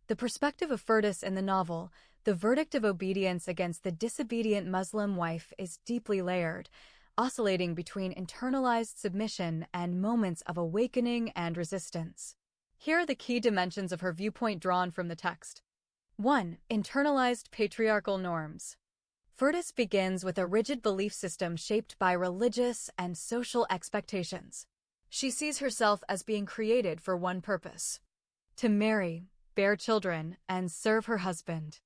The perspective of Firdas in the novel, the verdict of obedience against the disobedient Muslim wife, is deeply layered, oscillating between internalized submission and moments of awakening and resistance. Here are the key dimensions of her viewpoint drawn from the text. 1. Internalized patriarchal norms. Firdas begins with a rigid belief system shaped by religious and social expectations. She sees herself as being created for one purpose: to marry, bear children, and serve her husband.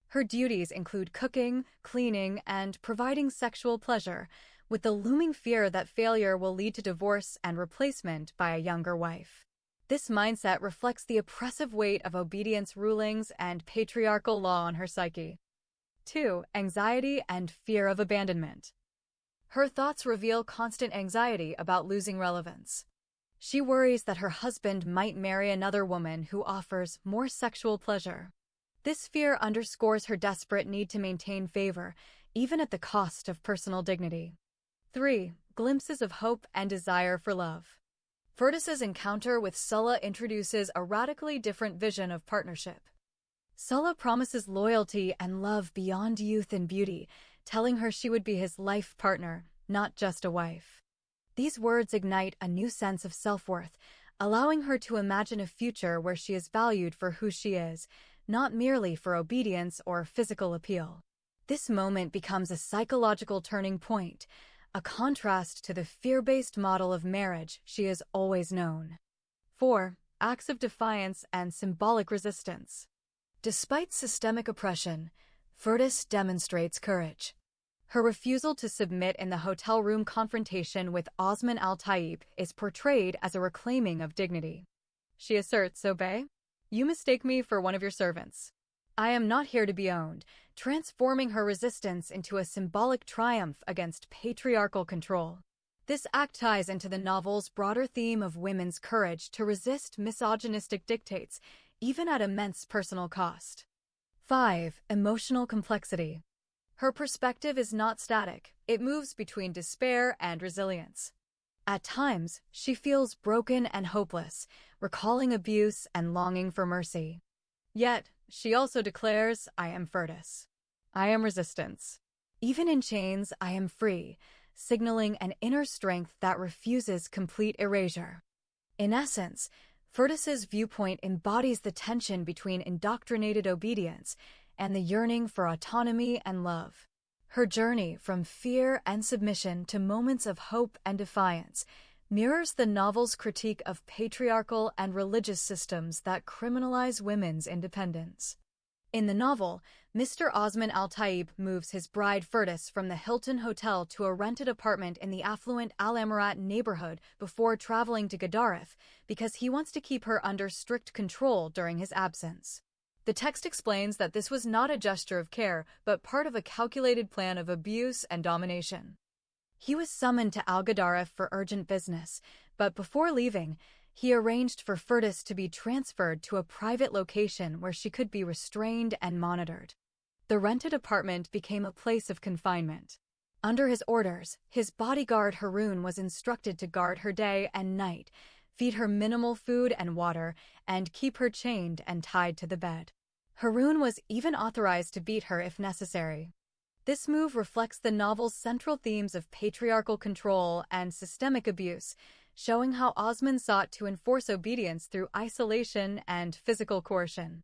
Her duties include cooking, cleaning, and providing sexual pleasure, with the looming fear that failure will lead to divorce and replacement by a younger wife. This mindset reflects the oppressive weight of obedience rulings and patriarchal law on her psyche. 2. Anxiety and fear of abandonment. Her thoughts reveal constant anxiety about losing relevance. She worries that her husband might marry another woman who offers more sexual pleasure. This fear underscores her desperate need to maintain favor, even at the cost of personal dignity. 3. Glimpses of hope and desire for love. Furdas's encounter with Sulla introduces a radically different vision of partnership. Sulla promises loyalty and love beyond youth and beauty, telling her she would be his life partner, not just a wife. These words ignite a new sense of self-worth, allowing her to imagine a future where she is valued for who she is, not merely for obedience or physical appeal. This moment becomes a psychological turning point, a contrast to the fear-based model of marriage she has always known. 4. Acts of defiance and symbolic resistance. Despite systemic oppression, Firdas demonstrates courage. Her refusal to submit in the hotel room confrontation with Osman al-Taib is portrayed as a reclaiming of dignity. She asserts, "Obey? You mistake me for one of your servants. I am not here to be owned," transforming her resistance into a symbolic triumph against patriarchal control. This act ties into the novel's broader theme of women's courage to resist misogynistic dictates, even at immense personal cost. 5. Emotional complexity. Her perspective is not static. It moves between despair and resilience. At times, she feels broken and hopeless, recalling abuse and longing for mercy. Yet, she also declares, "I am Firdas. I am resistance. Even in chains, I am free," signaling an inner strength that refuses complete erasure. In essence, Furdas's viewpoint embodies the tension between indoctrinated obedience and the yearning for autonomy and love. Her journey from fear and submission to moments of hope and defiance mirrors the novel's critique of patriarchal and religious systems that criminalize women's independence. In the novel, Mr. Osman al-Taib moves his bride Firdas from the Hilton Hotel to a rented apartment in the affluent Al-Amirat neighborhood before traveling to Gedaref because he wants to keep her under strict control during his absence. The text explains that this was not a gesture of care, but part of a calculated plan of abuse and domination. He was summoned to Al-Gedaref for urgent business, but before leaving, he arranged for Firdas to be transferred to a private location where she could be restrained and monitored. The rented apartment became a place of confinement. Under his orders, his bodyguard Harun was instructed to guard her day and night, feed her minimal food and water, and keep her chained and tied to the bed. Harun was even authorized to beat her if necessary. This move reflects the novel's central themes of patriarchal control and systemic abuse, showing how Osman sought to enforce obedience through isolation and physical coercion.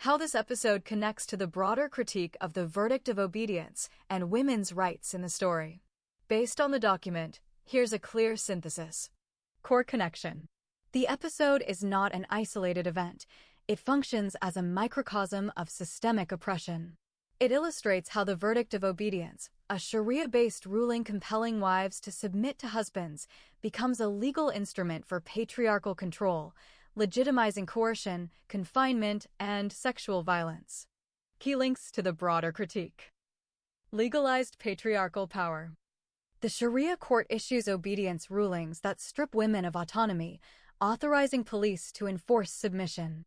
How this episode connects to the broader critique of the verdict of obedience and women's rights in the story. Based on the document, here's a clear synthesis. Core connection. The episode is not an isolated event. It functions as a microcosm of systemic oppression. It illustrates how the verdict of obedience, a Sharia-based ruling compelling wives to submit to husbands, becomes a legal instrument for patriarchal control, legitimizing coercion, confinement, and sexual violence. Key links to the broader critique. Legalized patriarchal power. The Sharia court issues obedience rulings that strip women of autonomy, authorizing police to enforce submission.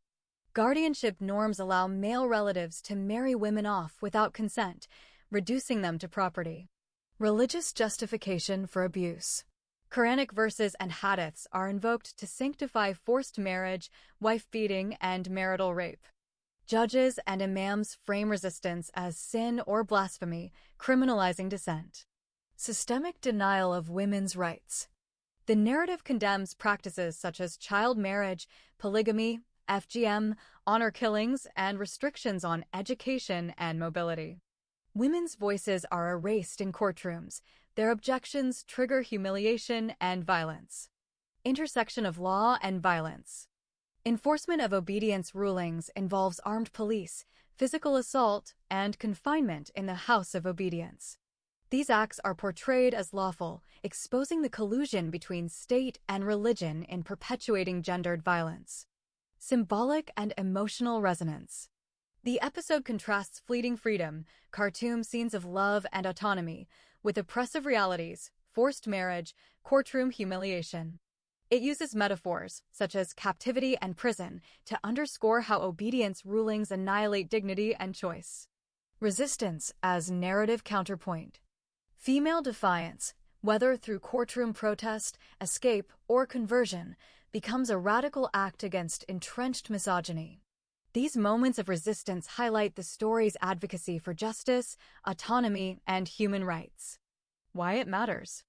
Guardianship norms allow male relatives to marry women off without consent, reducing them to property. Religious justification for abuse. Quranic verses and hadiths are invoked to sanctify forced marriage, wife-beating, and marital rape. Judges and imams frame resistance as sin or blasphemy, criminalizing dissent. Systemic denial of women's rights. The narrative condemns practices such as child marriage, polygamy, FGM, honor killings, and restrictions on education and mobility. Women's voices are erased in courtrooms. Their objections trigger humiliation and violence. Intersection of law and violence. Enforcement of obedience rulings involves armed police, physical assault, and confinement in the House of Obedience. These acts are portrayed as lawful, exposing the collusion between state and religion in perpetuating gendered violence. Symbolic and emotional resonance. The episode contrasts fleeting freedom, cartoon scenes of love and autonomy, with oppressive realities, forced marriage, courtroom humiliation. It uses metaphors, such as captivity and prison, to underscore how obedience rulings annihilate dignity and choice. Resistance as narrative counterpoint. Female defiance, whether through courtroom protest, escape, or conversion, becomes a radical act against entrenched misogyny. These moments of resistance highlight the story's advocacy for justice, autonomy, and human rights. Why it matters.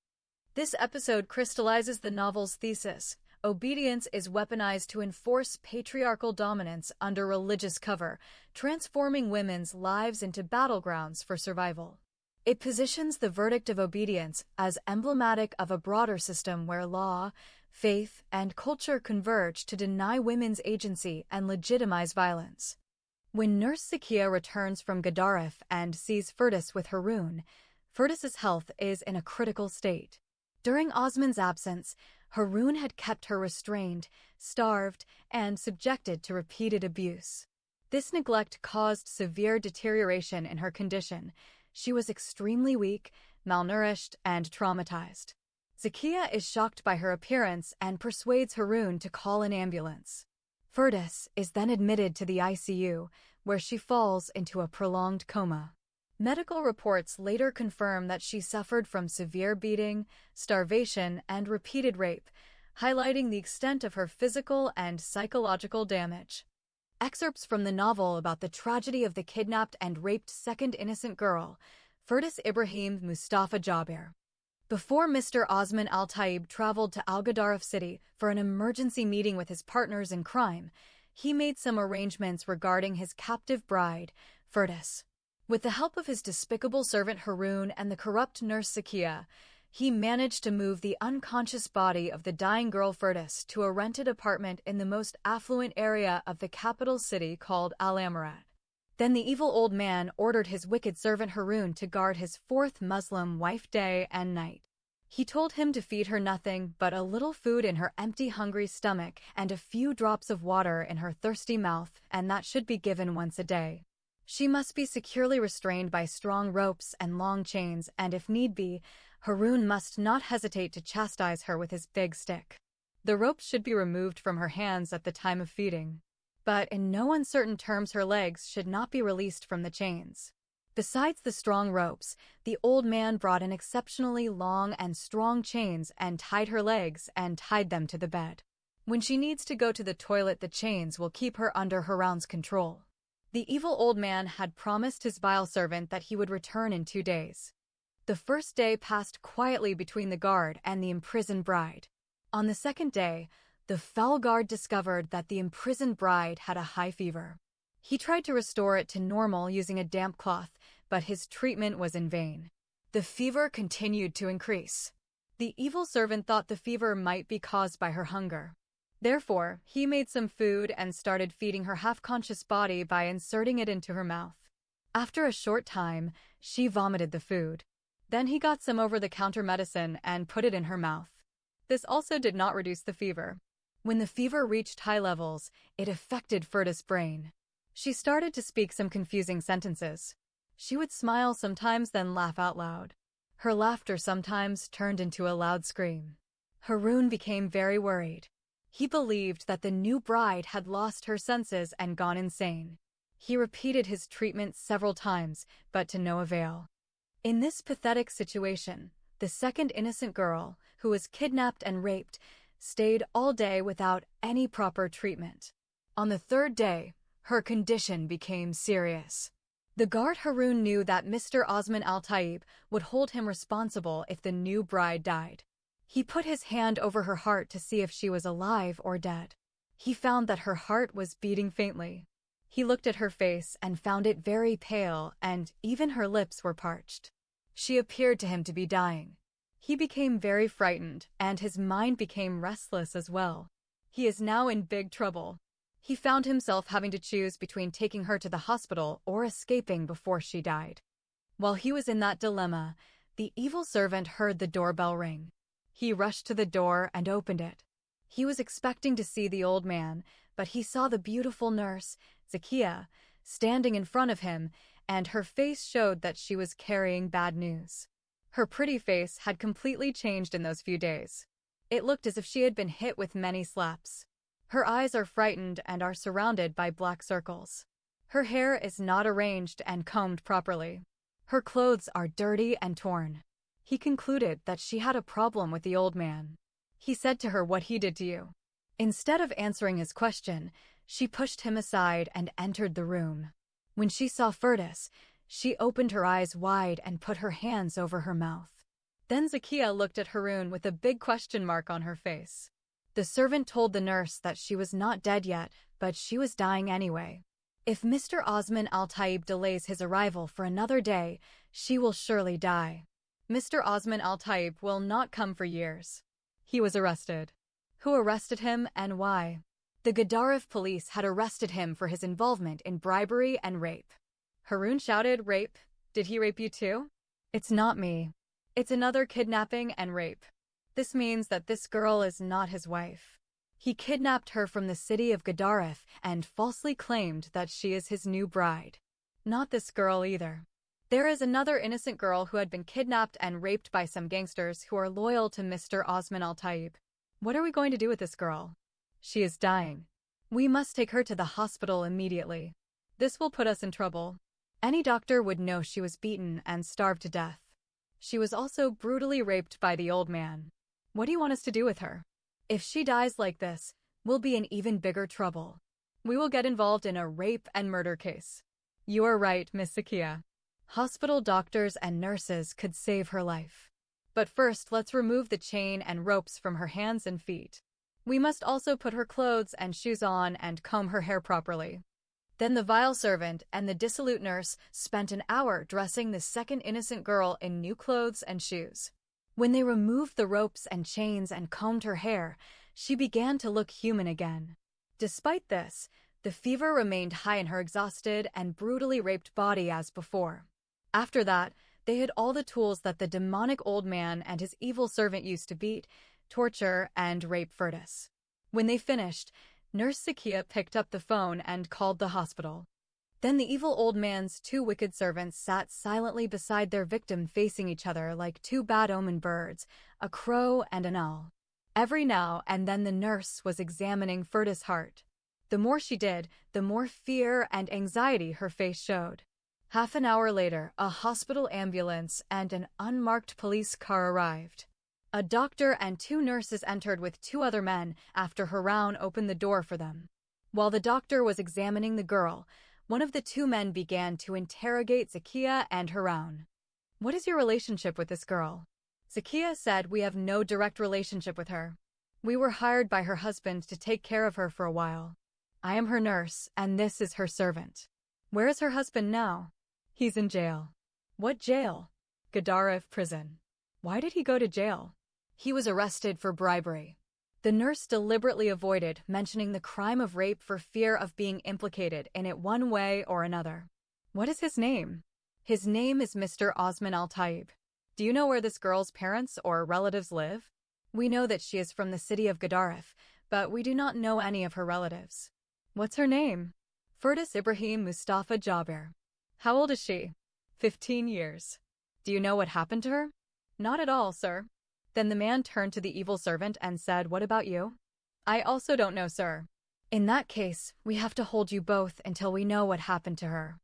This episode crystallizes the novel's thesis. Obedience is weaponized to enforce patriarchal dominance under religious cover, transforming women's lives into battlegrounds for survival. It positions the verdict of obedience as emblematic of a broader system where law, faith, and culture converge to deny women's agency and legitimize violence. When Nurse Zakiya returns from Gedaref and sees Firdaus with Harun, Firdaus's health is in a critical state. During Osman's absence, Harun had kept her restrained, starved, and subjected to repeated abuse. This neglect caused severe deterioration in her condition. She was extremely weak, malnourished, and traumatized. Zakiya is shocked by her appearance and persuades Harun to call an ambulance. Firdaus is then admitted to the ICU, where she falls into a prolonged coma. Medical reports later confirm that she suffered from severe beating, starvation, and repeated rape, highlighting the extent of her physical and psychological damage. Excerpts from the novel about the tragedy of the kidnapped and raped second innocent girl, Firdaus Ibrahim Mustafa Jaber. Before Mr. Osman Al-Taib traveled to Al-Gedaref city for an emergency meeting with his partners in crime, he made some arrangements regarding his captive bride, Firdaus. With the help of his despicable servant Harun and the corrupt nurse Zakiya, he managed to move the unconscious body of the dying girl Firdaus to a rented apartment in the most affluent area of the capital city called Al-Amarat. Then the evil old man ordered his wicked servant Harun to guard his fourth Muslim wife day and night. He told him to feed her nothing but a little food in her empty, hungry stomach and a few drops of water in her thirsty mouth, and that should be given once a day. She must be securely restrained by strong ropes and long chains, and if need be, Harun must not hesitate to chastise her with his big stick. The ropes should be removed from her hands at the time of feeding. But in no uncertain terms her legs should not be released from the chains. Besides the strong ropes, the old man brought in exceptionally long and strong chains and tied her legs and tied them to the bed. When she needs to go to the toilet, the chains will keep her under Harun's control. The evil old man had promised his vile servant that he would return in 2 days. The first day passed quietly between the guard and the imprisoned bride. On the second day, the foul guard discovered that the imprisoned bride had a high fever. He tried to restore it to normal using a damp cloth, but his treatment was in vain. The fever continued to increase. The evil servant thought the fever might be caused by her hunger. Therefore, he made some food and started feeding her half-conscious body by inserting it into her mouth. After a short time, she vomited the food. Then he got some over-the-counter medicine and put it in her mouth. This also did not reduce the fever. When the fever reached high levels, it affected Firdaus' brain. She started to speak some confusing sentences. She would smile sometimes, then laugh out loud. Her laughter sometimes turned into a loud scream. Harun became very worried. He believed that the new bride had lost her senses and gone insane. He repeated his treatment several times, but to no avail. In this pathetic situation, the second innocent girl, who was kidnapped and raped, stayed all day without any proper treatment. On the third day, Her condition became serious. The guard Harun knew that Mr. Osman Al-Taib would hold him responsible if the new bride died. He put his hand over her heart to see if she was alive or dead. He found that her heart was beating faintly. He looked at her face and found it very pale, and even her lips were parched. She appeared to him to be dying. He became very frightened, and his mind became restless as well. He is now in big trouble. He found himself having to choose between taking her to the hospital or escaping before she died. While he was in that dilemma, the evil servant heard the doorbell ring. He rushed to the door and opened it. He was expecting to see the old man, but he saw the beautiful nurse, Zakia, standing in front of him, and her face showed that she was carrying bad news. Her pretty face had completely changed in those few days. It looked as if she had been hit with many slaps. Her eyes are frightened and are surrounded by black circles. Her hair is not arranged and combed properly. Her clothes are dirty and torn. He concluded that she had a problem with the old man. He said to her, "What he did to you?" Instead of answering his question, she pushed him aside and entered the room. When she saw Firdas, she opened her eyes wide and put her hands over her mouth. Then Zakia looked at Harun with a big question mark on her face. The servant told the nurse that she was not dead yet, but she was dying anyway. If Mr. Osman Al-Taib delays his arrival for another day, she will surely die. Mr. Osman Al-Taib will not come for years. He was arrested. Who arrested him and why? The Gedaref police had arrested him for his involvement in bribery and rape. Harun shouted, "Rape? Did he rape you too?" "It's not me. It's another kidnapping and rape. This means that this girl is not his wife. He kidnapped her from the city of Gedaref and falsely claimed that she is his new bride. Not this girl either. There is another innocent girl who had been kidnapped and raped by some gangsters who are loyal to Mr. Osman Al-Taib. What are we going to do with this girl? She is dying. We must take her to the hospital immediately. This will put us in trouble. Any doctor would know she was beaten and starved to death. She was also brutally raped by the old man. What do you want us to do with her? If she dies like this, we'll be in even bigger trouble. We will get involved in a rape and murder case." "You are right, Miss Zakia. Hospital doctors and nurses could save her life. But first, let's remove the chain and ropes from her hands and feet. We must also put her clothes and shoes on and comb her hair properly." Then the vile servant and the dissolute nurse spent an hour dressing the second innocent girl in new clothes and shoes. When they removed the ropes and chains and combed her hair, she began to look human again. Despite this, the fever remained high in her exhausted and brutally raped body as before. After that, they had all the tools that the demonic old man and his evil servant used to beat, torture, and rape Firdas. When they finished, Nurse Zakia picked up the phone and called the hospital. Then the evil old man's two wicked servants sat silently beside their victim, facing each other like two bad-omened birds, a crow and an owl. Every now and then the nurse was examining Firdas' heart. The more she did, the more fear and anxiety her face showed. Half an hour later, a hospital ambulance and an unmarked police car arrived. A doctor and two nurses entered with two other men after Harun opened the door for them. While the doctor was examining the girl, one of the two men began to interrogate Zakia and Harun. "What is your relationship with this girl?" Zakia said, "We have no direct relationship with her. We were hired by her husband to take care of her for a while. I am her nurse, and this is her servant." "Where is her husband now?" "He's in jail." "What jail?" "Gedaref prison." "Why did he go to jail?" "He was arrested for bribery." The nurse deliberately avoided mentioning the crime of rape for fear of being implicated in it one way or another. "What is his name?" "His name is Mr. Osman Al-Taib." "Do you know where this girl's parents or relatives live?" "We know that she is from the city of Gedaref, but we do not know any of her relatives." "What's her name?" "Firdas Ibrahim Mustafa Jabir." "How old is she?" 15 years. "Do you know what happened to her?" "Not at all, sir." Then the man turned to the evil servant and said, "What about you?" "I also don't know, sir." "In that case, we have to hold you both until we know what happened to her."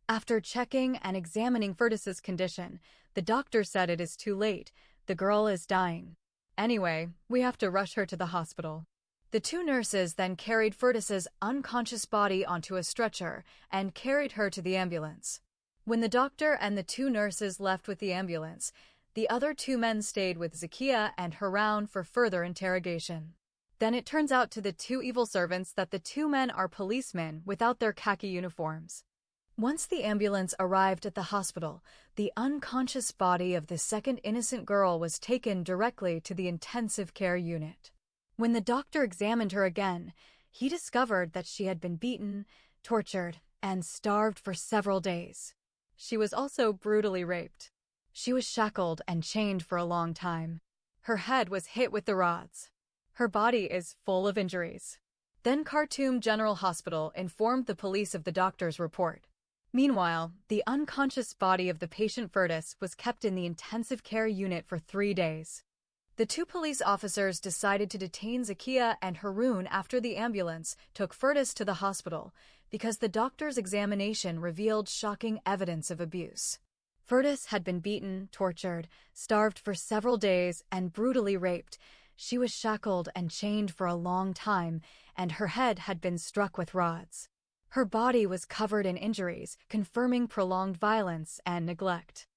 After checking and examining Ferdas's condition, the doctor said it is too late. The girl is dying. Anyway, we have to rush her to the hospital. The two nurses then carried Furtis's unconscious body onto a stretcher and carried her to the ambulance. When the doctor and the two nurses left with the ambulance, the other two men stayed with Zakia and Harun for further interrogation. Then it turns out to the two evil servants that the two men are policemen without their khaki uniforms. Once the ambulance arrived at the hospital, the unconscious body of the second innocent girl was taken directly to the intensive care unit. When the doctor examined her again, he discovered that she had been beaten, tortured, and starved for several days. She was also brutally raped. She was shackled and chained for a long time. Her head was hit with the rods. Her body is full of injuries. Then Khartoum General Hospital informed the police of the doctor's report. Meanwhile, the unconscious body of the patient Furtis was kept in the intensive care unit for 3 days. The two police officers decided to detain Zakia and Harun after the ambulance took Furtis to the hospital because the doctor's examination revealed shocking evidence of abuse. Furtis had been beaten, tortured, starved for several days, and brutally raped. She was shackled and chained for a long time, and her head had been struck with rods. Her body was covered in injuries, confirming prolonged violence and neglect.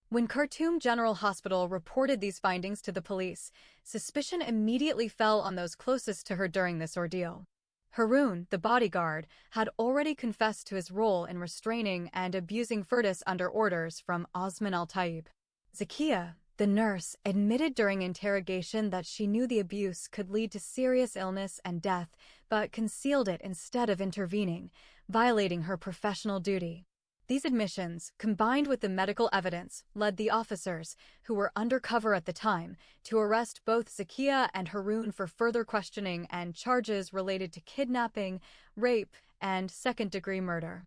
When Khartoum General Hospital reported these findings to the police, suspicion immediately fell on those closest to her during this ordeal. Harun, the bodyguard, had already confessed to his role in restraining and abusing Furtis under orders from Osman Al-Taib. Zakia, the nurse, admitted during interrogation that she knew the abuse could lead to serious illness and death, but concealed it instead of intervening, violating her professional duty. These admissions, combined with the medical evidence, led the officers, who were undercover at the time, to arrest both Zakia and Harun for further questioning and charges related to kidnapping, rape, and second-degree murder.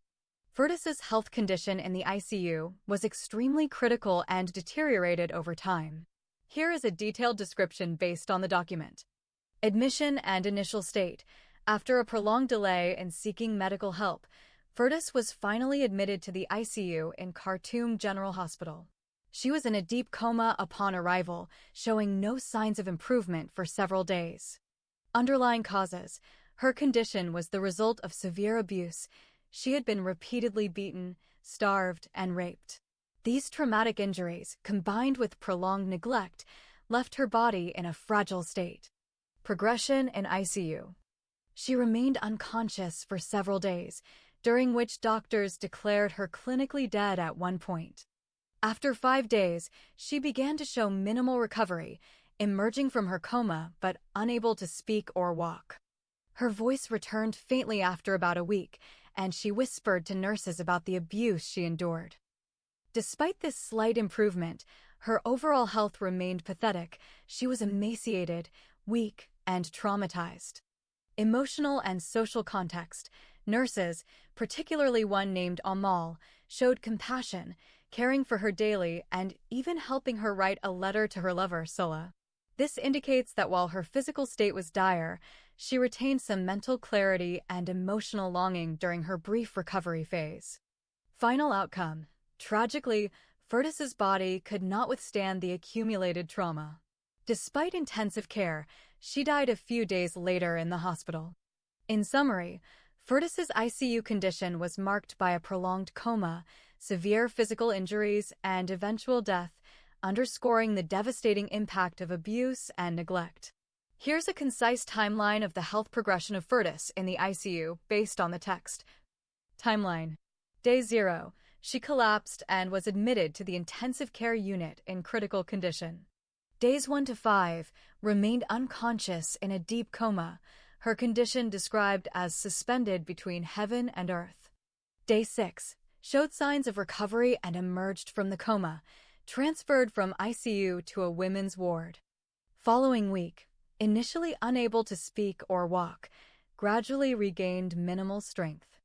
Furtis's health condition in the ICU was extremely critical and deteriorated over time. Here is a detailed description based on the document. Admission and initial state. After a prolonged delay in seeking medical help, Furtis was finally admitted to the ICU in Khartoum General Hospital. She was in a deep coma upon arrival, showing no signs of improvement for several days. Underlying causes. Her condition was the result of severe abuse. She had been repeatedly beaten, starved, and raped. These traumatic injuries, combined with prolonged neglect, left her body in a fragile state. Progression in ICU. She remained unconscious for several days, during which doctors declared her clinically dead at one point. After 5 days, she began to show minimal recovery, emerging from her coma but unable to speak or walk. Her voice returned faintly after about a week, and she whispered to nurses about the abuse she endured. Despite this slight improvement, her overall health remained pathetic. She was emaciated, weak, and traumatized. Emotional and social context. Nurses, particularly one named Amal, showed compassion, caring for her daily and even helping her write a letter to her lover, Sola. This indicates that while her physical state was dire, she retained some mental clarity and emotional longing during her brief recovery phase. Final outcome. Tragically, Furtis's body could not withstand the accumulated trauma. Despite intensive care, she died a few days later in the hospital. In summary, Furtis's ICU condition was marked by a prolonged coma, severe physical injuries, and eventual death, underscoring the devastating impact of abuse and neglect. Here's a concise timeline of the health progression of Furtis in the ICU based on the text. Timeline. Day 0. She collapsed and was admitted to the intensive care unit in critical condition. Days 1 to 5, remained unconscious in a deep coma, her condition described as suspended between heaven and earth. Day 6, showed signs of recovery and emerged from the coma, transferred from ICU to a women's ward. Following week, initially unable to speak or walk, gradually regained minimal strength.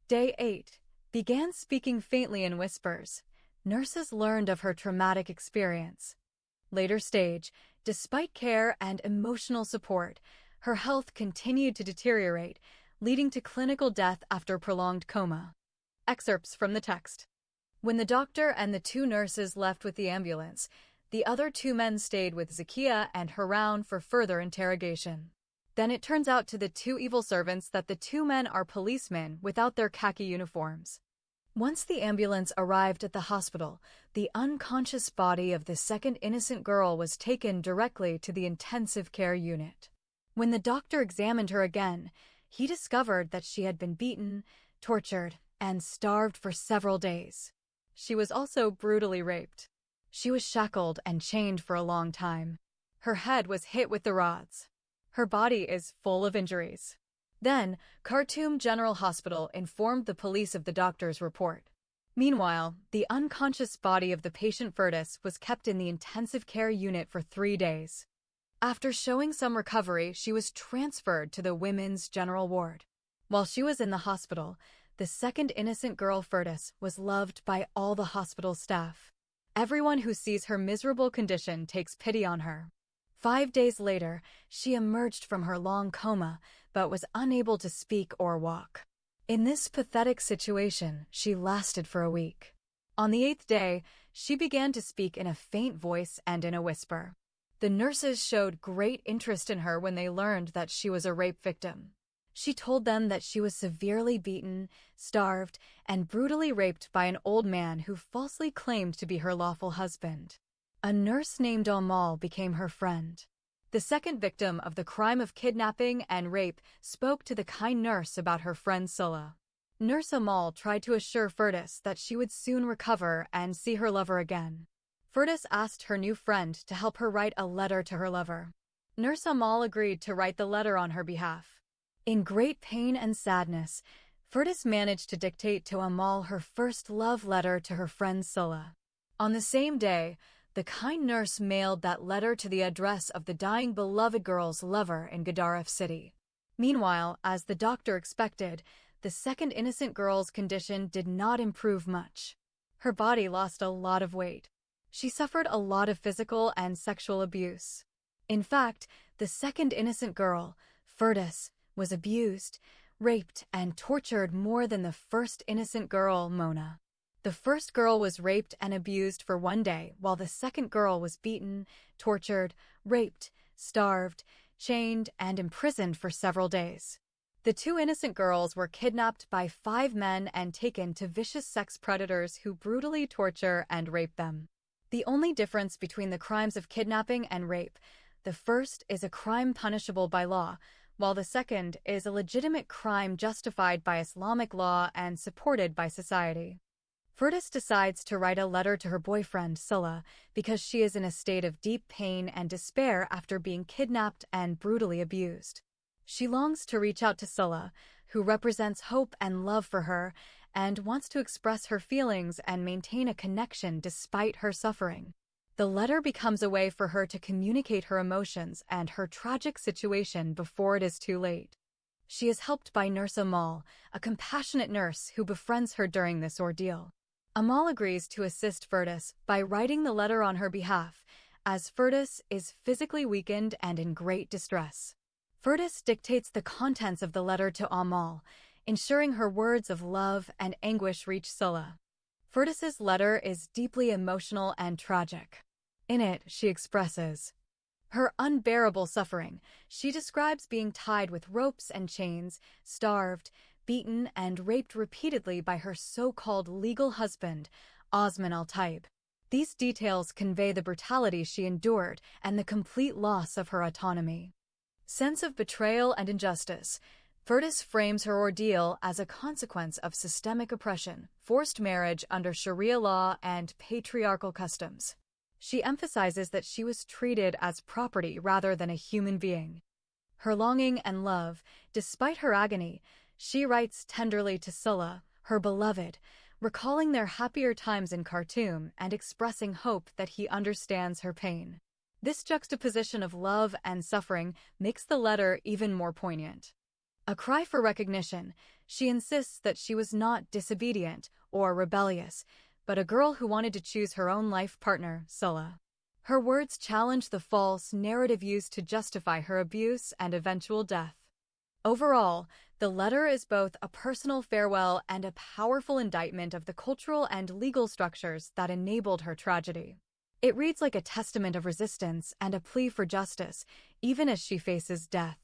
Day 8, began speaking faintly in whispers. Nurses learned of her traumatic experience. Later stage, despite care and emotional support, her health continued to deteriorate, leading to clinical death after prolonged coma. Excerpts from the text. When the doctor and the two nurses left with the ambulance, the other two men stayed with Zakia and Harun for further interrogation. Then it turns out to the two evil servants that the two men are policemen without their khaki uniforms. Once the ambulance arrived at the hospital, the unconscious body of the second innocent girl was taken directly to the intensive care unit. When the doctor examined her again, he discovered that she had been beaten, tortured, and starved for several days. She was also brutally raped. She was shackled and chained for a long time. Her head was hit with the rods. Her body is full of injuries. Then, Khartoum General Hospital informed the police of the doctor's report. Meanwhile, the unconscious body of the patient Firdaus was kept in the intensive care unit for 3 days. After showing some recovery, she was transferred to the women's general ward. While she was in the hospital, the second innocent girl Firdaus was loved by all the hospital staff. Everyone who sees her miserable condition takes pity on her. 5 days later, she emerged from her long coma, but was unable to speak or walk. In this pathetic situation, she lasted for a week. On the 8th day, she began to speak in a faint voice and in a whisper. The nurses showed great interest in her when they learned that she was a rape victim. She told them that she was severely beaten, starved, and brutally raped by an old man who falsely claimed to be her lawful husband. A nurse named Amal became her friend. The second victim of the crime of kidnapping and rape spoke to the kind nurse about her friend Sulla. Nurse Amal tried to assure Firdaus that she would soon recover and see her lover again. Firdaus asked her new friend to help her write a letter to her lover. Nurse Amal agreed to write the letter on her behalf. In great pain and sadness, Firdaus managed to dictate to Amal her first love letter to her friend Sulla. On the same day, the kind nurse mailed that letter to the address of the dying beloved girl's lover in Gedaref City. Meanwhile, as the doctor expected, the second innocent girl's condition did not improve much. Her body lost a lot of weight. She suffered a lot of physical and sexual abuse. In fact, the second innocent girl, Firdaus, was abused, raped, and tortured more than the first innocent girl, Mona. The first girl was raped and abused for 1 day, while the second girl was beaten, tortured, raped, starved, chained, and imprisoned for several days. The two innocent girls were kidnapped by 5 men and taken to vicious sex predators who brutally torture and rape them. The only difference between the crimes of kidnapping and rape, the first is a crime punishable by law, while the second is a legitimate crime justified by Islamic law and supported by society. Firdaus decides to write a letter to her boyfriend, Sulla, because she is in a state of deep pain and despair after being kidnapped and brutally abused. She longs to reach out to Sulla, who represents hope and love for her, and wants to express her feelings and maintain a connection despite her suffering. The letter becomes a way for her to communicate her emotions and her tragic situation before it is too late. She is helped by Nurse Amal, a compassionate nurse who befriends her during this ordeal. Amal agrees to assist Firdaus by writing the letter on her behalf, as Firdaus is physically weakened and in great distress. Firdaus dictates the contents of the letter to Amal, ensuring her words of love and anguish reach Sulla. Firdaus's letter is deeply emotional and tragic. In it, she expresses her unbearable suffering. She describes being tied with ropes and chains, starved, beaten, and raped repeatedly by her so-called legal husband, Osman Al-Taib. These details convey the brutality she endured and the complete loss of her autonomy. Sense of betrayal and injustice. Firdaus frames her ordeal as a consequence of systemic oppression, forced marriage under Sharia law, and patriarchal customs. She emphasizes that she was treated as property rather than a human being. Her longing and love, despite her agony, she writes tenderly to Sulla, her beloved, recalling their happier times in Khartoum and expressing hope that he understands her pain. This juxtaposition of love and suffering makes the letter even more poignant. A cry for recognition, she insists that she was not disobedient or rebellious, but a girl who wanted to choose her own life partner, Sulla. Her words challenge the false narrative used to justify her abuse and eventual death. Overall, the letter is both a personal farewell and a powerful indictment of the cultural and legal structures that enabled her tragedy. It reads like a testament of resistance and a plea for justice, even as she faces death.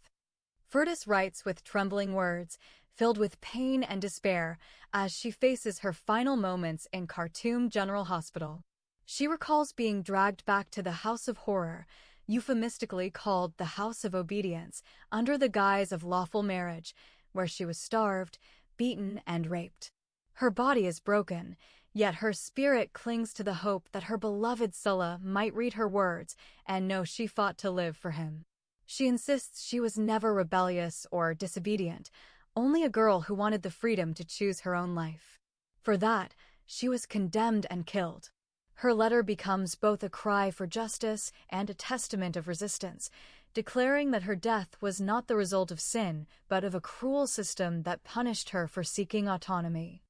Firdaus writes with trembling words, filled with pain and despair, as she faces her final moments in Khartoum General Hospital. She recalls being dragged back to the House of Horror, euphemistically called the House of Obedience, under the guise of lawful marriage, where she was starved, beaten, and raped. Her body is broken, yet her spirit clings to the hope that her beloved Sulla might read her words and know she fought to live for him. She insists she was never rebellious or disobedient, only a girl who wanted the freedom to choose her own life. For that, she was condemned and killed. Her letter becomes both a cry for justice and a testament of resistance, declaring that her death was not the result of sin, but of a cruel system that punished her for seeking autonomy.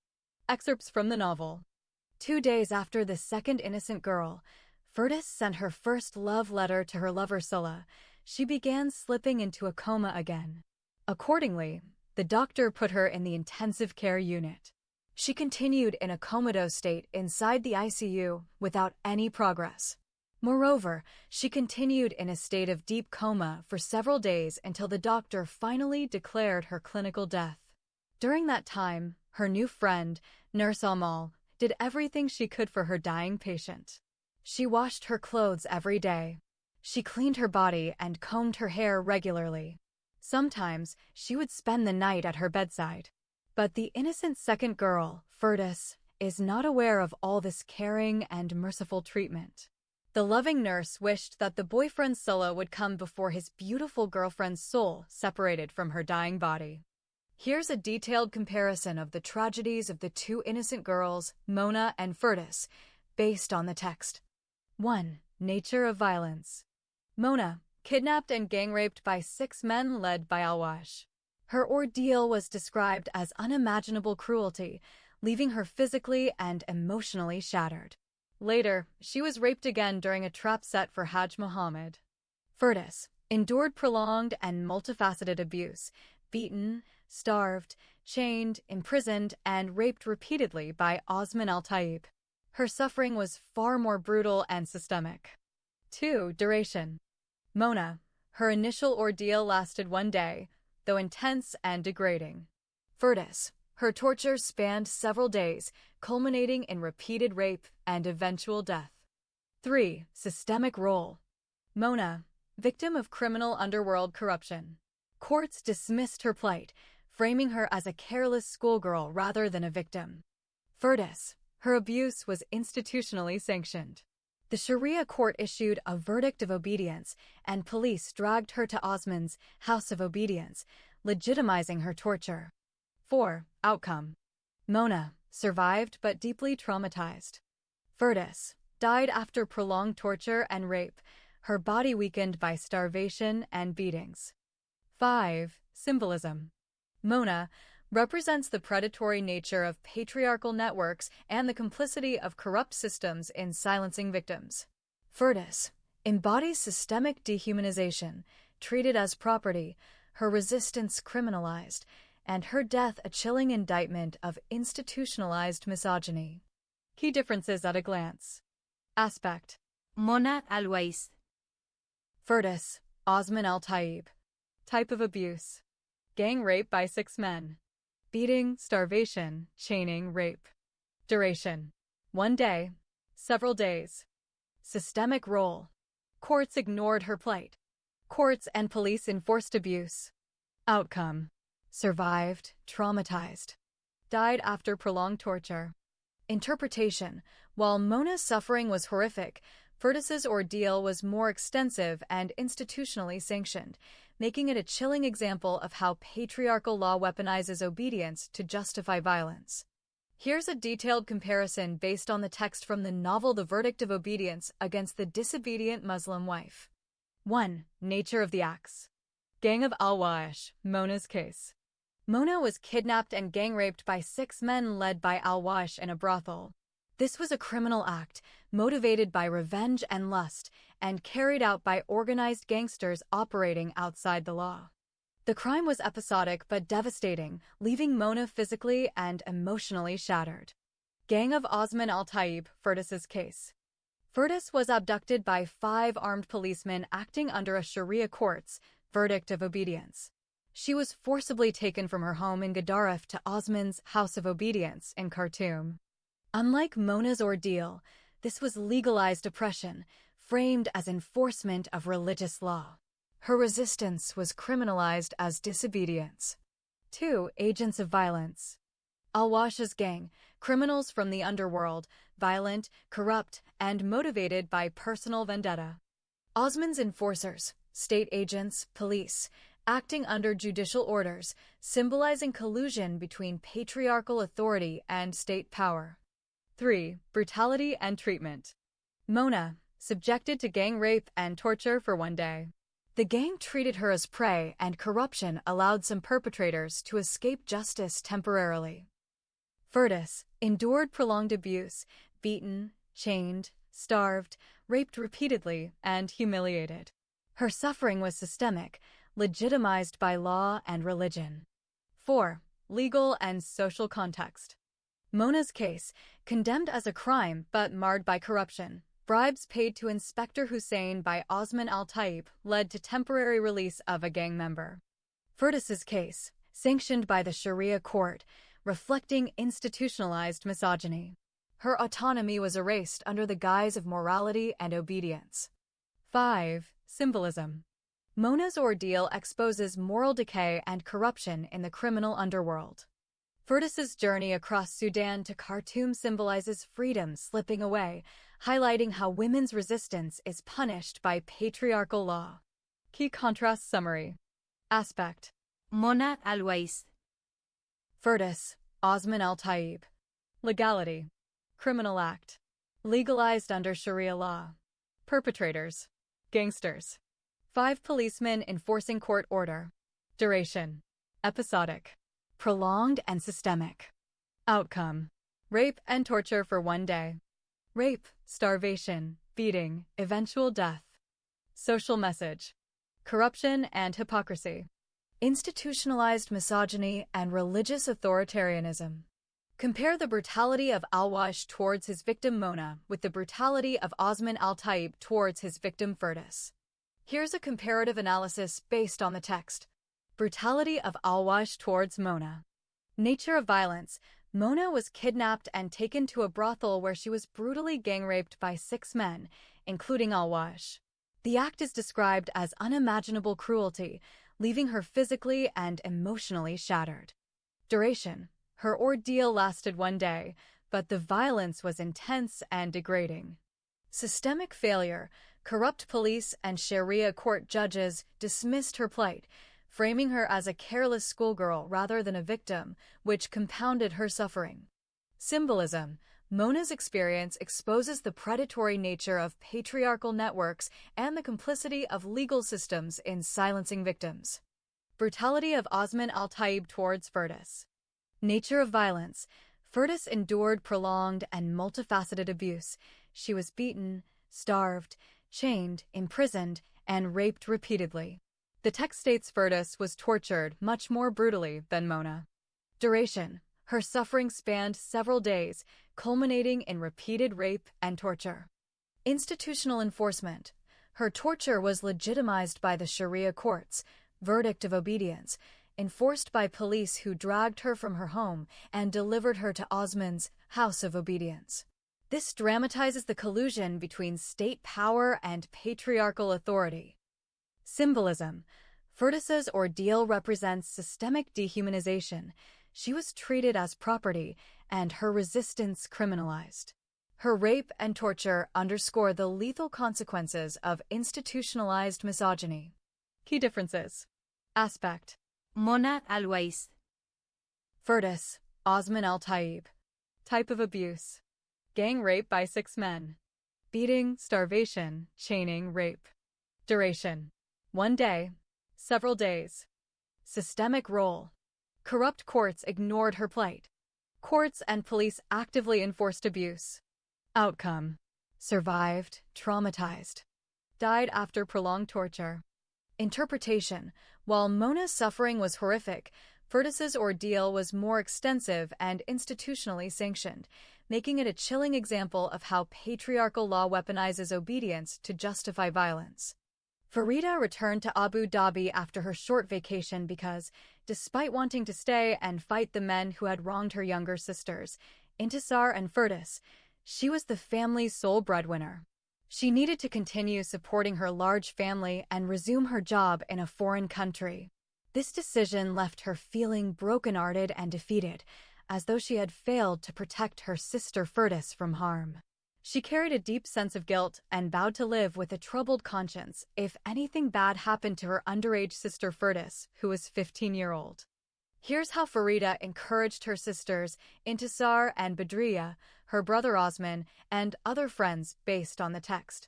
Excerpts from the novel. 2 days after the second innocent girl, Firdaus sent her first love letter to her lover Sulla. She began slipping into a coma again. Accordingly, the doctor put her in the intensive care unit. She continued in a comatose state inside the ICU without any progress. Moreover, she continued in a state of deep coma for several days until the doctor finally declared her clinical death. During that time, her new friend, Nurse Amal, did everything she could for her dying patient. She washed her clothes every day. She cleaned her body and combed her hair regularly. Sometimes, she would spend the night at her bedside. But the innocent second girl, Firdaus, is not aware of all this caring and merciful treatment. The loving nurse wished that the boyfriend Sulla would come before his beautiful girlfriend's soul separated from her dying body. Here's a detailed comparison of the tragedies of the two innocent girls, Mona and Firdaus, based on the text. 1. Nature of violence. Mona, kidnapped and gang-raped by 6 men led by Alwash. Her ordeal was described as unimaginable cruelty, leaving her physically and emotionally shattered. Later, she was raped again during a trap set for Hajj Muhammad. Firdaus endured prolonged and multifaceted abuse, beaten, starved, chained, imprisoned, and raped repeatedly by Osman al-Taib. Her suffering was far more brutal and systemic. 2. Duration. Mona, her initial ordeal lasted 1 day, though intense and degrading. Firdaus, her torture spanned several days, culminating in repeated rape and eventual death. 3. Systemic role. Mona, victim of criminal underworld corruption. Courts dismissed her plight, framing her as a careless schoolgirl rather than a victim. Firdaus, her abuse was institutionally sanctioned. The Sharia court issued a verdict of obedience, and police dragged her to Osman's House of Obedience, legitimizing her torture. 4. Outcome. Mona survived but deeply traumatized. Firdaus died after prolonged torture and rape, her body weakened by starvation and beatings. 5. Symbolism. Mona represents the predatory nature of patriarchal networks and the complicity of corrupt systems in silencing victims. Firdaus embodies systemic dehumanization, treated as property, her resistance criminalized, and her death a chilling indictment of institutionalized misogyny. Key differences at a glance. Aspect. Mona al-Wais. Firdaus, Osman al-Taib. Type of abuse. Gang rape by 6 men. Beating, starvation, chaining, rape. Duration. 1 day. Several days. Systemic role. Courts ignored her plight. Courts and police enforced abuse. Outcome. Survived, traumatized. Died after prolonged torture. Interpretation. While Mona's suffering was horrific, Firdaus's ordeal was more extensive and institutionally sanctioned, making it a chilling example of how patriarchal law weaponizes obedience to justify violence. Here's a detailed comparison based on the text from the novel The Verdict of Obedience against the Disobedient Muslim Wife. 1. Nature of the acts. Gang of Al-Wash, Mona's case. Mona was kidnapped and gang-raped by 6 men led by Al-Wash in a brothel. This was a criminal act, motivated by revenge and lust, and carried out by organized gangsters operating outside the law. The crime was episodic but devastating, leaving Mona physically and emotionally shattered. Gang of Osman al-Taib, Firdaus's case. Firdaus was abducted by 5 armed policemen acting under a Sharia court's verdict of obedience. She was forcibly taken from her home in Gadaref to Osman's House of Obedience in Khartoum. Unlike Mona's ordeal, this was legalized oppression, framed as enforcement of religious law. Her resistance was criminalized as disobedience. 2. Agents of violence. Al-Wash's gang, criminals from the underworld, violent, corrupt, and motivated by personal vendetta. Osman's enforcers, state agents, police, acting under judicial orders, symbolizing collusion between patriarchal authority and state power. 3. Brutality and treatment. Mona, subjected to gang rape and torture for one day. The gang treated her as prey, and corruption allowed some perpetrators to escape justice temporarily. Firdaus endured prolonged abuse, beaten, chained, starved, raped repeatedly, and humiliated. Her suffering was systemic, legitimized by law and religion. 4. Legal and social context. Mona's case, condemned as a crime but marred by corruption. Bribes paid to Inspector Hussein by Osman al-Taib led to temporary release of a gang member. Firdaus's case, sanctioned by the Sharia court, reflecting institutionalized misogyny. Her autonomy was erased under the guise of morality and obedience. 5. Symbolism. Mona's ordeal exposes moral decay and corruption in the criminal underworld. Firdaus's journey across Sudan to Khartoum symbolizes freedom slipping away, highlighting how women's resistance is punished by patriarchal law. Key contrast summary. Aspect. Mona Al-Wais. Firdaus, Osman al-Taib. Legality. Criminal act. Legalized under Sharia law. Perpetrators. Gangsters. 5 policemen enforcing court order. Duration. Episodic. Prolonged and systemic. Outcome. Rape and torture for one day. Rape, starvation, beating, eventual death. Social message. Corruption and hypocrisy. Institutionalized misogyny and religious authoritarianism. Compare the brutality of Al-Wash towards his victim Mona with the brutality of Osman al-Taib towards his victim Firdaus. Here's a comparative analysis based on the text. Brutality of Al-Wash towards Mona. Nature of violence. Mona was kidnapped and taken to a brothel where she was brutally gang-raped by 6 men, including Al-Wash. The act is described as unimaginable cruelty, leaving her physically and emotionally shattered. Duration. Her ordeal lasted one day, but the violence was intense and degrading. Systemic failure. Corrupt police and Sharia court judges dismissed her plight, framing her as a careless schoolgirl rather than a victim, which compounded her suffering. Symbolism. Mona's experience exposes the predatory nature of patriarchal networks and the complicity of legal systems in silencing victims. Brutality of Osman al-Taib towards Firdaus. Nature of violence. Firdaus endured prolonged and multifaceted abuse. She was beaten, starved, chained, imprisoned, and raped repeatedly. The text states Firdaus was tortured much more brutally than Mona. Duration. Her suffering spanned several days, culminating in repeated rape and torture. Institutional enforcement. Her torture was legitimized by the Sharia courts, verdict of obedience, enforced by police who dragged her from her home and delivered her to Osman's House of Obedience. This dramatizes the collusion between state power and patriarchal authority. Symbolism. Firdaus's ordeal represents systemic dehumanization. She was treated as property, and her resistance criminalized. Her rape and torture underscore the lethal consequences of institutionalized misogyny. Key differences. Aspect. Mona Al-Wais. Firdaus, Osman al-Taib. Type of abuse. Gang rape by 6 men. Beating, starvation, chaining, rape. Duration. 1 day. Several days. Systemic role. Corrupt courts ignored her plight. Courts and police actively enforced abuse. Outcome. Survived, traumatized. Died after prolonged torture. Interpretation. While Mona's suffering was horrific, Firdaus's ordeal was more extensive and institutionally sanctioned, making it a chilling example of how patriarchal law weaponizes obedience to justify violence. Farida returned to Abu Dhabi after her short vacation because, despite wanting to stay and fight the men who had wronged her younger sisters, Intisar and Firdas, she was the family's sole breadwinner. She needed to continue supporting her large family and resume her job in a foreign country. This decision left her feeling brokenhearted and defeated, as though she had failed to protect her sister Firdas from harm. She carried a deep sense of guilt and vowed to live with a troubled conscience if anything bad happened to her underage sister Firdas, who was 15-year-old. Here's how Farida encouraged her sisters, Intisar and Badriya, her brother Osman, and other friends based on the text.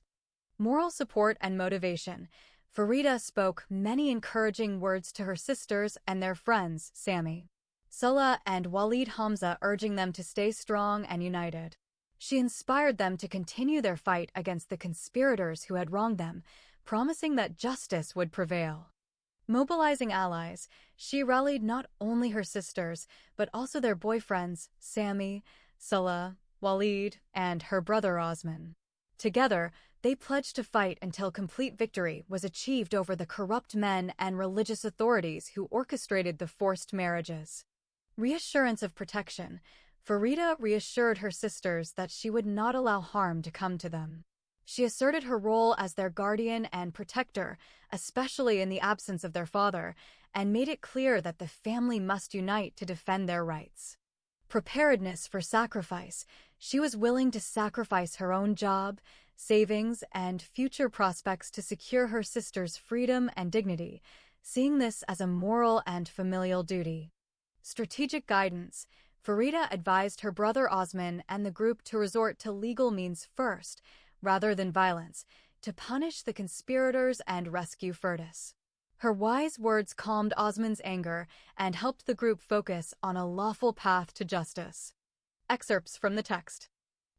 Moral support and motivation. Farida spoke many encouraging words to her sisters and their friends, Sami, Salah, and Walid Hamza, urging them to stay strong and united. She inspired them to continue their fight against the conspirators who had wronged them, promising that justice would prevail. Mobilizing allies, she rallied not only her sisters, but also their boyfriends, Sami, Salah, Walid, and her brother Osman. Together, they pledged to fight until complete victory was achieved over the corrupt men and religious authorities who orchestrated the forced marriages. Reassurance of protection. Farida reassured her sisters that she would not allow harm to come to them. She asserted her role as their guardian and protector, especially in the absence of their father, and made it clear that the family must unite to defend their rights. Preparedness for sacrifice. She was willing to sacrifice her own job, savings, and future prospects to secure her sister's freedom and dignity, seeing this as a moral and familial duty. Strategic guidance. Farida advised her brother Osman and the group to resort to legal means first, rather than violence, to punish the conspirators and rescue Firdas. Her wise words calmed Osman's anger and helped the group focus on a lawful path to justice. Excerpts from the text.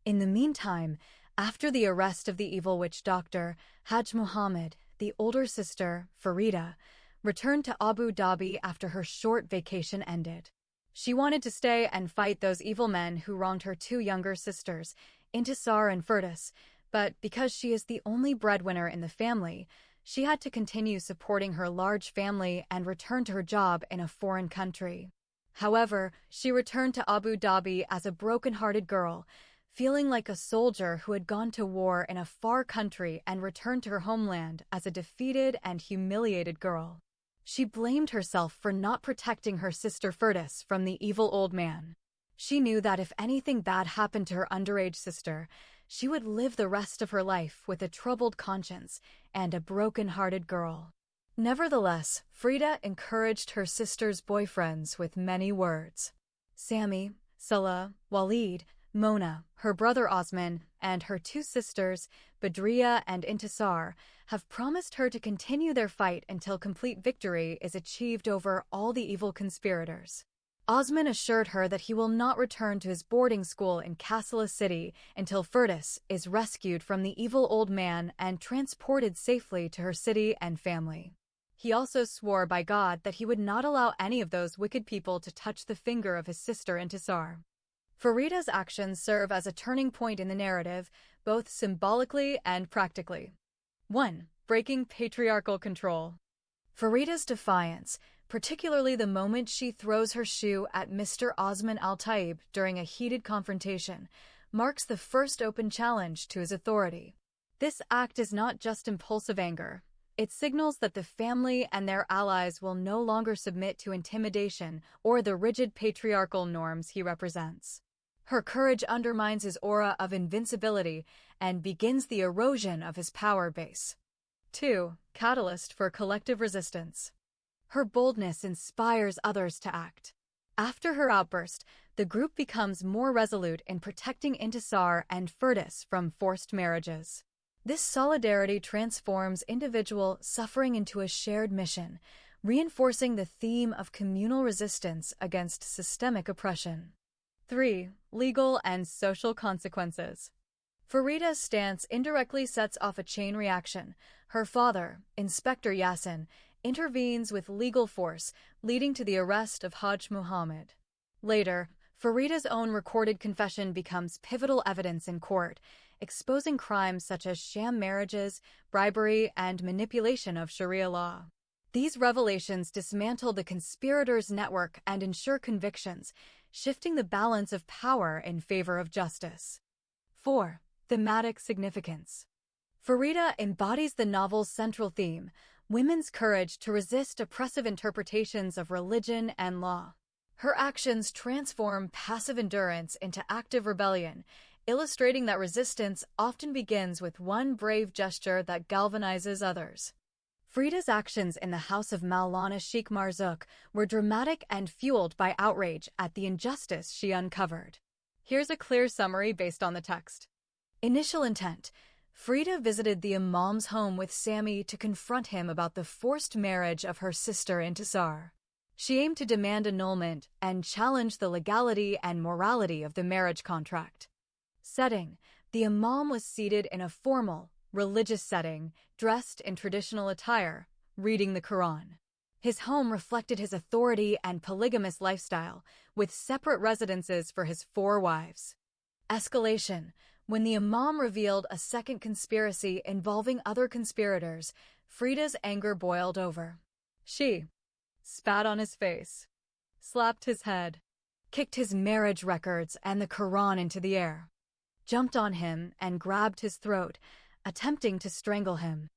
In the meantime, after the arrest of the evil witch doctor, Hajj Muhammad, the older sister, Farida, returned to Abu Dhabi after her short vacation ended. She wanted to stay and fight those evil men who wronged her two younger sisters, Intisar and Firdas, but because she is the only breadwinner in the family, she had to continue supporting her large family and return to her job in a foreign country. However, she returned to Abu Dhabi as a broken-hearted girl, feeling like a soldier who had gone to war in a far country and returned to her homeland as a defeated and humiliated girl. She blamed herself for not protecting her sister Firdas from the evil old man. She knew that if anything bad happened to her underage sister, she would live the rest of her life with a troubled conscience and a broken-hearted girl. Nevertheless, Farida encouraged her sister's boyfriends with many words. Sami, Salah, Walid, Mona, her brother Osman, and her two sisters, Badriya and Intisar, have promised her to continue their fight until complete victory is achieved over all the evil conspirators. Osman assured her that he will not return to his boarding school in Kassala City until Firdas is rescued from the evil old man and transported safely to her city and family. He also swore by God that he would not allow any of those wicked people to touch the finger of his sister Intisar. Farida's actions serve as a turning point in the narrative, both symbolically and practically. 1. Breaking patriarchal control. Farida's defiance, particularly the moment she throws her shoe at Mr. Osman Al-Taib during a heated confrontation, marks the first open challenge to his authority. This act is not just impulsive anger. It signals that the family and their allies will no longer submit to intimidation or the rigid patriarchal norms he represents. Her courage undermines his aura of invincibility and begins the erosion of his power base. 2. Catalyst for collective resistance. Her boldness inspires others to act. After her outburst, the group becomes more resolute in protecting Intisar and Firdas from forced marriages. This solidarity transforms individual suffering into a shared mission, reinforcing the theme of communal resistance against systemic oppression. 3. Legal and social consequences. Farida's stance indirectly sets off a chain reaction. Her father, Inspector Yassin, intervenes with legal force, leading to the arrest of Hajj Muhammad. Later, Farida's own recorded confession becomes pivotal evidence in court, exposing crimes such as sham marriages, bribery, and manipulation of Sharia law. These revelations dismantle the conspirators' network and ensure convictions, shifting the balance of power in favor of justice. 4. Thematic significance. Farida embodies the novel's central theme, women's courage to resist oppressive interpretations of religion and law. Her actions transform passive endurance into active rebellion, illustrating that resistance often begins with one brave gesture that galvanizes others. Frida's actions in the house of Maulana Sheikh Marzouk were dramatic and fueled by outrage at the injustice she uncovered. Here's a clear summary based on the text. Initial intent. Frida visited the Imam's home with Sami to confront him about the forced marriage of her sister Intisar. She aimed to demand annulment and challenge the legality and morality of the marriage contract. Setting. The Imam was seated in a formal, religious setting, dressed in traditional attire, reading the Quran. His home reflected his authority and polygamous lifestyle, with separate residences for his 4 wives. Escalation. When the Imam revealed a second conspiracy involving other conspirators, Frida's anger boiled over. She spat on his face, slapped his head, kicked his marriage records and the Quran into the air, jumped on him and grabbed his throat, attempting to strangle him.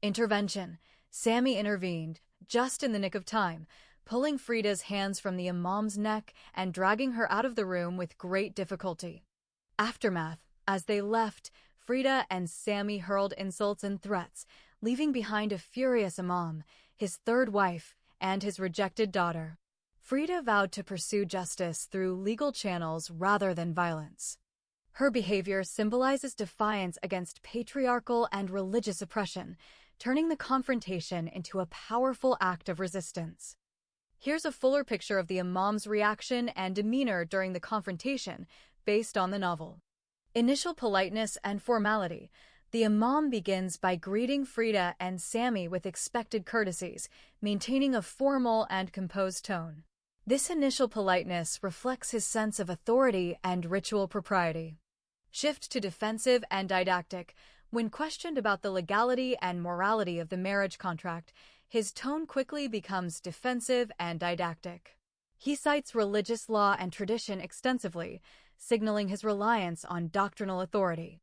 Intervention. Sami intervened, just in the nick of time, pulling Frida's hands from the Imam's neck and dragging her out of the room with great difficulty. Aftermath. As they left, Frida and Sami hurled insults and threats, leaving behind a furious Imam, his 3rd wife, and his rejected daughter. Frida vowed to pursue justice through legal channels rather than violence. Her behavior symbolizes defiance against patriarchal and religious oppression, turning the confrontation into a powerful act of resistance. Here's a fuller picture of the Imam's reaction and demeanor during the confrontation, based on the novel. Initial politeness and formality. The Imam begins by greeting Frida and Sami with expected courtesies, maintaining a formal and composed tone. This initial politeness reflects his sense of authority and ritual propriety. Shift to defensive and didactic. When questioned about the legality and morality of the marriage contract, his tone quickly becomes defensive and didactic. He cites religious law and tradition extensively, signaling his reliance on doctrinal authority.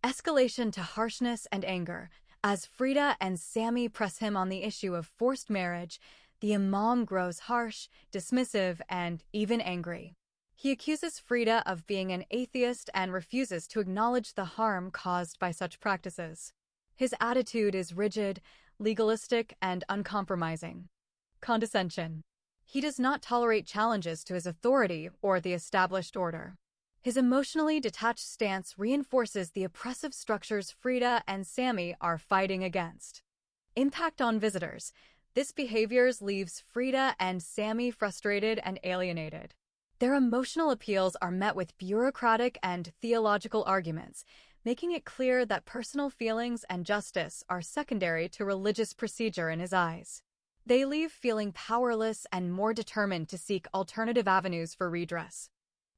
Escalation to harshness and anger. As Frida and Sami press him on the issue of forced marriage, the Imam grows harsh, dismissive, and even angry. He accuses Frida of being an atheist and refuses to acknowledge the harm caused by such practices. His attitude is rigid, legalistic, and uncompromising. Condescension. He does not tolerate challenges to his authority or the established order. His emotionally detached stance reinforces the oppressive structures Frida and Sami are fighting against. Impact on visitors. This behavior leaves Frida and Sami frustrated and alienated. Their emotional appeals are met with bureaucratic and theological arguments, making it clear that personal feelings and justice are secondary to religious procedure in his eyes. They leave feeling powerless and more determined to seek alternative avenues for redress.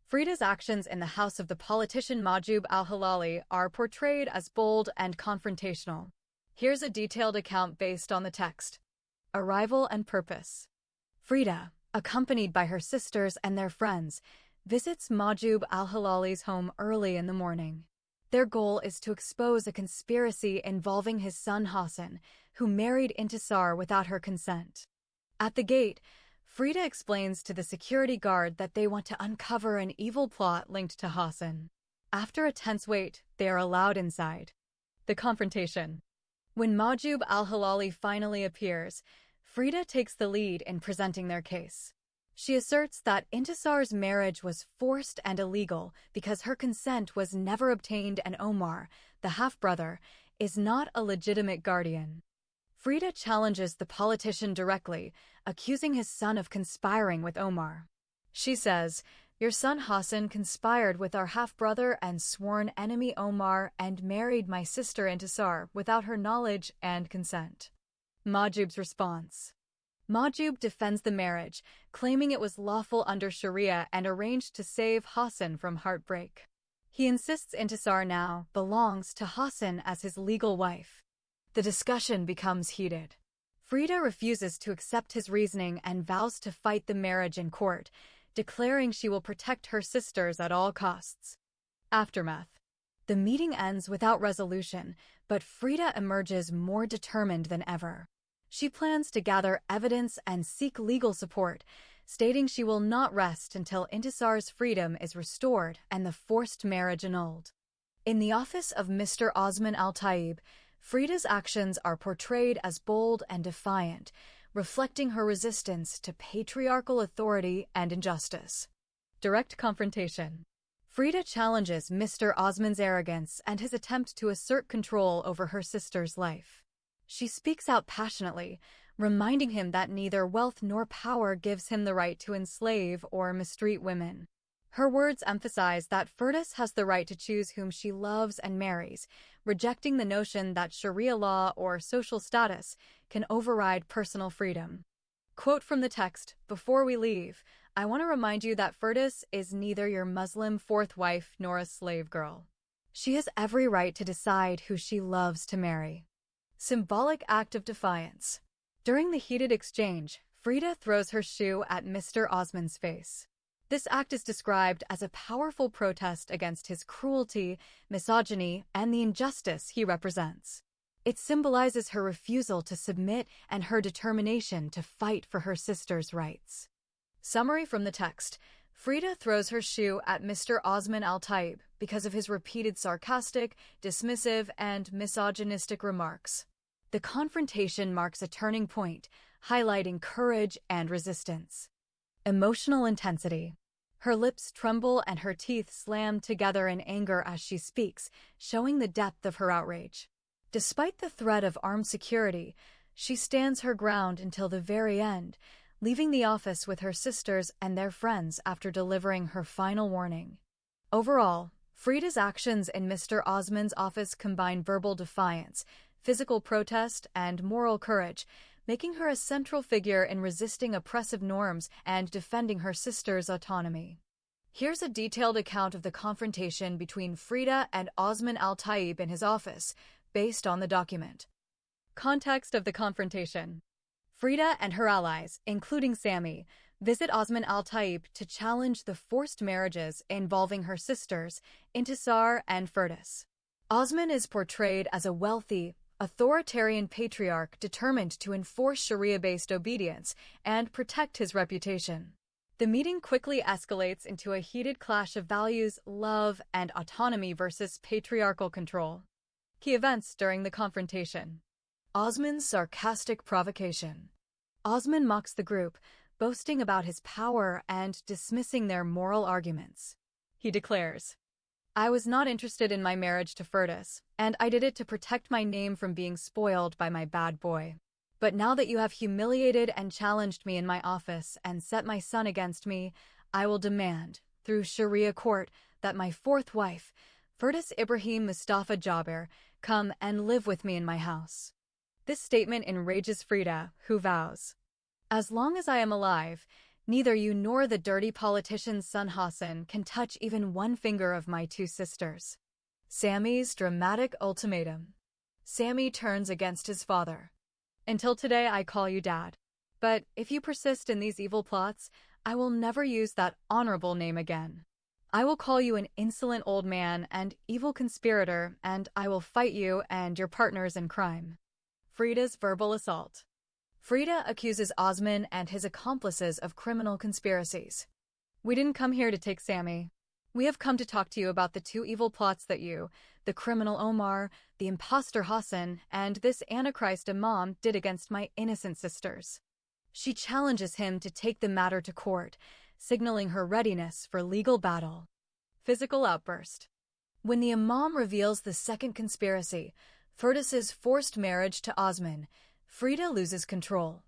Frida's actions in the house of the politician Mahjoub al-Hilali are portrayed as bold and confrontational. Here's a detailed account based on the text. Arrival and purpose. Frida, accompanied by her sisters and their friends, visits Mahjoub al-Hilali's home early in the morning. Their goal is to expose a conspiracy involving his son Hassan, who married Intisar without her consent. At the gate, Frida explains to the security guard that they want to uncover an evil plot linked to Hassan. After a tense wait, they are allowed inside. The confrontation. When Mahjoub al-Hilali finally appears, Frida takes the lead in presenting their case. She asserts that Intisar's marriage was forced and illegal because her consent was never obtained and Omar, the half-brother, is not a legitimate guardian. Frida challenges the politician directly, accusing his son of conspiring with Omar. She says, "Your son Hassan conspired with our half-brother and sworn enemy Omar and married my sister Intisar without her knowledge and consent." Mahjoub's response. Mahjub defends the marriage, claiming it was lawful under Sharia and arranged to save Hassan from heartbreak. He insists Intisar now belongs to Hassan as his legal wife. The discussion becomes heated. Frida refuses to accept his reasoning and vows to fight the marriage in court, declaring she will protect her sisters at all costs. Aftermath. The meeting ends without resolution, but Frida emerges more determined than ever. She plans to gather evidence and seek legal support, stating she will not rest until Intisar's freedom is restored and the forced marriage annulled. In the office of Mr. Osman Al-Taib, Frida's actions are portrayed as bold and defiant, reflecting her resistance to patriarchal authority and injustice. Direct confrontation. Frida challenges Mr. Osman's arrogance and his attempt to assert control over her sister's life. She speaks out passionately, reminding him that neither wealth nor power gives him the right to enslave or mistreat women. Her words emphasize that Firdaus has the right to choose whom she loves and marries, rejecting the notion that Sharia law or social status can override personal freedom. Quote from the text, "Before we leave, I want to remind you that Firdaus is neither your Muslim fourth wife nor a slave girl. She has every right to decide who she loves to marry." Symbolic act of defiance. During the heated exchange, Frida throws her shoe at Mr. Osman's face. This act is described as a powerful protest against his cruelty, misogyny, and the injustice he represents. It symbolizes her refusal to submit and her determination to fight for her sister's rights. Summary from the text. Frida throws her shoe at Mr. Osman Al-Taib because of his repeated sarcastic, dismissive, and misogynistic remarks. The confrontation marks a turning point, highlighting courage and resistance. Emotional intensity. Her lips tremble and her teeth slam together in anger as she speaks, showing the depth of her outrage. Despite the threat of armed security, she stands her ground until the very end, leaving the office with her sisters and their friends after delivering her final warning. Overall, Frida's actions in Mr. Osman's office combine verbal defiance, physical protest, and moral courage, making her a central figure in resisting oppressive norms and defending her sister's autonomy. Here's a detailed account of the confrontation between Frida and Osman Al-Taib in his office, based on the document. Context of the confrontation. Frida and her allies, including Sami, visit Osman Al-Taib to challenge the forced marriages involving her sisters, Intisar and Firdaus. Osman is portrayed as a wealthy, authoritarian patriarch determined to enforce Sharia-based obedience and protect his reputation. The meeting quickly escalates into a heated clash of values, love, and autonomy versus patriarchal control. Key events during the confrontation. Osman's sarcastic provocation. Osman mocks the group, boasting about his power and dismissing their moral arguments. He declares, "I was not interested in my marriage to Firdaus, and I did it to protect my name from being spoiled by my bad boy. But now that you have humiliated and challenged me in my office and set my son against me, I will demand, through Sharia court, that my fourth wife, Firdaus Ibrahim Mustafa Jaber, come and live with me in my house." This statement enrages Frida, who vows, "As long as I am alive, neither you nor the dirty politician's son Hassan can touch even one finger of my two sisters." Sami's dramatic ultimatum. Sami turns against his father. "Until today I call you Dad. But if you persist in these evil plots, I will never use that honorable name again. I will call you an insolent old man and evil conspirator, and I will fight you and your partners in crime." Frida's verbal assault. Frida accuses Osman and his accomplices of criminal conspiracies. "We didn't come here to take Sami. We have come to talk to you about the two evil plots that you, the criminal Omar, the impostor Hassan, and this Antichrist Imam did against my innocent sisters." She challenges him to take the matter to court, signaling her readiness for legal battle. Physical outburst. When the Imam reveals the second conspiracy, Firdaus's forced marriage to Osman, Frida loses control.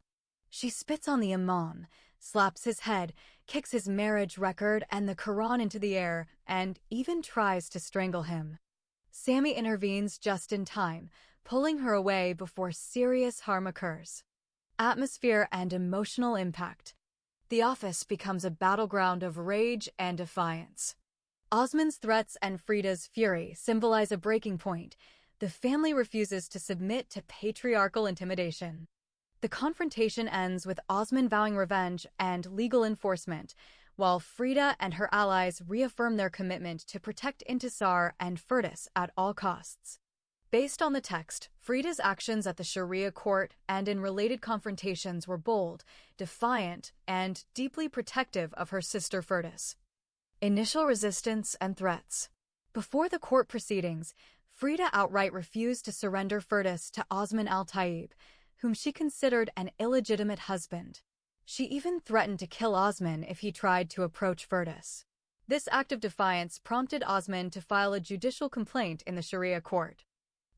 She spits on the Imam, slaps his head, kicks his marriage record and the Quran into the air, and even tries to strangle him. Sami intervenes just in time, pulling her away before serious harm occurs. atmosphere, and emotional impact. The office becomes a battleground of rage and defiance. Osmond's threats and Frida's fury symbolize a breaking point. The family refuses to submit to patriarchal intimidation. The confrontation ends with Osmond vowing revenge and legal enforcement, while Frida and her allies reaffirm their commitment to protect Intisar and Firdas at all costs. Based on the text, Frida's actions at the Sharia court and in related confrontations were bold, defiant, and deeply protective of her sister Firdas. Initial resistance and threats. Before the court proceedings, Frida outright refused to surrender Firdas to Osman al-Taib, whom she considered an illegitimate husband. She even threatened to kill Osman if he tried to approach Firdas. This act of defiance prompted Osman to file a judicial complaint in the Sharia court.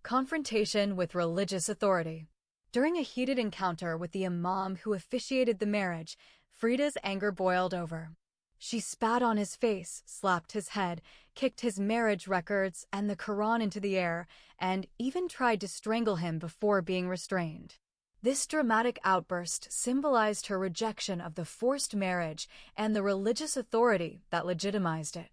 Confrontation with religious authority. During a heated encounter with the imam who officiated the marriage, Frida's anger boiled over. She spat on his face, slapped his head, kicked his marriage records and the Quran into the air, and even tried to strangle him before being restrained. This dramatic outburst symbolized her rejection of the forced marriage and the religious authority that legitimized it.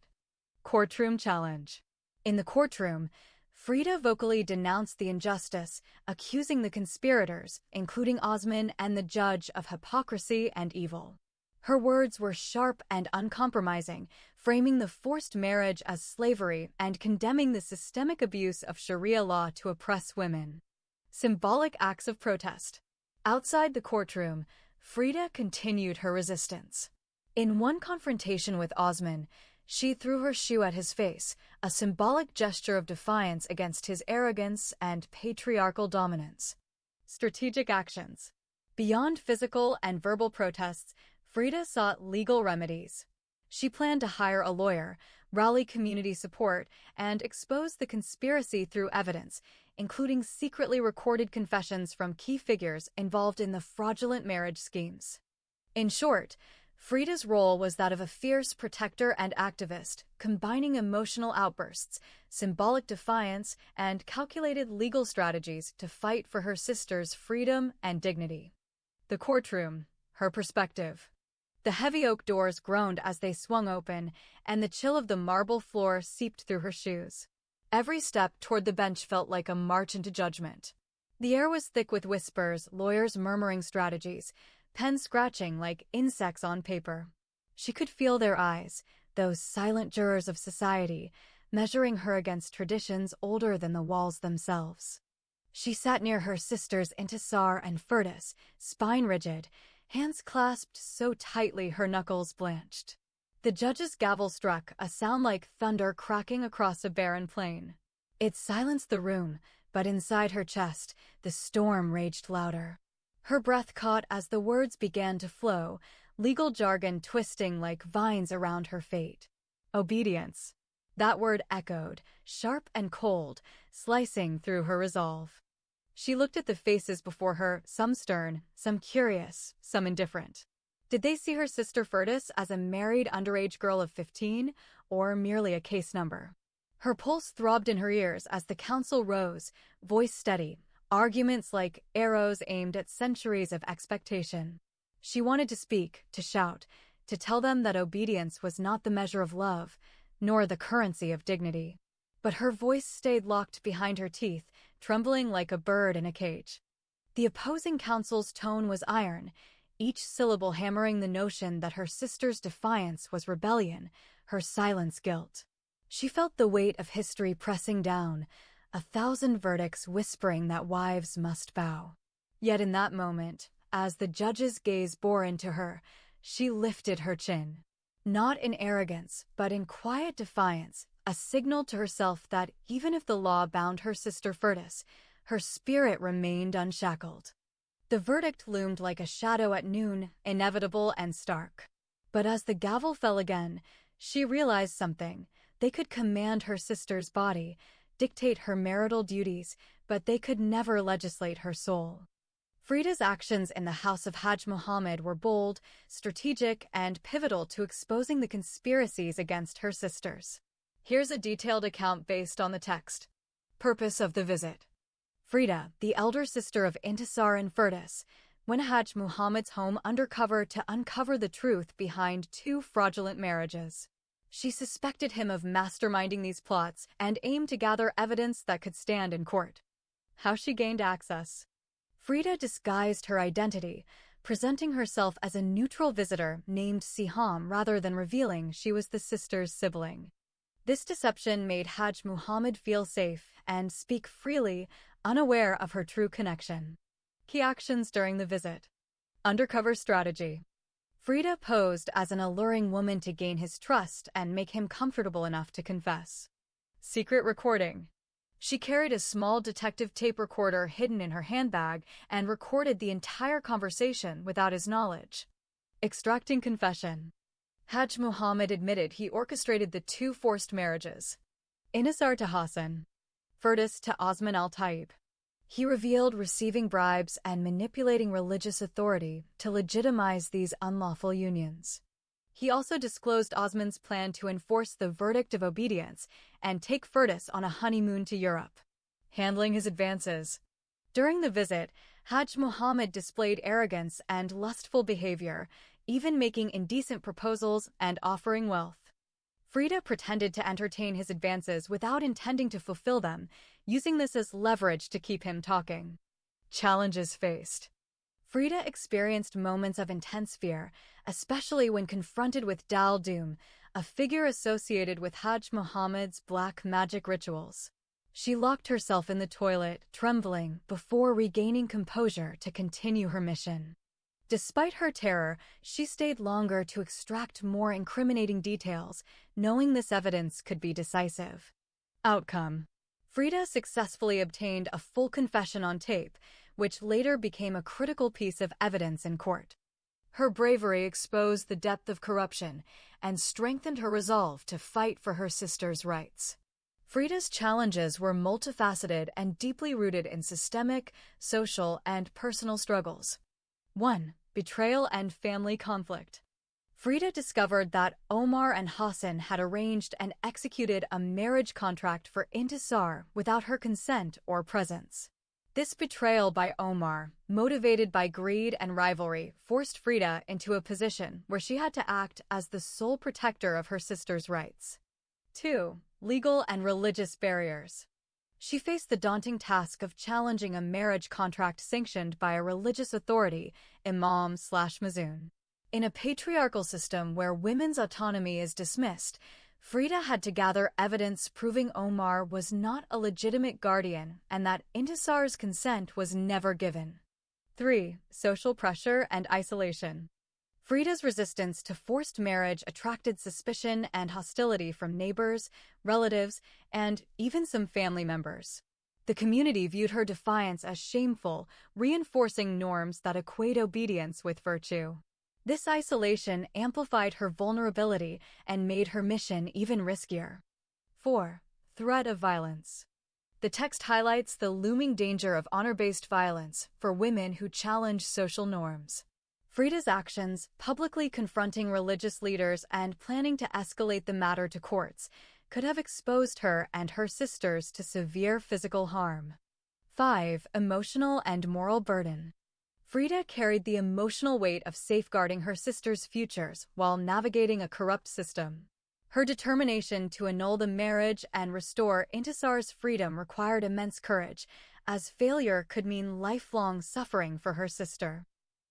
Courtroom challenge. In the courtroom, Frida vocally denounced the injustice, accusing the conspirators, including Osman and the judge, of hypocrisy and evil. Her words were sharp and uncompromising, framing the forced marriage as slavery and condemning the systemic abuse of Sharia law to oppress women. Symbolic acts of protest. Outside the courtroom, Frida continued her resistance. In one confrontation with Osman, she threw her shoe at his face, a symbolic gesture of defiance against his arrogance and patriarchal dominance. Strategic actions. Beyond physical and verbal protests, Frida sought legal remedies. She planned to hire a lawyer, rally community support, and expose the conspiracy through evidence, including secretly recorded confessions from key figures involved in the fraudulent marriage schemes. In short, Frida's role was that of a fierce protector and activist, combining emotional outbursts, symbolic defiance, and calculated legal strategies to fight for her sister's freedom and dignity. The courtroom, her perspective. The heavy oak doors groaned as they swung open, and the chill of the marble floor seeped through her shoes. Every step toward the bench felt like a march into judgment. The air was thick with whispers, lawyers murmuring strategies, pens scratching like insects on paper. She could feel their eyes, those silent jurors of society, measuring her against traditions older than the walls themselves. She sat near her sisters Intisar and Firdas, spine rigid, hands clasped so tightly her knuckles blanched. The judge's gavel struck, a sound like thunder cracking across a barren plain. It silenced the room, but inside her chest, the storm raged louder. Her breath caught as the words began to flow, legal jargon twisting like vines around her fate. Obedience. That word echoed, sharp and cold, slicing through her resolve. She looked at the faces before her, some stern, some curious, some indifferent. Did they see her sister Firdas as a married underage girl of 15, or merely a case number? Her pulse throbbed in her ears as the counsel rose, voice steady, arguments like arrows aimed at centuries of expectation. She wanted to speak, to shout, to tell them that obedience was not the measure of love, nor the currency of dignity. But her voice stayed locked behind her teeth, trembling like a bird in a cage. The opposing counsel's tone was iron, each syllable hammering the notion that her sister's defiance was rebellion, her silence guilt. She felt the weight of history pressing down, 1,000 verdicts whispering that wives must bow. Yet in that moment, as the judge's gaze bore into her, she lifted her chin. Not in arrogance, but in quiet defiance, a signal to herself that even if the law bound her sister Firdas, her spirit remained unshackled. The verdict loomed like a shadow at noon, inevitable and stark. But as the gavel fell again, she realized something. They could command her sister's body, dictate her marital duties, but they could never legislate her soul. Frida's actions in the house of Hajj Muhammad were bold, strategic, and pivotal to exposing the conspiracies against her sisters. Here's a detailed account based on the text. Purpose of the visit. Frida, the elder sister of Intisar and Firdas, went Hajj Muhammad's home undercover to uncover the truth behind two fraudulent marriages. She suspected him of masterminding these plots and aimed to gather evidence that could stand in court. How she gained access. Frida disguised her identity, presenting herself as a neutral visitor named Siham rather than revealing she was the sister's sibling. This deception made Hajj Muhammad feel safe and speak freely, unaware of her true connection. Key actions during the visit. Undercover strategy. Frida posed as an alluring woman to gain his trust and make him comfortable enough to confess. Secret recording. She carried a small detective tape recorder hidden in her handbag and recorded the entire conversation without his knowledge. Extracting confession. Hajj Muhammad admitted he orchestrated the two forced marriages. Intisar to Hassan. Firdas to Osman al-Taib. He revealed receiving bribes and manipulating religious authority to legitimize these unlawful unions. He also disclosed Osman's plan to enforce the verdict of obedience and take Firdas on a honeymoon to Europe. Handling his advances. During the visit, Hajj Muhammad displayed arrogance and lustful behavior, even making indecent proposals and offering wealth. Frida pretended to entertain his advances without intending to fulfill them, using this as leverage to keep him talking. Challenges faced. Frida experienced moments of intense fear, especially when confronted with Dal Doom, a figure associated with Hajj Muhammad's black magic rituals. She locked herself in the toilet, trembling, before regaining composure to continue her mission. Despite her terror, she stayed longer to extract more incriminating details, knowing this evidence could be decisive. Outcome. Frida successfully obtained a full confession on tape, which later became a critical piece of evidence in court. Her bravery exposed the depth of corruption and strengthened her resolve to fight for her sister's rights. Frida's challenges were multifaceted and deeply rooted in systemic, social, and personal struggles. 1. Betrayal and family conflict. Frida discovered that Omar and Hassan had arranged and executed a marriage contract for Intisar without her consent or presence. This betrayal by Omar, motivated by greed and rivalry, forced Frida into a position where she had to act as the sole protector of her sister's rights. 2. Legal and religious barriers. She faced the daunting task of challenging a marriage contract sanctioned by a religious authority, Imam/Mazun. In a patriarchal system where women's autonomy is dismissed, Frida had to gather evidence proving Omar was not a legitimate guardian and that Intisar's consent was never given. 3. Social pressure and isolation. Frida's resistance to forced marriage attracted suspicion and hostility from neighbors, relatives, and even some family members. The community viewed her defiance as shameful, reinforcing norms that equate obedience with virtue. This isolation amplified her vulnerability and made her mission even riskier. 4. Threat of violence. The text highlights the looming danger of honor-based violence for women who challenge social norms. Frida's actions, publicly confronting religious leaders and planning to escalate the matter to courts, could have exposed her and her sisters to severe physical harm. 5. Emotional and moral burden. Frida carried the emotional weight of safeguarding her sisters' futures while navigating a corrupt system. Her determination to annul the marriage and restore Intisar's freedom required immense courage, as failure could mean lifelong suffering for her sister.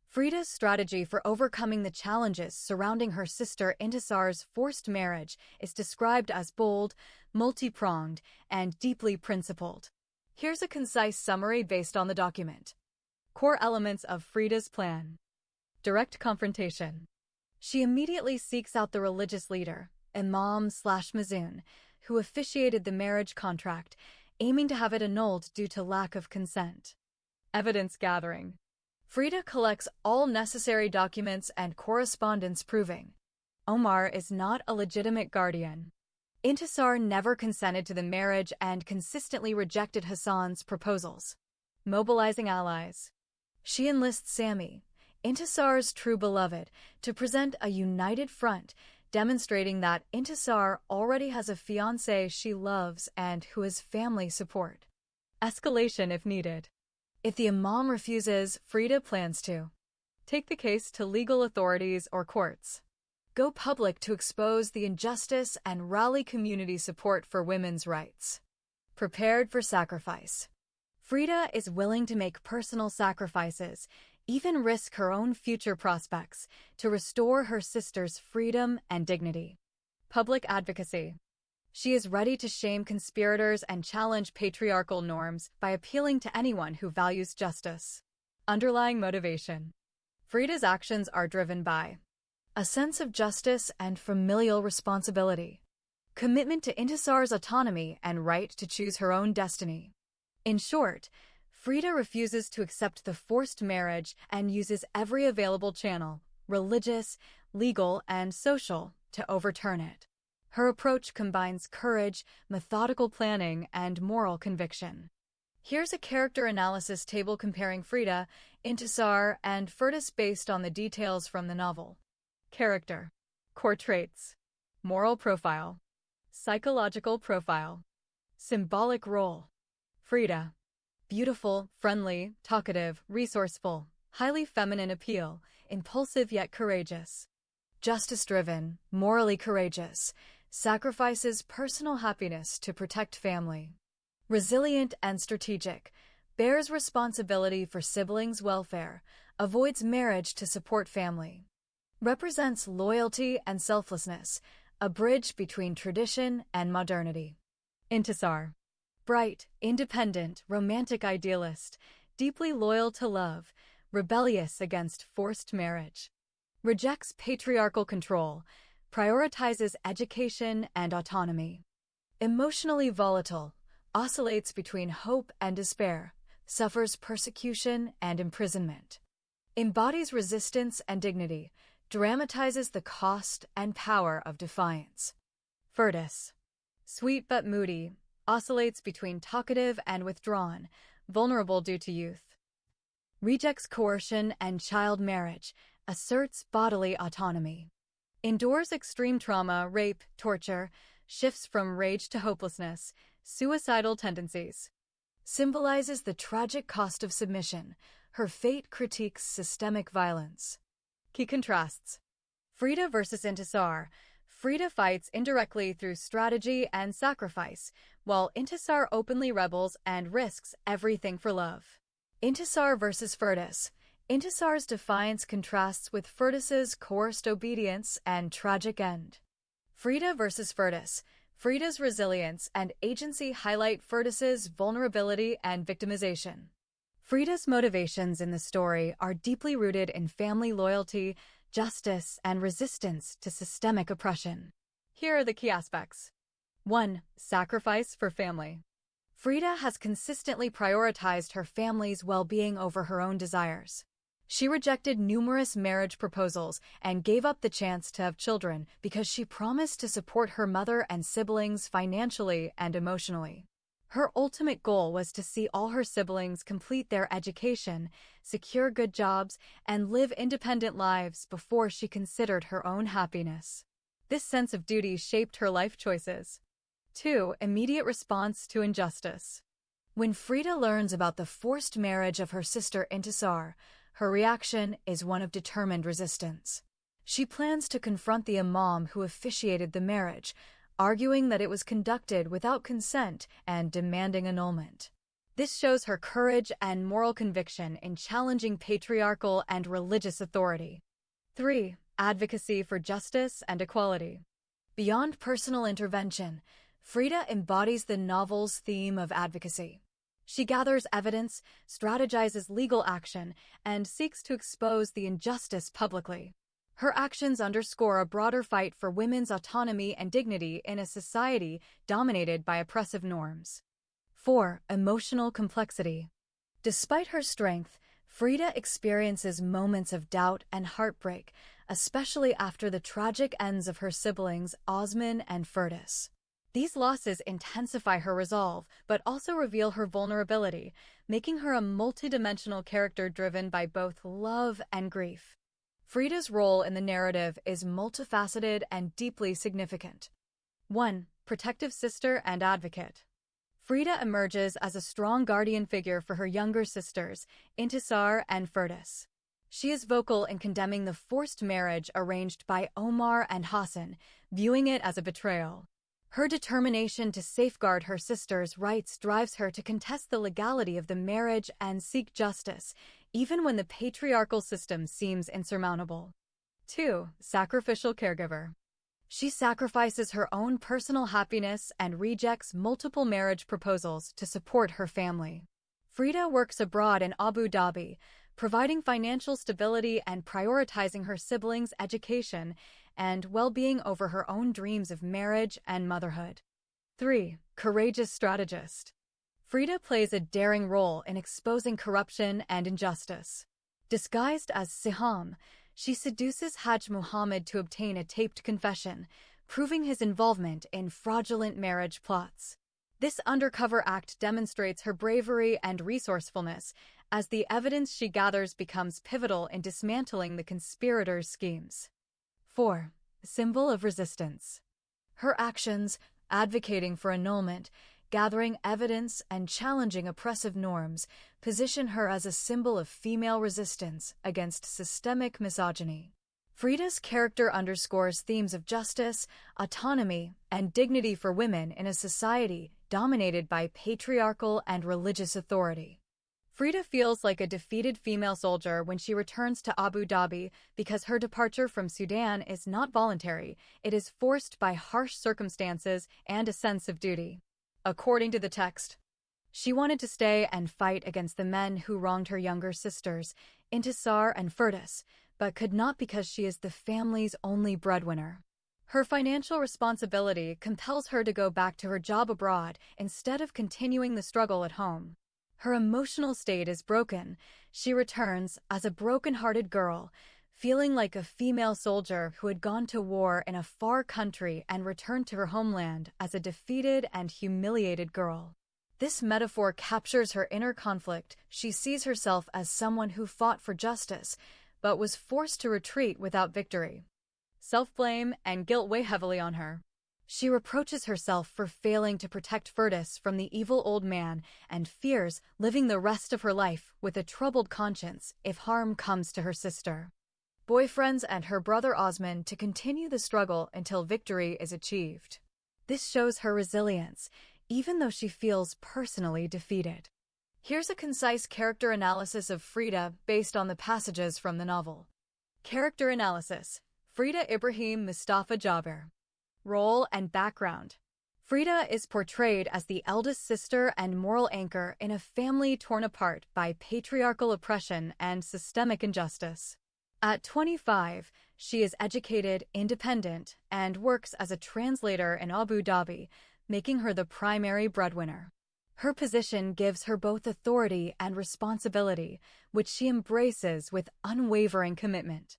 Frida's strategy for overcoming the challenges surrounding her sister Intisar's forced marriage is described as bold, multi-pronged, and deeply principled. Here's a concise summary based on the document. Core elements of Frida's plan. Direct confrontation. She immediately seeks out the religious leader, Imam/Mazun, who officiated the marriage contract, aiming to have it annulled due to lack of consent. Evidence gathering. Frida collects all necessary documents and correspondence proving Omar is not a legitimate guardian. Intisar never consented to the marriage and consistently rejected Hassan's proposals. Mobilizing allies. She enlists Sami, Intisar's true beloved, to present a united front, demonstrating that Intisar already has a fiancé she loves and who has family support. Escalation if needed. If the imam refuses, Frida plans to take the case to legal authorities or courts, go public to expose the injustice and rally community support for women's rights. Prepared for sacrifice. Frida is willing to make personal sacrifices, even risk her own future prospects, to restore her sister's freedom and dignity. Public advocacy. She is ready to shame conspirators and challenge patriarchal norms by appealing to anyone who values justice. Underlying motivation. Frida's actions are driven by a sense of justice and familial responsibility, commitment to Intisar's autonomy and right to choose her own destiny. In short, Frida refuses to accept the forced marriage and uses every available channel, religious, legal, and social, to overturn it. Her approach combines courage, methodical planning, and moral conviction. Here's a character analysis table comparing Frida, Intisar, and Firdas based on the details from the novel. Character. Core traits. Moral profile. Psychological profile. Symbolic role. Frida. Beautiful, friendly, talkative, resourceful, highly feminine appeal, impulsive yet courageous. Justice-driven, morally courageous, sacrifices personal happiness to protect family. Resilient and strategic, bears responsibility for siblings' welfare, avoids marriage to support family. Represents loyalty and selflessness, a bridge between tradition and modernity. Intisar. Bright, independent, romantic idealist, deeply loyal to love, rebellious against forced marriage. Rejects patriarchal control, prioritizes education and autonomy. Emotionally volatile, oscillates between hope and despair, suffers persecution and imprisonment. Embodies resistance and dignity, dramatizes the cost and power of defiance. Firdas. Sweet but moody, oscillates between talkative and withdrawn, vulnerable due to youth. Rejects coercion and child marriage, asserts bodily autonomy. Endures extreme trauma, rape, torture, shifts from rage to hopelessness, suicidal tendencies. Symbolizes the tragic cost of submission. Her fate critiques systemic violence. Key contrasts. Frida versus Intisar. Frida fights indirectly through strategy and sacrifice, while Intisar openly rebels and risks everything for love. Intisar versus Firdas. Intisar's defiance contrasts with Furdas's coerced obedience and tragic end. Frida versus Firdas. Frida's resilience and agency highlight Furdas's vulnerability and victimization. Frida's motivations in the story are deeply rooted in family loyalty, justice, and resistance to systemic oppression. Here are the key aspects. 1. Sacrifice for family. Frida has consistently prioritized her family's well-being over her own desires. She rejected numerous marriage proposals and gave up the chance to have children because she promised to support her mother and siblings financially and emotionally. Her ultimate goal was to see all her siblings complete their education, secure good jobs, and live independent lives before she considered her own happiness. This sense of duty shaped her life choices. 2. Immediate response to injustice. When Frida learns about the forced marriage of her sister Intisar, her reaction is one of determined resistance. She plans to confront the imam who officiated the marriage, arguing that it was conducted without consent and demanding annulment. This shows her courage and moral conviction in challenging patriarchal and religious authority. 3. Advocacy for justice and equality. Beyond personal intervention, Frida embodies the novel's theme of advocacy. She gathers evidence, strategizes legal action, and seeks to expose the injustice publicly. Her actions underscore a broader fight for women's autonomy and dignity in a society dominated by oppressive norms. 4. Emotional complexity. Despite her strength, Frida experiences moments of doubt and heartbreak, especially after the tragic ends of her siblings Osman and Firdas. These losses intensify her resolve, but also reveal her vulnerability, making her a multidimensional character driven by both love and grief. Frida's role in the narrative is multifaceted and deeply significant. 1. Protective sister and advocate. Frida emerges as a strong guardian figure for her younger sisters, Intisar and Firdas. She is vocal in condemning the forced marriage arranged by Omar and Hassan, viewing it as a betrayal. Her determination to safeguard her sisters' rights drives her to contest the legality of the marriage and seek justice, even when the patriarchal system seems insurmountable. 2. Sacrificial caregiver. She sacrifices her own personal happiness and rejects multiple marriage proposals to support her family. Frida works abroad in Abu Dhabi, providing financial stability and prioritizing her siblings' education and well-being over her own dreams of marriage and motherhood. 3. Courageous strategist. Frida plays a daring role in exposing corruption and injustice. Disguised as Siham, she seduces Hajj Muhammad to obtain a taped confession, proving his involvement in fraudulent marriage plots. This undercover act demonstrates her bravery and resourcefulness, as the evidence she gathers becomes pivotal in dismantling the conspirators' schemes. 4. Symbol of resistance. Her actions, advocating for annulment, gathering evidence, and challenging oppressive norms, position her as a symbol of female resistance against systemic misogyny. Frida's character underscores themes of justice, autonomy, and dignity for women in a society dominated by patriarchal and religious authority. Frida feels like a defeated female soldier when she returns to Abu Dhabi because her departure from Sudan is not voluntary, it is forced by harsh circumstances and a sense of duty. According to the text, she wanted to stay and fight against the men who wronged her younger sisters, Intisar and Firdas, but could not because she is the family's only breadwinner. Her financial responsibility compels her to go back to her job abroad instead of continuing the struggle at home. Her emotional state is broken. She returns as a broken-hearted girl, feeling like a female soldier who had gone to war in a far country and returned to her homeland as a defeated and humiliated girl. This metaphor captures her inner conflict. She sees herself as someone who fought for justice, but was forced to retreat without victory. Self-blame and guilt weigh heavily on her. She reproaches herself for failing to protect Firdas from the evil old man and fears living the rest of her life with a troubled conscience if harm comes to her sister. Boyfriends and her brother Osman to continue the struggle until victory is achieved. This shows her resilience, even though she feels personally defeated. Here's a concise character analysis of Frida based on the passages from the novel. Character analysis. Frida Ibrahim Mustafa Jaber. Role and background. Frida is portrayed as the eldest sister and moral anchor in a family torn apart by patriarchal oppression and systemic injustice. At 25, she is educated, independent, and works as a translator in Abu Dhabi, making her the primary breadwinner. Her position gives her both authority and responsibility, which she embraces with unwavering commitment.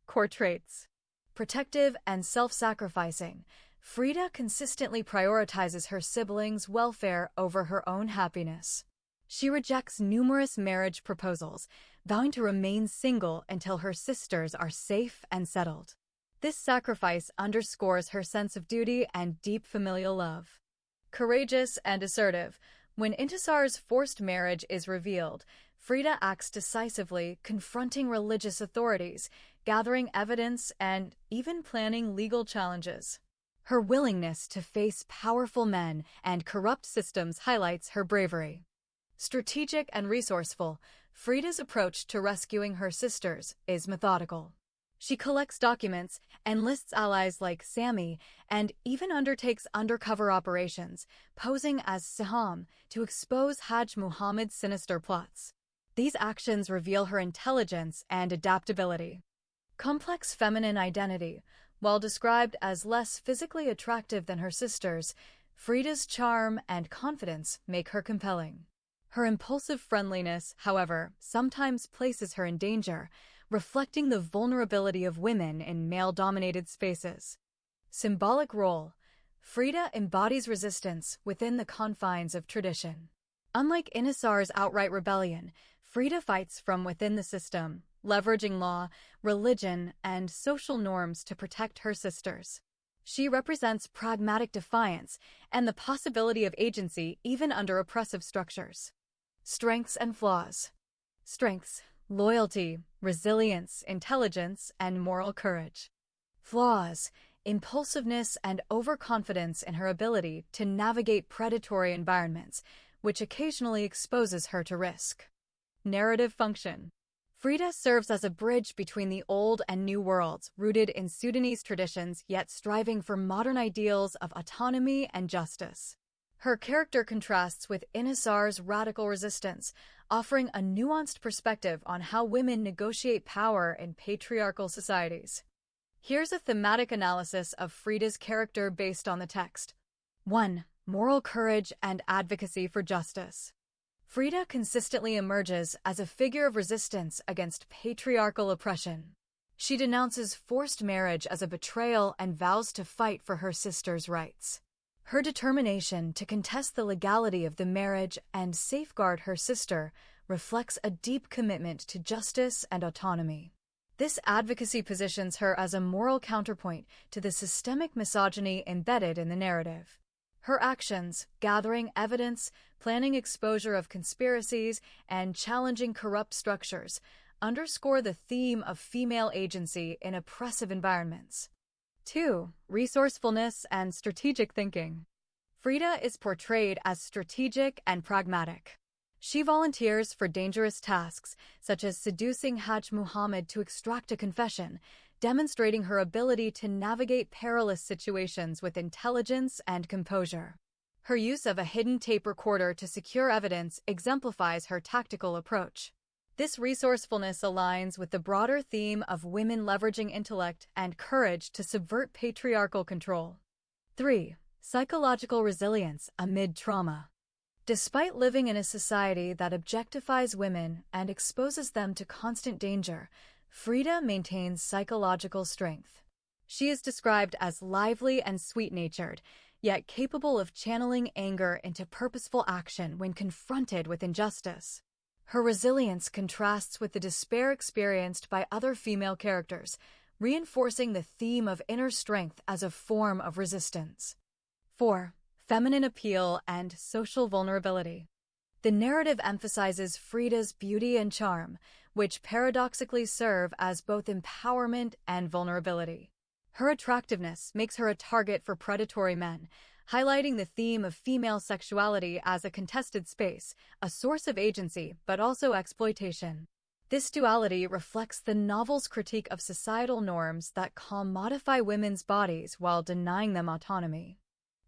Core traits. Protective and self-sacrificing, Frida consistently prioritizes her siblings' welfare over her own happiness. She rejects numerous marriage proposals, vowing to remain single until her sisters are safe and settled. This sacrifice underscores her sense of duty and deep familial love. Courageous and assertive. When Intisar's forced marriage is revealed, Frida acts decisively, confronting religious authorities, gathering evidence, and even planning legal challenges. Her willingness to face powerful men and corrupt systems highlights her bravery. Strategic and resourceful, Frida's approach to rescuing her sisters is methodical. She collects documents, enlists allies like Sami, and even undertakes undercover operations, posing as Siham to expose Hajj Muhammad's sinister plots. These actions reveal her intelligence and adaptability. Complex feminine identity. While described as less physically attractive than her sisters, Frida's charm and confidence make her compelling. Her impulsive friendliness, however, sometimes places her in danger, reflecting the vulnerability of women in male-dominated spaces. Symbolic role. Frida embodies resistance within the confines of tradition. Unlike Intisar's outright rebellion, Frida fights from within the system, leveraging law, religion, and social norms to protect her sisters. She represents pragmatic defiance and the possibility of agency even under oppressive structures. Strengths and flaws. Strengths: loyalty, resilience, intelligence, and moral courage. Flaws: impulsiveness and overconfidence in her ability to navigate predatory environments, which occasionally exposes her to risk. Narrative function. Frida serves as a bridge between the old and new worlds, rooted in Sudanese traditions yet striving for modern ideals of autonomy and justice. Her character contrasts with Inasar's radical resistance, offering a nuanced perspective on how women negotiate power in patriarchal societies. Here's a thematic analysis of Frida's character based on the text. 1. Moral courage and advocacy for justice. Frida consistently emerges as a figure of resistance against patriarchal oppression. She denounces forced marriage as a betrayal and vows to fight for her sister's rights. Her determination to contest the legality of the marriage and safeguard her sister reflects a deep commitment to justice and autonomy. This advocacy positions her as a moral counterpoint to the systemic misogyny embedded in the narrative. Her actions, gathering evidence, planning exposure of conspiracies, and challenging corrupt structures, underscore the theme of female agency in oppressive environments. 2. Resourcefulness and strategic thinking. Frida is portrayed as strategic and pragmatic. She volunteers for dangerous tasks, such as seducing Hajj Muhammad to extract a confession, demonstrating her ability to navigate perilous situations with intelligence and composure. Her use of a hidden tape recorder to secure evidence exemplifies her tactical approach. This resourcefulness aligns with the broader theme of women leveraging intellect and courage to subvert patriarchal control. 3. Psychological resilience amid trauma. Despite living in a society that objectifies women and exposes them to constant danger, Frida maintains psychological strength. She is described as lively and sweet-natured, yet capable of channeling anger into purposeful action when confronted with injustice. Her resilience contrasts with the despair experienced by other female characters, reinforcing the theme of inner strength as a form of resistance. 4. Feminine appeal and social vulnerability. The narrative emphasizes Frida's beauty and charm, which paradoxically serve as both empowerment and vulnerability. Her attractiveness makes her a target for predatory men, highlighting the theme of female sexuality as a contested space, a source of agency, but also exploitation. This duality reflects the novel's critique of societal norms that commodify women's bodies while denying them autonomy.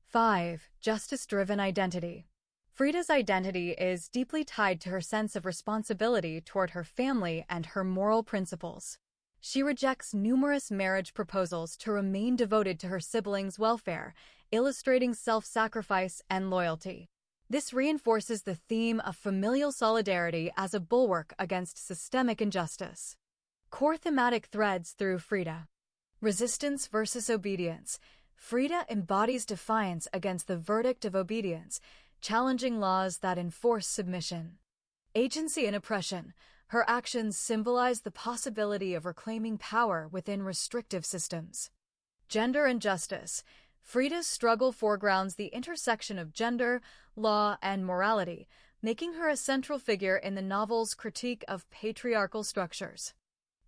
5. Justice-driven identity. Frida's identity is deeply tied to her sense of responsibility toward her family and her moral principles. She rejects numerous marriage proposals to remain devoted to her siblings' welfare, illustrating self-sacrifice and loyalty. This reinforces the theme of familial solidarity as a bulwark against systemic injustice. Core thematic threads through Frida. Resistance versus obedience. Frida embodies defiance against the verdict of obedience, challenging laws that enforce submission. Agency and oppression. Her actions symbolize the possibility of reclaiming power within restrictive systems. Gender and justice. Frida's struggle foregrounds the intersection of gender, law, and morality, making her a central figure in the novel's critique of patriarchal structures.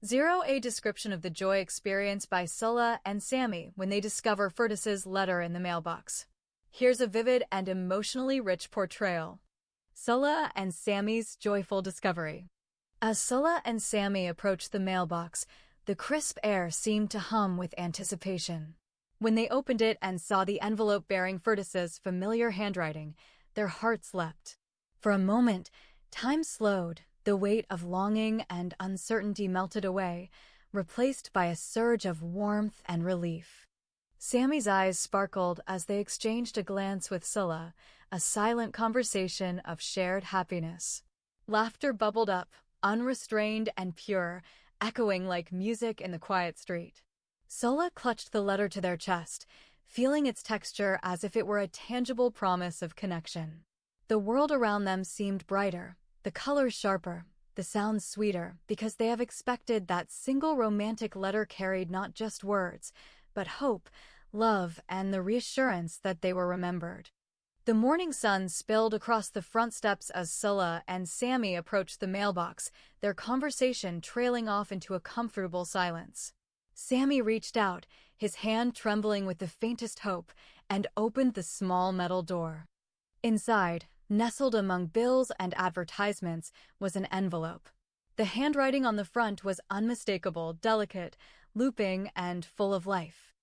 0. A description of the joy experienced by Sulla and Sammy when they discover Furtus's letter in the mailbox. Here's a vivid and emotionally rich portrayal. Sulla and Sammy's joyful discovery. As Sulla and Sammy approached the mailbox, the crisp air seemed to hum with anticipation. When they opened it and saw the envelope bearing Furtus's familiar handwriting, their hearts leapt. For a moment, time slowed, the weight of longing and uncertainty melted away, replaced by a surge of warmth and relief. Sammy's eyes sparkled as they exchanged a glance with Sulla, a silent conversation of shared happiness. Laughter bubbled up, unrestrained and pure, echoing like music in the quiet street. Sulla clutched the letter to their chest, feeling its texture as if it were a tangible promise of connection. The world around them seemed brighter, the colors sharper, the sounds sweeter, because they have expected that single romantic letter carried not just words, but hope, love, and the reassurance that they were remembered. The morning sun spilled across the front steps as Sulla and Sammy approached the mailbox, their conversation trailing off into a comfortable silence. Sammy reached out, his hand trembling with the faintest hope, and opened the small metal door. Inside, nestled among bills and advertisements, was an envelope. The handwriting on the front was unmistakable, delicate, looping, and full of life.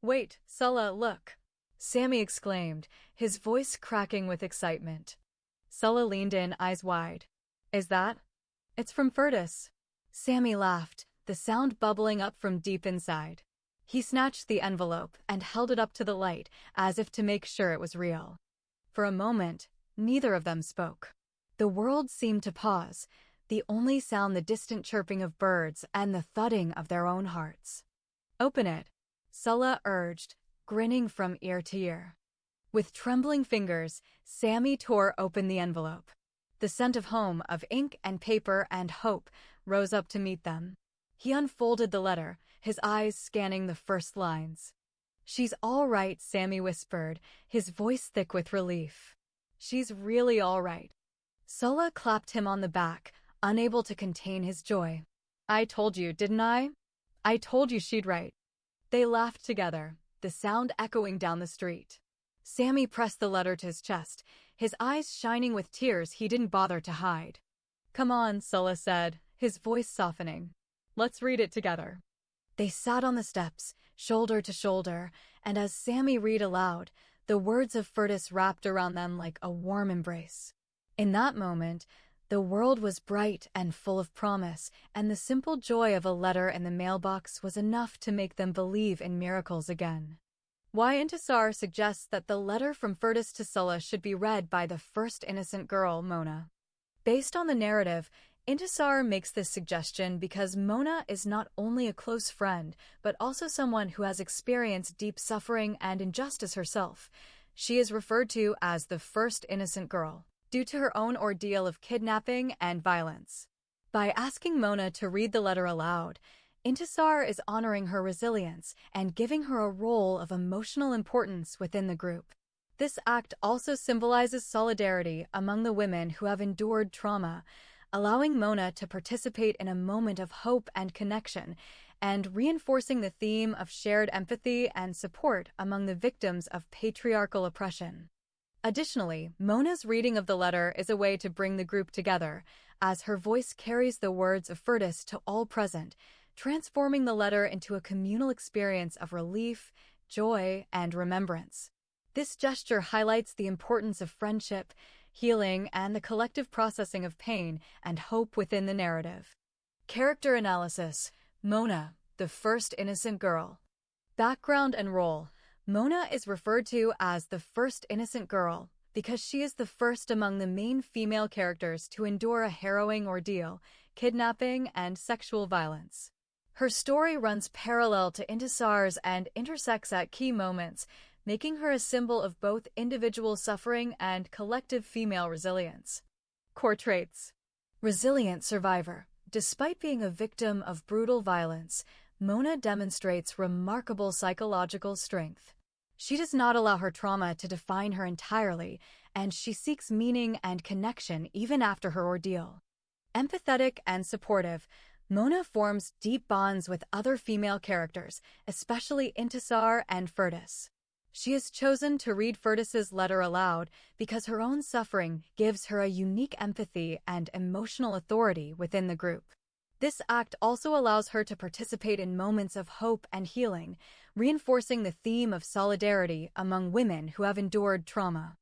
"Wait, Sulla, look!" Sammy exclaimed, his voice cracking with excitement. Sulla leaned in, eyes wide. "Is that?" "It's from Furtis." Sammy laughed, the sound bubbling up from deep inside. He snatched the envelope and held it up to the light, as if to make sure it was real. For a moment, neither of them spoke. The world seemed to pause, the only sound the distant chirping of birds and the thudding of their own hearts. "Open it," Sulla urged, grinning from ear to ear. With trembling fingers, Sammy tore open the envelope. The scent of home, of ink and paper and hope, rose up to meet them. He unfolded the letter, his eyes scanning the first lines. "She's all right," Sammy whispered, his voice thick with relief. "She's really all right." Sulla clapped him on the back, unable to contain his joy. "I told you, didn't I? I told you she'd write." They laughed together, the sound echoing down the street. Sammy pressed the letter to his chest, his eyes shining with tears he didn't bother to hide. "Come on," Sulla said, his voice softening. "Let's read it together." They sat on the steps, shoulder to shoulder, and as Sammy read aloud, the words of Furtis wrapped around them like a warm embrace. In that moment, the world was bright and full of promise, and the simple joy of a letter in the mailbox was enough to make them believe in miracles again. Why Intisar suggests that the letter from Furtis to Sulla should be read by the first innocent girl, Mona. Based on the narrative, Intisar makes this suggestion because Mona is not only a close friend, but also someone who has experienced deep suffering and injustice herself. She is referred to as the first innocent girl, due to her own ordeal of kidnapping and violence. By asking Mona to read the letter aloud, Intisar is honoring her resilience and giving her a role of emotional importance within the group. This act also symbolizes solidarity among the women who have endured trauma, allowing Mona to participate in a moment of hope and connection, and reinforcing the theme of shared empathy and support among the victims of patriarchal oppression. Additionally, Mona's reading of the letter is a way to bring the group together, as her voice carries the words of Furtis to all present, transforming the letter into a communal experience of relief, joy, and remembrance. This gesture highlights the importance of friendship, healing, and the collective processing of pain and hope within the narrative. Character analysis: Mona, the first innocent girl. Background and role: Mona is referred to as the first innocent girl because she is the first among the main female characters to endure a harrowing ordeal, kidnapping, and sexual violence. Her story runs parallel to Intisar's and intersects at key moments, making her a symbol of both individual suffering and collective female resilience. Core traits: resilient survivor. Despite being a victim of brutal violence, Mona demonstrates remarkable psychological strength. She does not allow her trauma to define her entirely, and she seeks meaning and connection even after her ordeal. Empathetic and supportive, Mona forms deep bonds with other female characters, especially Intisar and Furtis. She has chosen to read Furtis's letter aloud because her own suffering gives her a unique empathy and emotional authority within the group. This act also allows her to participate in moments of hope and healing, reinforcing the theme of solidarity among women who have endured trauma.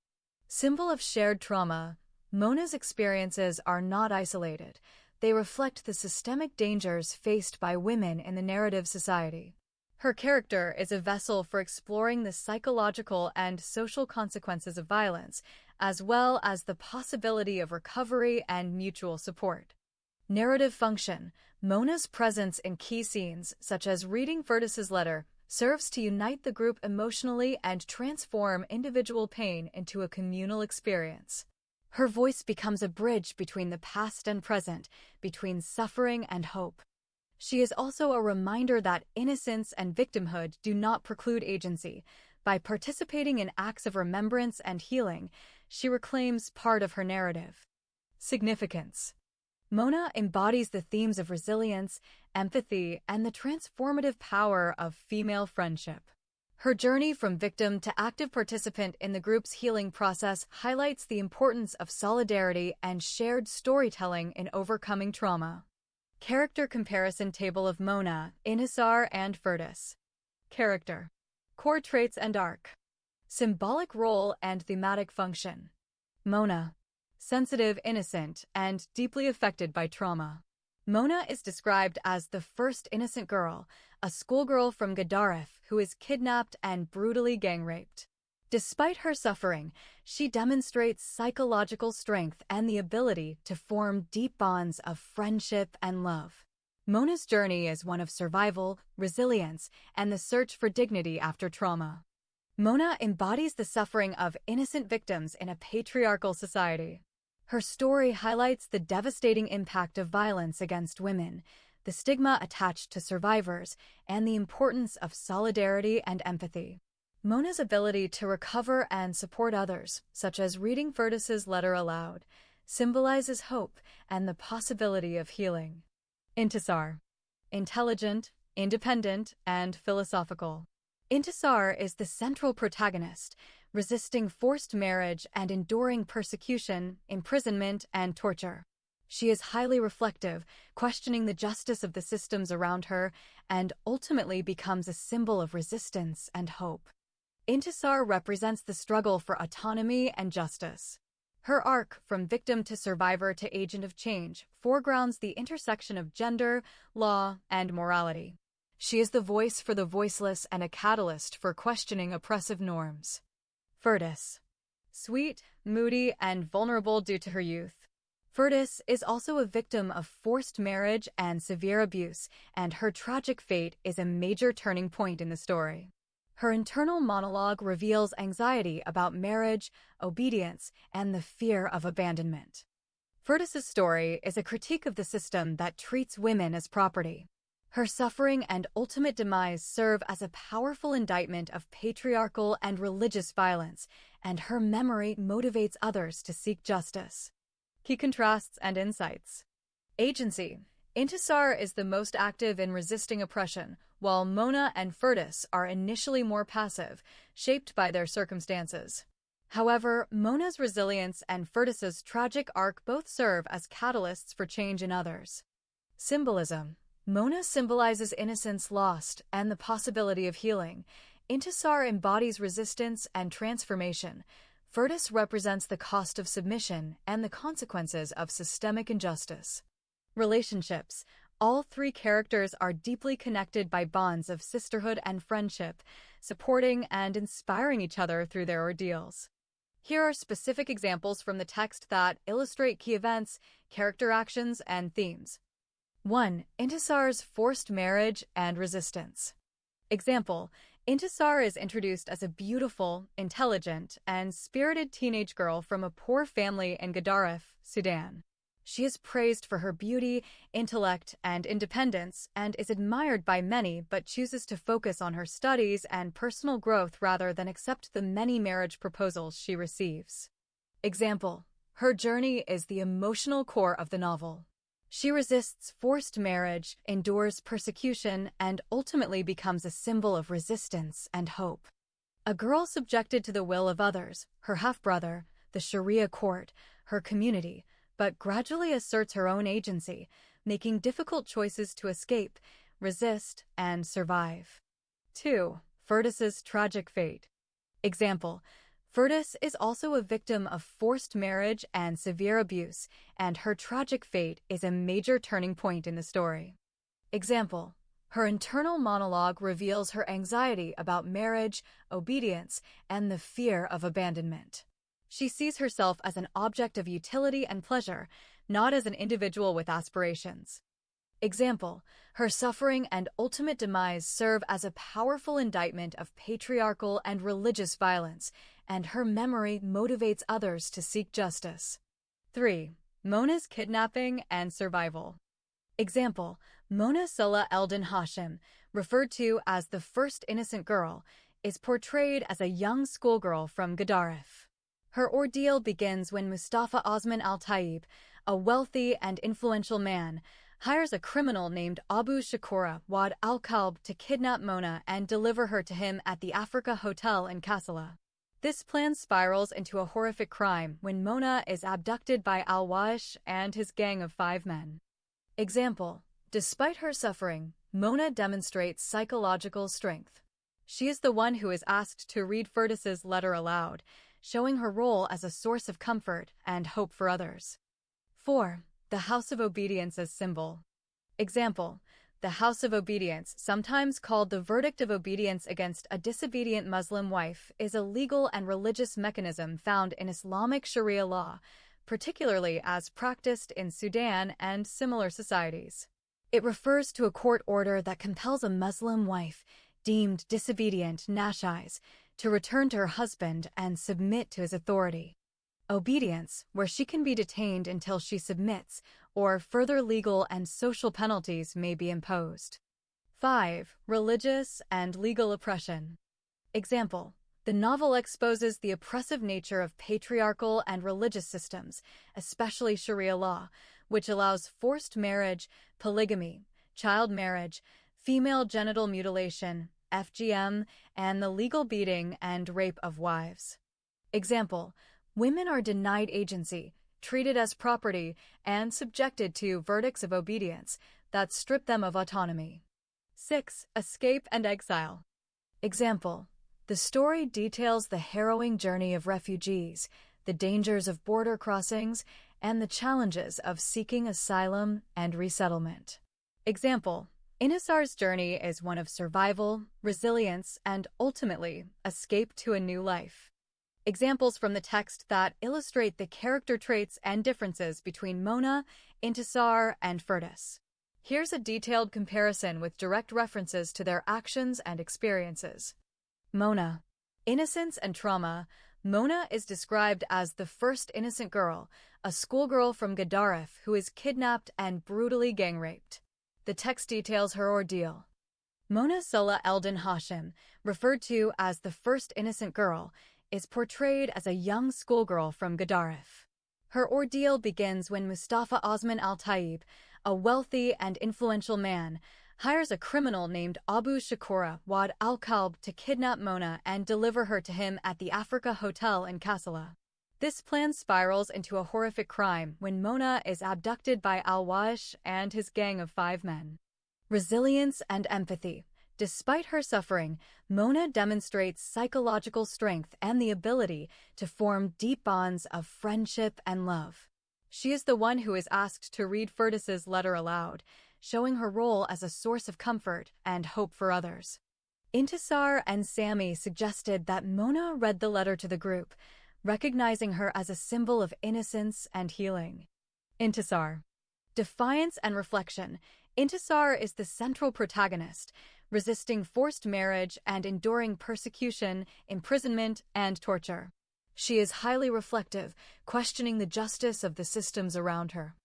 Symbol of shared trauma, Mona's experiences are not isolated. They reflect the systemic dangers faced by women in the narrative society. Her character is a vessel for exploring the psychological and social consequences of violence, as well as the possibility of recovery and mutual support. Narrative function: Mona's presence in key scenes, such as reading Furtis's letter, serves to unite the group emotionally and transform individual pain into a communal experience. Her voice becomes a bridge between the past and present, between suffering and hope. She is also a reminder that innocence and victimhood do not preclude agency. By participating in acts of remembrance and healing, she reclaims part of her narrative. Significance. Mona embodies the themes of resilience, empathy, and the transformative power of female friendship. Her journey from victim to active participant in the group's healing process highlights the importance of solidarity and shared storytelling in overcoming trauma. Character comparison table of Mona, Intisar, and Firdaus. Character. Core traits and arc. Symbolic role and thematic function. Mona. Sensitive, innocent, and deeply affected by trauma. Mona is described as the first innocent girl, a schoolgirl from Gedaref who is kidnapped and brutally gang-raped. Despite her suffering, she demonstrates psychological strength and the ability to form deep bonds of friendship and love. Mona's journey is one of survival, resilience, and the search for dignity after trauma. Mona embodies the suffering of innocent victims in a patriarchal society. Her story highlights the devastating impact of violence against women, the stigma attached to survivors, and the importance of solidarity and empathy. Mona's ability to recover and support others, such as reading Firdaus's letter aloud, symbolizes hope and the possibility of healing. Intisar. Intelligent, independent, and philosophical. Intisar is the central protagonist, resisting forced marriage and enduring persecution, imprisonment, and torture. She is highly reflective, questioning the justice of the systems around her, and ultimately becomes a symbol of resistance and hope. Intisar represents the struggle for autonomy and justice. Her arc, from victim to survivor to agent of change, foregrounds the intersection of gender, law, and morality. She is the voice for the voiceless and a catalyst for questioning oppressive norms. Firdaus. Sweet, moody, and vulnerable due to her youth. Firdaus is also a victim of forced marriage and severe abuse, and her tragic fate is a major turning point in the story. Her internal monologue reveals anxiety about marriage, obedience, and the fear of abandonment. Firdaus's story is a critique of the system that treats women as property. Her suffering and ultimate demise serve as a powerful indictment of patriarchal and religious violence, and her memory motivates others to seek justice. Key contrasts and insights. Agency. Intisar is the most active in resisting oppression, while Mona and Firdaus are initially more passive, shaped by their circumstances. However, Mona's resilience and Firdaus's tragic arc both serve as catalysts for change in others. Symbolism. Mona symbolizes innocence lost and the possibility of healing. Intisar embodies resistance and transformation. Firdaus represents the cost of submission and the consequences of systemic injustice. Relationships. All three characters are deeply connected by bonds of sisterhood and friendship, supporting and inspiring each other through their ordeals. Here are specific examples from the text that illustrate key events, character actions, and themes. 1. Intisar's forced marriage and resistance. Example: Intisar is introduced as a beautiful, intelligent, and spirited teenage girl from a poor family in Gedaref, Sudan. She is praised for her beauty, intellect, and independence, and is admired by many but chooses to focus on her studies and personal growth rather than accept the many marriage proposals she receives. Example: her journey is the emotional core of the novel. She resists forced marriage, endures persecution, and ultimately becomes a symbol of resistance and hope. A girl subjected to the will of others, her half-brother, the Sharia court, her community, but gradually asserts her own agency, making difficult choices to escape, resist, and survive. 2. Firdaus's tragic fate. Example: Firdaus is also a victim of forced marriage and severe abuse, and her tragic fate is a major turning point in the story. Example: her internal monologue reveals her anxiety about marriage, obedience, and the fear of abandonment. She sees herself as an object of utility and pleasure, not as an individual with aspirations. Example: her suffering and ultimate demise serve as a powerful indictment of patriarchal and religious violence, and her memory motivates others to seek justice. 3. Mona's kidnapping and survival. Example: Mona Salah Eldin Hashim, referred to as the first innocent girl, is portrayed as a young schoolgirl from Gedaref. Her ordeal begins when Mustafa Osman Al-Taib, a wealthy and influential man, hires a criminal named Abu Shakura Wad Al-Kalb to kidnap Mona and deliver her to him at the Africa Hotel in Kassala. This plan spirals into a horrific crime when Mona is abducted by Al-Wash and his gang of 5 men. Example: despite her suffering, Mona demonstrates psychological strength. She is the one who is asked to read Firdaus's letter aloud, showing her role as a source of comfort and hope for others. 4. The House of Obedience as symbol. Example: the House of Obedience, sometimes called the verdict of obedience against a disobedient Muslim wife, is a legal and religious mechanism found in Islamic Sharia law, particularly as practiced in Sudan and similar societies. It refers to a court order that compels a Muslim wife, deemed disobedient nashis, to return to her husband and submit to his authority. Obedience, where she can be detained until she submits, or further legal and social penalties may be imposed. 5. Religious and legal oppression. Example: the novel exposes the oppressive nature of patriarchal and religious systems, especially Sharia law, which allows forced marriage, polygamy, child marriage, female genital mutilation, FGM, and the legal beating and rape of wives. Example: women are denied agency, treated as property, and subjected to verdicts of obedience that strip them of autonomy. 6. Escape and exile. Example: the story details the harrowing journey of refugees, the dangers of border crossings, and the challenges of seeking asylum and resettlement. Example: Intisar's journey is one of survival, resilience, and ultimately, escape to a new life. Examples from the text that illustrate the character traits and differences between Mona, Intisar, and Firdaus. Here's a detailed comparison with direct references to their actions and experiences. Mona. Innocence and trauma. Mona is described as the first innocent girl, a schoolgirl from Gedaref who is kidnapped and brutally gang-raped. The text details her ordeal. Mona Salah Eldin Hashim, referred to as the first innocent girl, is portrayed as a young schoolgirl from Gedaref. Her ordeal begins when Mustafa Osman Al-Taib, a wealthy and influential man, hires a criminal named Abu Shakura Wad Al-Kalb to kidnap Mona and deliver her to him at the Africa Hotel in Kassala. This plan spirals into a horrific crime when Mona is abducted by Al-Wash and his gang of 5 men. Resilience and empathy. Despite her suffering, Mona demonstrates psychological strength and the ability to form deep bonds of friendship and love. She is the one who is asked to read Firdaus's letter aloud, showing her role as a source of comfort and hope for others. Intisar and Sami suggested that Mona read the letter to the group, recognizing her as a symbol of innocence and healing. Intisar. Defiance and reflection. Intisar is the central protagonist, resisting forced marriage and enduring persecution, imprisonment, and torture. She is highly reflective, questioning the justice of the systems around her.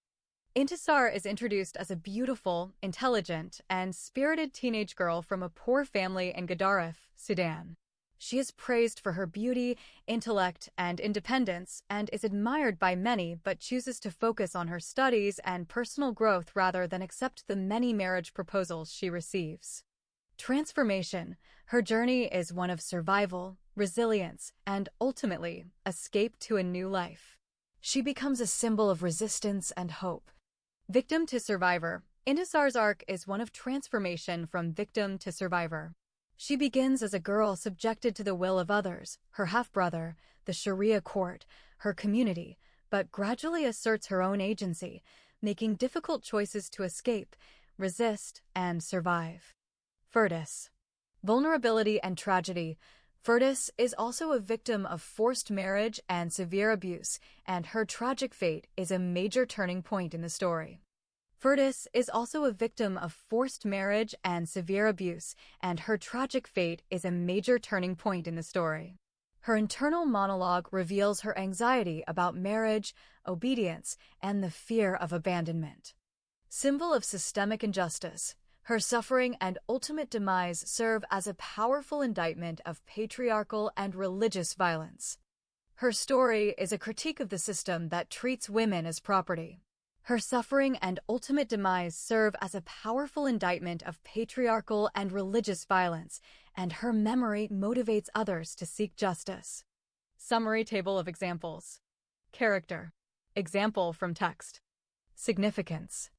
Intisar is introduced as a beautiful, intelligent, and spirited teenage girl from a poor family in Gedaref, Sudan. She is praised for her beauty, intellect, and independence, and is admired by many but chooses to focus on her studies and personal growth rather than accept the many marriage proposals she receives. Transformation. Her journey is one of survival, resilience, and ultimately, escape to a new life. She becomes a symbol of resistance and hope. Victim to survivor. Intisar's arc is one of transformation from victim to survivor. She begins as a girl subjected to the will of others, her half-brother, the Sharia court, her community, but gradually asserts her own agency, making difficult choices to escape, resist, and survive. Firdaus. Vulnerability and tragedy. Firdaus is also a victim of forced marriage and severe abuse, and her tragic fate is a major turning point in the story. Firdaus is also a victim of forced marriage and severe abuse, and her tragic fate is a major turning point in the story. Her internal monologue reveals her anxiety about marriage, obedience, and the fear of abandonment. Symbol of systemic injustice, her suffering and ultimate demise serve as a powerful indictment of patriarchal and religious violence. Her story is a critique of the system that treats women as property. Her suffering and ultimate demise serve as a powerful indictment of patriarchal and religious violence, and her memory motivates others to seek justice. Summary table of examples. Character. Example from text. Significance.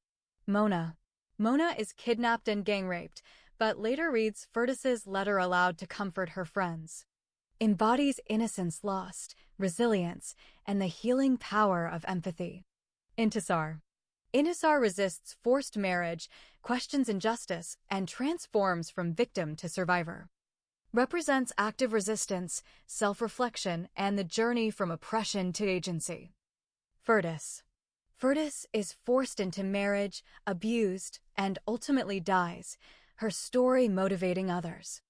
Mona. Mona is kidnapped and gang-raped, but later reads Fertus's letter aloud to comfort her friends. Embodies innocence lost, resilience, and the healing power of empathy. Intisar. Intisar resists forced marriage, questions injustice, and transforms from victim to survivor. Represents active resistance, self-reflection, and the journey from oppression to agency. Fertus. Fertus is forced into marriage, abused, and ultimately dies, her story motivating others.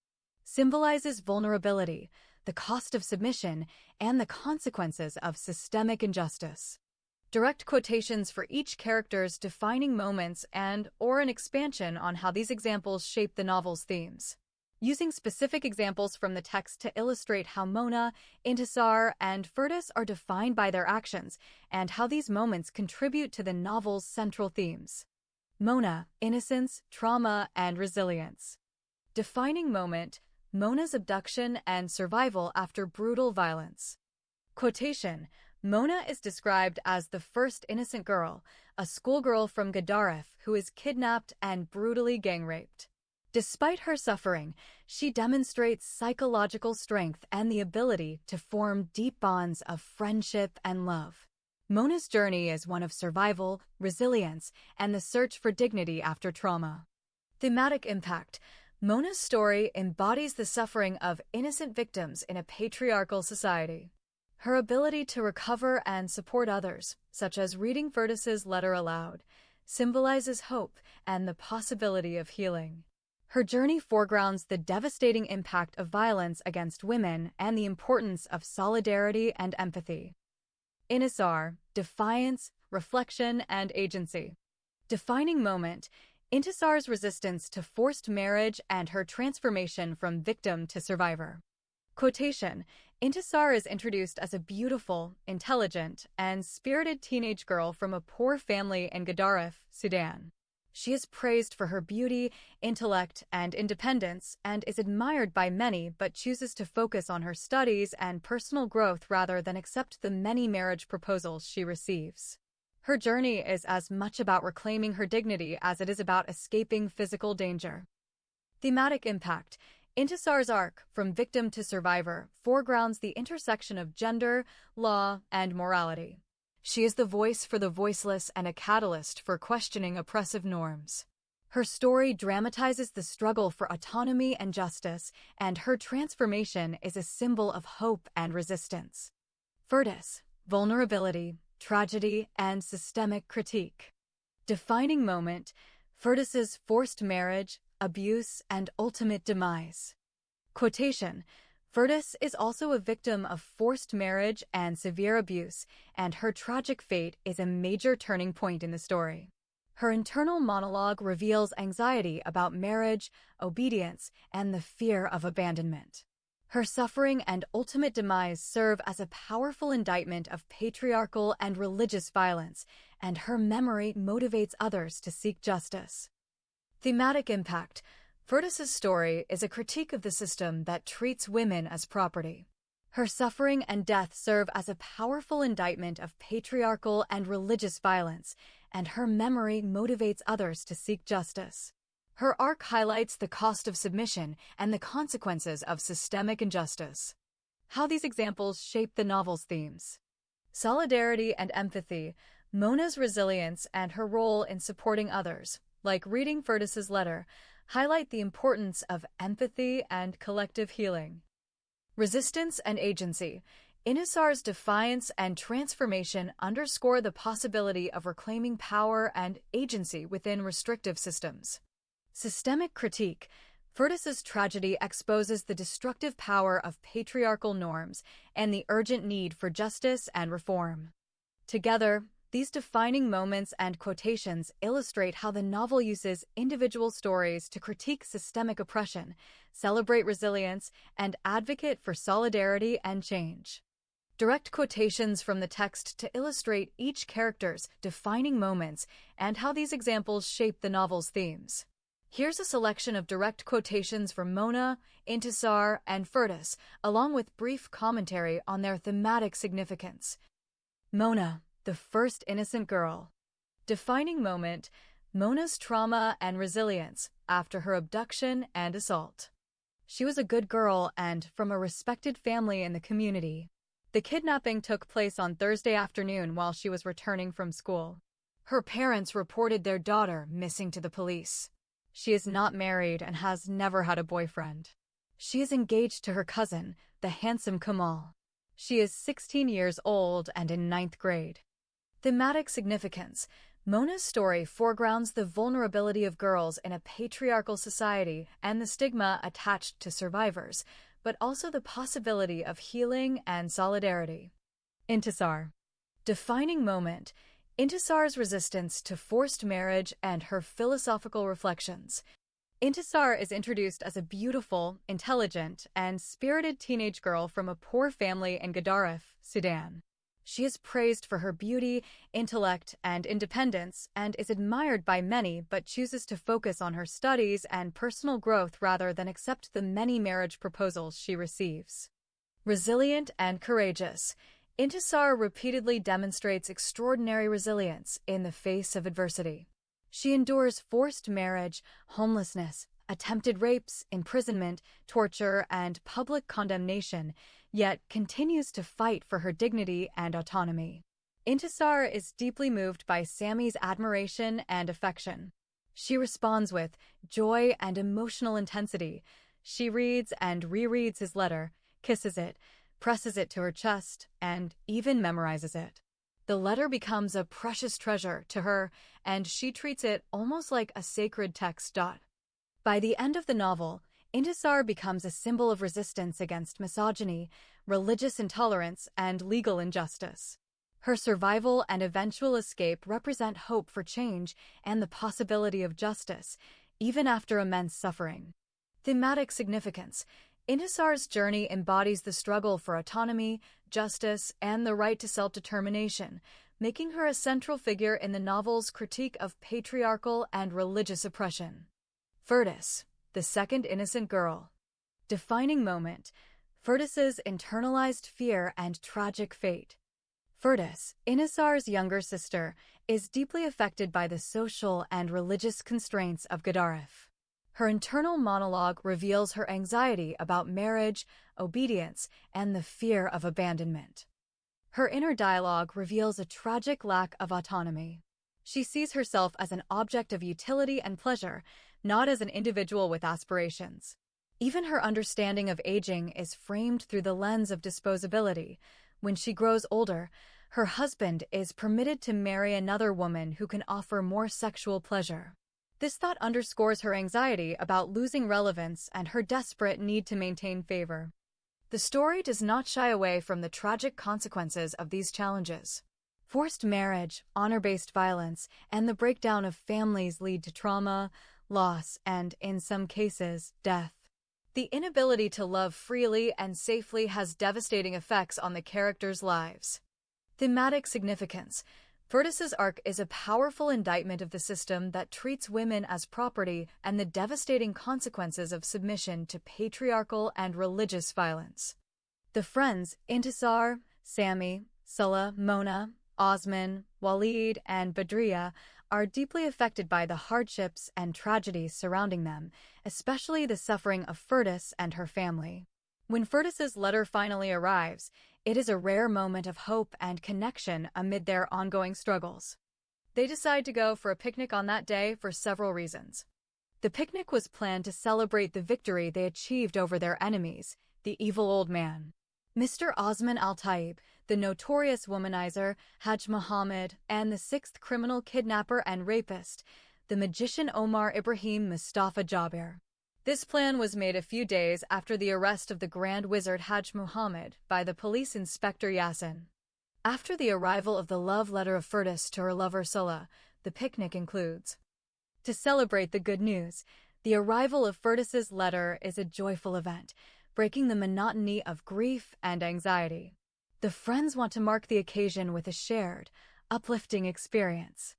Symbolizes vulnerability, the cost of submission, and the consequences of systemic injustice. Direct quotations for each character's defining moments or an expansion on how these examples shape the novel's themes. Using specific examples from the text to illustrate how Mona, Intisar, and Fertus are defined by their actions and how these moments contribute to the novel's central themes. Mona, innocence, trauma, and resilience. Defining moment, Mona's abduction and survival after brutal violence. Quotation, Mona is described as the first innocent girl, a schoolgirl from Gedaref who is kidnapped and brutally gang-raped. Despite her suffering, she demonstrates psychological strength and the ability to form deep bonds of friendship and love. Mona's journey is one of survival, resilience, and the search for dignity after trauma. Thematic impact. Mona's story embodies the suffering of innocent victims in a patriarchal society. Her ability to recover and support others, such as reading Fertus's letter aloud, symbolizes hope and the possibility of healing. Her journey foregrounds the devastating impact of violence against women and the importance of solidarity and empathy. Intisar, defiance, reflection, and agency. Defining moment, Intisar's resistance to forced marriage and her transformation from victim to survivor. Quotation, Intisar is introduced as a beautiful, intelligent, and spirited teenage girl from a poor family in Gedaref, Sudan. She is praised for her beauty, intellect, and independence, and is admired by many but chooses to focus on her studies and personal growth rather than accept the many marriage proposals she receives. Her journey is as much about reclaiming her dignity as it is about escaping physical danger. Thematic impact. Intisar's arc, from victim to survivor, foregrounds the intersection of gender, law, and morality. She is the voice for the voiceless and a catalyst for questioning oppressive norms. Her story dramatizes the struggle for autonomy and justice, and her transformation is a symbol of hope and resistance. Fertus, vulnerability, tragedy, and systemic critique. Defining moment, Fertus's forced marriage, abuse, and ultimate demise. Quotation, Fertus is also a victim of forced marriage and severe abuse, and her tragic fate is a major turning point in the story. Her internal monologue reveals anxiety about marriage, obedience, and the fear of abandonment. Her suffering and ultimate demise serve as a powerful indictment of patriarchal and religious violence, and her memory motivates others to seek justice. Thematic impact. Fertus's story is a critique of the system that treats women as property. Her suffering and death serve as a powerful indictment of patriarchal and religious violence, and her memory motivates others to seek justice. Her arc highlights the cost of submission and the consequences of systemic injustice. How these examples shape the novel's themes. Solidarity and empathy, Mona's resilience and her role in supporting others, like reading Fertus's letter, highlight the importance of empathy and collective healing. Resistance and agency. Intisar's defiance and transformation underscore the possibility of reclaiming power and agency within restrictive systems. Systemic critique. Fertus's tragedy exposes the destructive power of patriarchal norms and the urgent need for justice and reform. Together, These defining moments and quotations illustrate how the novel uses individual stories to critique systemic oppression, celebrate resilience, and advocate for solidarity and change. Direct quotations from the text to illustrate each character's defining moments and how these examples shape the novel's themes. Here's a selection of direct quotations from Mona, Intisar, and Firdaus, along with brief commentary on their thematic significance. Mona, the first innocent girl. Defining moment, Mona's trauma and resilience after her abduction and assault. She was a good girl and from a respected family in the community. The kidnapping took place on Thursday afternoon while she was returning from school. Her parents reported their daughter missing to the police. She is not married and has never had a boyfriend. She is engaged to her cousin, the handsome Kamal. She is 16 years old and in 9th grade. Thematic significance. Mona's story foregrounds the vulnerability of girls in a patriarchal society and the stigma attached to survivors, but also the possibility of healing and solidarity. Intisar. Defining moment. Intisar's resistance to forced marriage and her philosophical reflections. Intisar is introduced as a beautiful, intelligent, and spirited teenage girl from a poor family in Gadaref, Sudan. She is praised for her beauty, intellect, and independence, and is admired by many but chooses to focus on her studies and personal growth rather than accept the many marriage proposals she receives. Resilient and courageous. Intisar repeatedly demonstrates extraordinary resilience in the face of adversity. She endures forced marriage, homelessness, attempted rapes, imprisonment, torture, and public condemnation, yet continues to fight for her dignity and autonomy. Intisar is deeply moved by Sammy's admiration and affection. She responds with joy and emotional intensity. She reads and rereads his letter, kisses it, presses it to her chest, and even memorizes it. The letter becomes a precious treasure to her, and she treats it almost like a sacred text. By the end of the novel, Intisar becomes a symbol of resistance against misogyny, religious intolerance, and legal injustice. Her survival and eventual escape represent hope for change and the possibility of justice, even after immense suffering. Thematic significance. Intisar's journey embodies the struggle for autonomy, justice, and the right to self-determination, making her a central figure in the novel's critique of patriarchal and religious oppression. Firdaus, the second innocent girl. Defining moment. Firdaus's internalized fear and tragic fate. Firdaus, Intisar's younger sister, is deeply affected by the social and religious constraints of Gadaref. Her internal monologue reveals her anxiety about marriage, obedience, and the fear of abandonment. Her inner dialogue reveals a tragic lack of autonomy. She sees herself as an object of utility and pleasure, not as an individual with aspirations. Even her understanding of aging is framed through the lens of disposability. When she grows older, her husband is permitted to marry another woman who can offer more sexual pleasure. This thought underscores her anxiety about losing relevance and her desperate need to maintain favor. The story does not shy away from the tragic consequences of these challenges. Forced marriage, honor-based violence, and the breakdown of families lead to trauma, loss, and, in some cases, death. The inability to love freely and safely has devastating effects on the characters' lives. Thematic significance. Firdaus's arc is a powerful indictment of the system that treats women as property and the devastating consequences of submission to patriarchal and religious violence. The friends, Intisar, Sammy, Sulla, Mona, Osman, Walid, and Badriya, are deeply affected by the hardships and tragedies surrounding them, especially the suffering of Firdaus and her family. When Firdaus's letter finally arrives, it is a rare moment of hope and connection amid their ongoing struggles. They decide to go for a picnic on that day for several reasons. The picnic was planned to celebrate the victory they achieved over their enemies, the evil old man. Mr. Osman Al-Taib, the notorious womanizer, Hajj Muhammad, and the sixth criminal kidnapper and rapist, the magician Omar Ibrahim Mustafa Jabir. This plan was made a few days after the arrest of the Grand Wizard Hajj Muhammad by the police inspector Yassin. After the arrival of the love letter of Fertus to her lover Sulla, the picnic concludes. To celebrate the good news, the arrival of Fertus's letter is a joyful event, breaking the monotony of grief and anxiety. The friends want to mark the occasion with a shared, uplifting experience.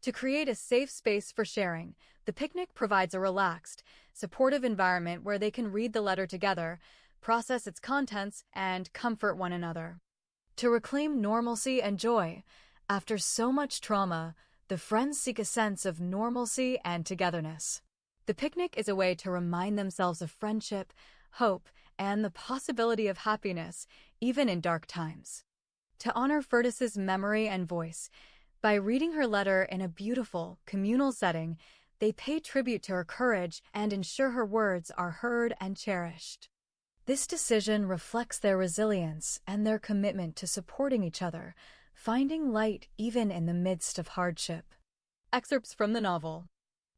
To create a safe space for sharing, the picnic provides a relaxed, supportive environment where they can read the letter together, process its contents, and comfort one another. To reclaim normalcy and joy, after so much trauma, the friends seek a sense of normalcy and togetherness. The picnic is a way to remind themselves of friendship, hope, and the possibility of happiness, even in dark times. To honor Fertus's memory and voice, by reading her letter in a beautiful, communal setting, they pay tribute to her courage and ensure her words are heard and cherished. This decision reflects their resilience and their commitment to supporting each other, finding light even in the midst of hardship. Excerpts from the novel.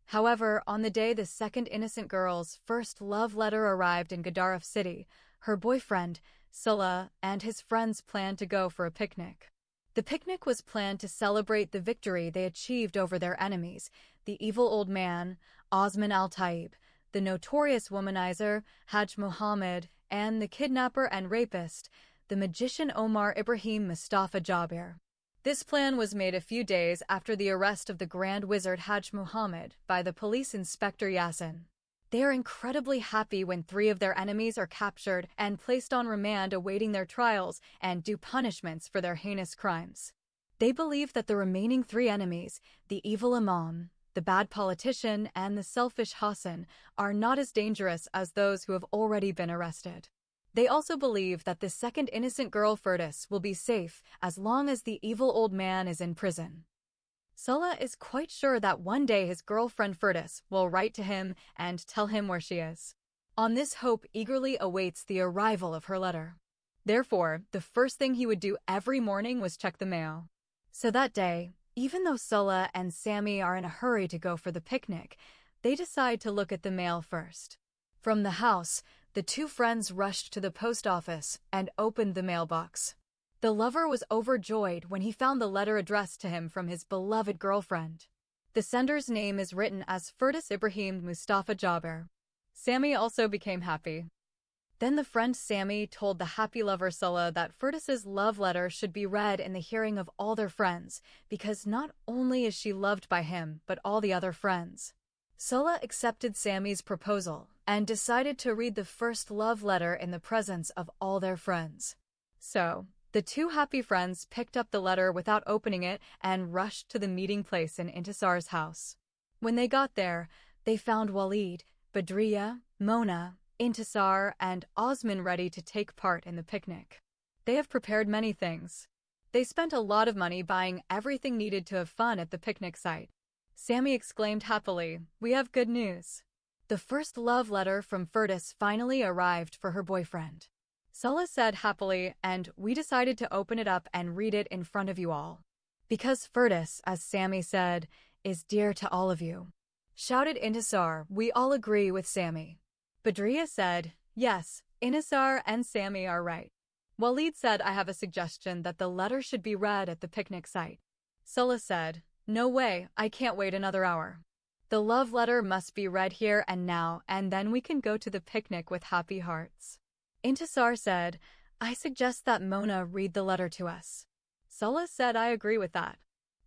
However, on the day the second innocent girl's first love letter arrived in Gedaref City, her boyfriend, Sulla, and his friends planned to go for a picnic. The picnic was planned to celebrate the victory they achieved over their enemies, the evil old man, Osman al-Taib, the notorious womanizer, Hajj Muhammad, and the kidnapper and rapist, the magician Omar Ibrahim Mustafa Jabir. This plan was made a few days after the arrest of the Grand Wizard Hajj Muhammad by the police inspector Yasin. They are incredibly happy when 3 of their enemies are captured and placed on remand awaiting their trials and due punishments for their heinous crimes. They believe that the remaining 3 enemies, the evil Imam, the bad politician, and the selfish Hassan, are not as dangerous as those who have already been arrested. They also believe that the second innocent girl Fertus will be safe as long as the evil old man is in prison. Sulla is quite sure that one day his girlfriend Fertus will write to him and tell him where she is. On this hope eagerly awaits the arrival of her letter. Therefore, the first thing he would do every morning was check the mail. So that day, even though Sulla and Sammy are in a hurry to go for the picnic, they decide to look at the mail first. From the house, the 2 friends rushed to the post office and opened the mailbox. The lover was overjoyed when he found the letter addressed to him from his beloved girlfriend. The sender's name is written as Fertus Ibrahim Mustafa Jabir. Sammy also became happy. Then the friend Sammy told the happy lover Sulla that Fertus's love letter should be read in the hearing of all their friends, because not only is she loved by him, but all the other friends. Sulla accepted Sammy's proposal and decided to read the first love letter in the presence of all their friends. So, the 2 happy friends picked up the letter without opening it and rushed to the meeting place in Intisar's house. When they got there, they found Walid, Badriya, Mona, Intisar, and Osman ready to take part in the picnic. They have prepared many things. They spent a lot of money buying everything needed to have fun at the picnic site. Sammy exclaimed happily, "We have good news." The first love letter from Fertus finally arrived for her boyfriend. Sulla said happily, "And we decided to open it up and read it in front of you all. Because Fertus, as Sammy said, is dear to all of you." Shouted Intisar, "We all agree with Sammy." Badriya said, "Yes, Intisar and Sammy are right." Walid said, "I have a suggestion that the letter should be read at the picnic site." Sulla said, "No way, I can't wait another hour. The love letter must be read here and now, and then we can go to the picnic with happy hearts." Intisar said, "I suggest that Mona read the letter to us." Sulla said, "I agree with that."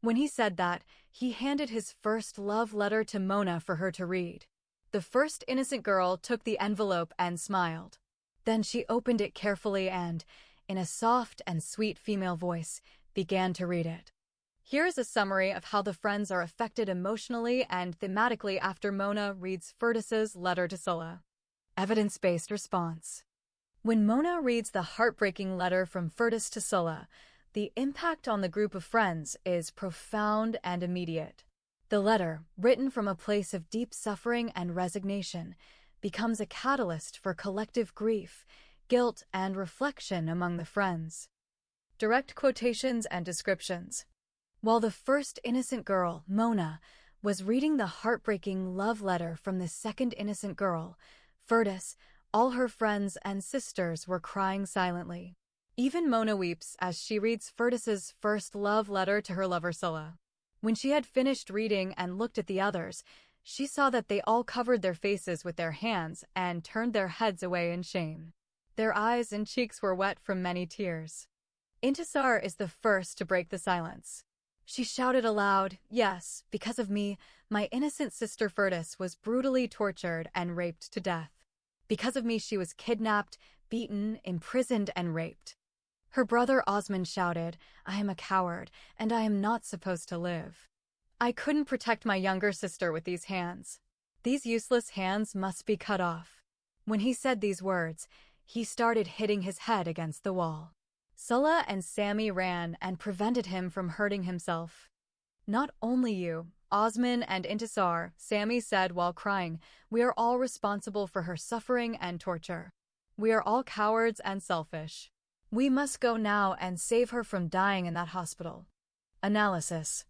When he said that, he handed his first love letter to Mona for her to read. The first innocent girl took the envelope and smiled. Then she opened it carefully and, in a soft and sweet female voice, began to read it. Here is a summary of how the friends are affected emotionally and thematically after Mona reads Fertus's letter to Sulla. Evidence-based response. When Mona reads the heartbreaking letter from Fertus to Sulla, the impact on the group of friends is profound and immediate. The letter, written from a place of deep suffering and resignation, becomes a catalyst for collective grief, guilt, and reflection among the friends. Direct quotations and descriptions. While the first innocent girl, Mona, was reading the heartbreaking love letter from the second innocent girl, Fertus, all her friends and sisters were crying silently. Even Mona weeps as she reads Furtus's first love letter to her lover Sulla. When she had finished reading and looked at the others, she saw that they all covered their faces with their hands and turned their heads away in shame. Their eyes and cheeks were wet from many tears. Intisar is the first to break the silence. She shouted aloud, "Yes, because of me, my innocent sister Furtus was brutally tortured and raped to death. Because of me she was kidnapped, beaten, imprisoned, and raped." Her brother Osmond shouted, "I am a coward, and I am not supposed to live. I couldn't protect my younger sister with these hands. These useless hands must be cut off." When he said these words, he started hitting his head against the wall. Sulla and Sammy ran and prevented him from hurting himself. "Not only you, Osmond and Intisar," Sammy said while crying, "we are all responsible for her suffering and torture. We are all cowards and selfish. We must go now and save her from dying in that hospital." Analysis.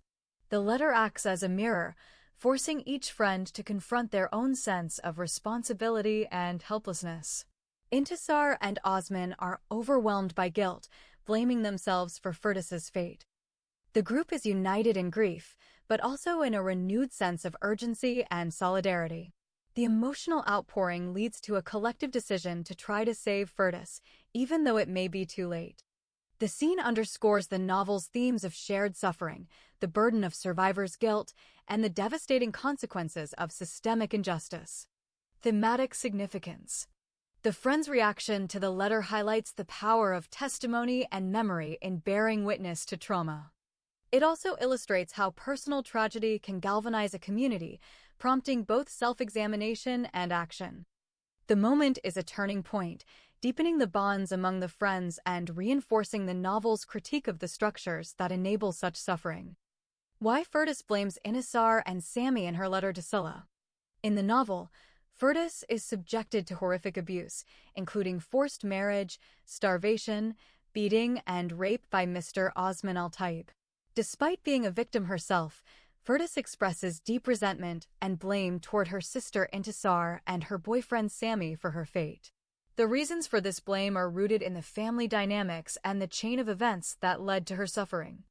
The letter acts as a mirror, forcing each friend to confront their own sense of responsibility and helplessness. Intisar and Osmond are overwhelmed by guilt, blaming themselves for Furtus's fate. The group is united in grief, but also in a renewed sense of urgency and solidarity. The emotional outpouring leads to a collective decision to try to save Furtus, even though it may be too late. The scene underscores the novel's themes of shared suffering, the burden of survivors' guilt, and the devastating consequences of systemic injustice. Thematic significance. The friends' reaction to the letter highlights the power of testimony and memory in bearing witness to trauma. It also illustrates how personal tragedy can galvanize a community, prompting both self-examination and action. The moment is a turning point, deepening the bonds among the friends and reinforcing the novel's critique of the structures that enable such suffering. Why Furtus blames Intisar and Sammy in her letter to Sulla. In the novel, Furtus is subjected to horrific abuse, including forced marriage, starvation, beating, and rape by Mr. Osman Al-Taib. Despite being a victim herself, Furtus expresses deep resentment and blame toward her sister Intisar and her boyfriend Sammy for her fate. The reasons for this blame are rooted in the family dynamics and the chain of events that led to her suffering.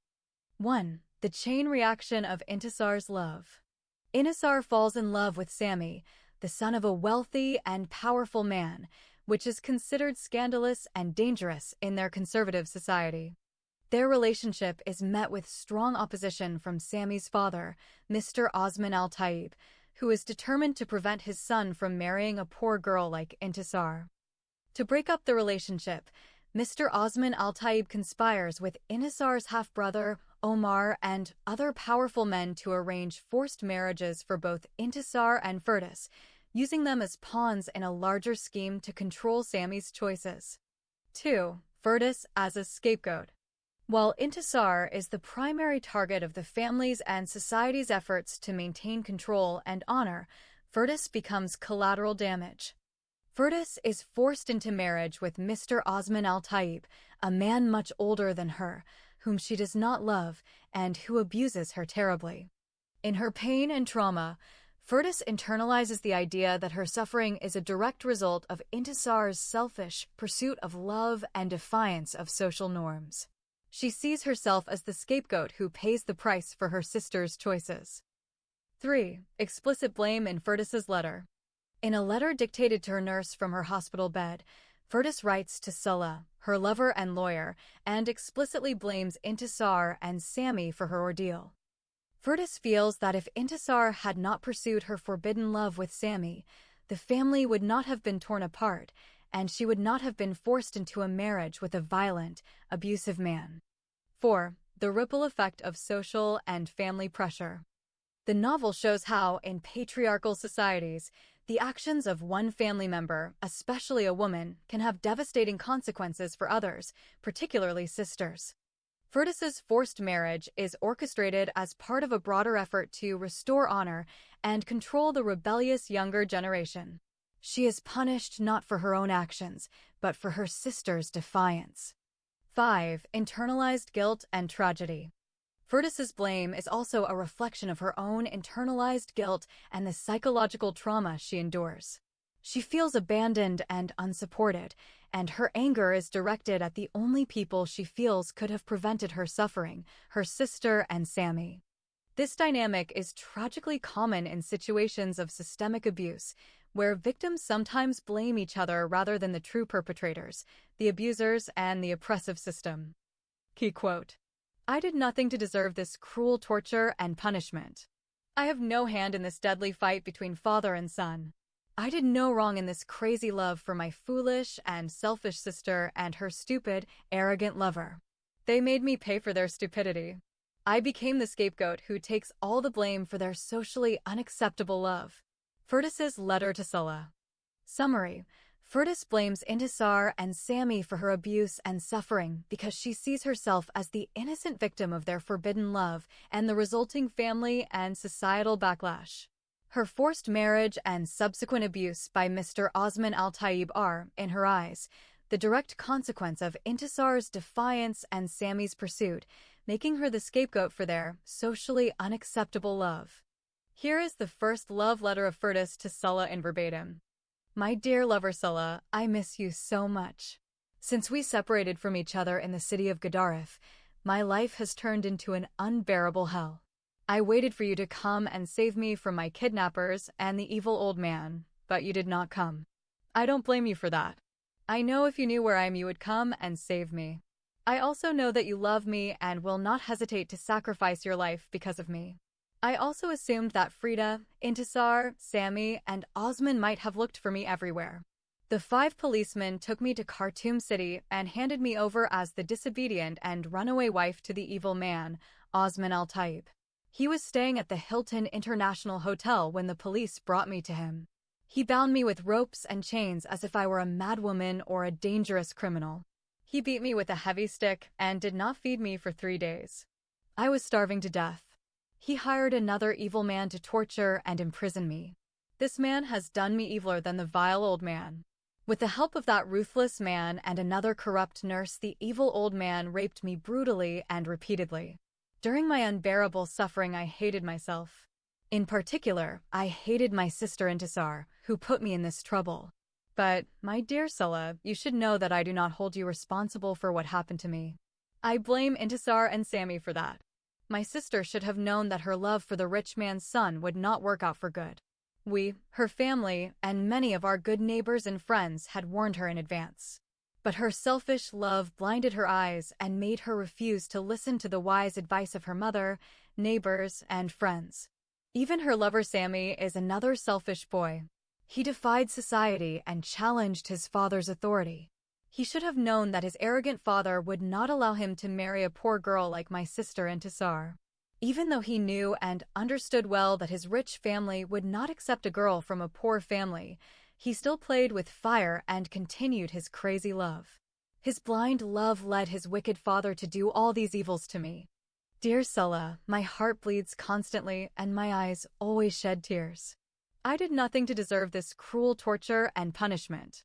1. The chain reaction of Intisar's love. Intisar falls in love with Sammy, the son of a wealthy and powerful man, which is considered scandalous and dangerous in their conservative society. Their relationship is met with strong opposition from Sammy's father, Mr. Osman Al-Taib, who is determined to prevent his son from marrying a poor girl like Intisar. To break up the relationship, Mr. Osman Al-Taib conspires with Intisar's half-brother, Omar, and other powerful men to arrange forced marriages for both Intisar and Furtus, using them as pawns in a larger scheme to control Sammy's choices. 2. Furtus as a scapegoat. While Intisar is the primary target of the family's and society's efforts to maintain control and honor, Furtus becomes collateral damage. Furtus is forced into marriage with Mr. Osman Al-Taib, a man much older than her, whom she does not love and who abuses her terribly. In her pain and trauma, Furtus internalizes the idea that her suffering is a direct result of Intisar's selfish pursuit of love and defiance of social norms. She sees herself as the scapegoat who pays the price for her sister's choices. 3. Explicit blame in Furtus's letter. In a letter dictated to her nurse from her hospital bed, Furtus writes to Sulla, her lover and lawyer, and explicitly blames Intisar and Sammy for her ordeal. Furtus feels that if Intisar had not pursued her forbidden love with Sammy, the family would not have been torn apart, and she would not have been forced into a marriage with a violent, abusive man. 4. The ripple effect of social and family pressure. The novel shows how, in patriarchal societies, the actions of one family member, especially a woman, can have devastating consequences for others, particularly sisters. Furtus's forced marriage is orchestrated as part of a broader effort to restore honor and control the rebellious younger generation. She is punished not for her own actions, but for her sister's defiance. 5. Internalized guilt and tragedy. Furtus's blame is also a reflection of her own internalized guilt and the psychological trauma she endures. She feels abandoned and unsupported, and her anger is directed at the only people she feels could have prevented her suffering, her sister and Sammy. This dynamic is tragically common in situations of systemic abuse, where victims sometimes blame each other rather than the true perpetrators, the abusers, and the oppressive system. Key quote: "I did nothing to deserve this cruel torture and punishment. I have no hand in this deadly fight between father and son. I did no wrong in this crazy love for my foolish and selfish sister and her stupid, arrogant lover. They made me pay for their stupidity. I became the scapegoat who takes all the blame for their socially unacceptable love." Firdaus's letter to Sulla. Summary: Firdaus blames Intisar and Sammy for her abuse and suffering because she sees herself as the innocent victim of their forbidden love and the resulting family and societal backlash. Her forced marriage and subsequent abuse by Mr. Osman Al-Taib are, in her eyes, the direct consequence of Intisar's defiance and Sammy's pursuit, making her the scapegoat for their socially unacceptable love. Here is the first love letter of Firdaus to Sulla in verbatim. "My dear lover Sulla, I miss you so much. Since we separated from each other in the city of Gedaref, my life has turned into an unbearable hell. I waited for you to come and save me from my kidnappers and the evil old man, but you did not come. I don't blame you for that. I know if you knew where I am, you would come and save me. I also know that you love me and will not hesitate to sacrifice your life because of me. I also assumed that Frida, Intisar, Sammy, and Osman might have looked for me everywhere. The 5 policemen took me to Khartoum City and handed me over as the disobedient and runaway wife to the evil man, Osman Al-Taib. He was staying at the Hilton International Hotel when the police brought me to him. He bound me with ropes and chains as if I were a madwoman or a dangerous criminal. He beat me with a heavy stick and did not feed me for 3 days. I was starving to death. He hired another evil man to torture and imprison me. This man has done me eviler than the vile old man. With the help of that ruthless man and another corrupt nurse, the evil old man raped me brutally and repeatedly. During my unbearable suffering, I hated myself. In particular, I hated my sister Intisar, who put me in this trouble. But, my dear Sulla, you should know that I do not hold you responsible for what happened to me. I blame Intisar and Sammy for that. My sister should have known that her love for the rich man's son would not work out for good. We, her family, and many of our good neighbors and friends had warned her in advance. But her selfish love blinded her eyes and made her refuse to listen to the wise advice of her mother, neighbors, and friends. Even her lover Sammy is another selfish boy. He defied society and challenged his father's authority. He should have known that his arrogant father would not allow him to marry a poor girl like my sister Intisar. Even though he knew and understood well that his rich family would not accept a girl from a poor family, he still played with fire and continued his crazy love. His blind love led his wicked father to do all these evils to me. Dear Sulla, my heart bleeds constantly and my eyes always shed tears. I did nothing to deserve this cruel torture and punishment.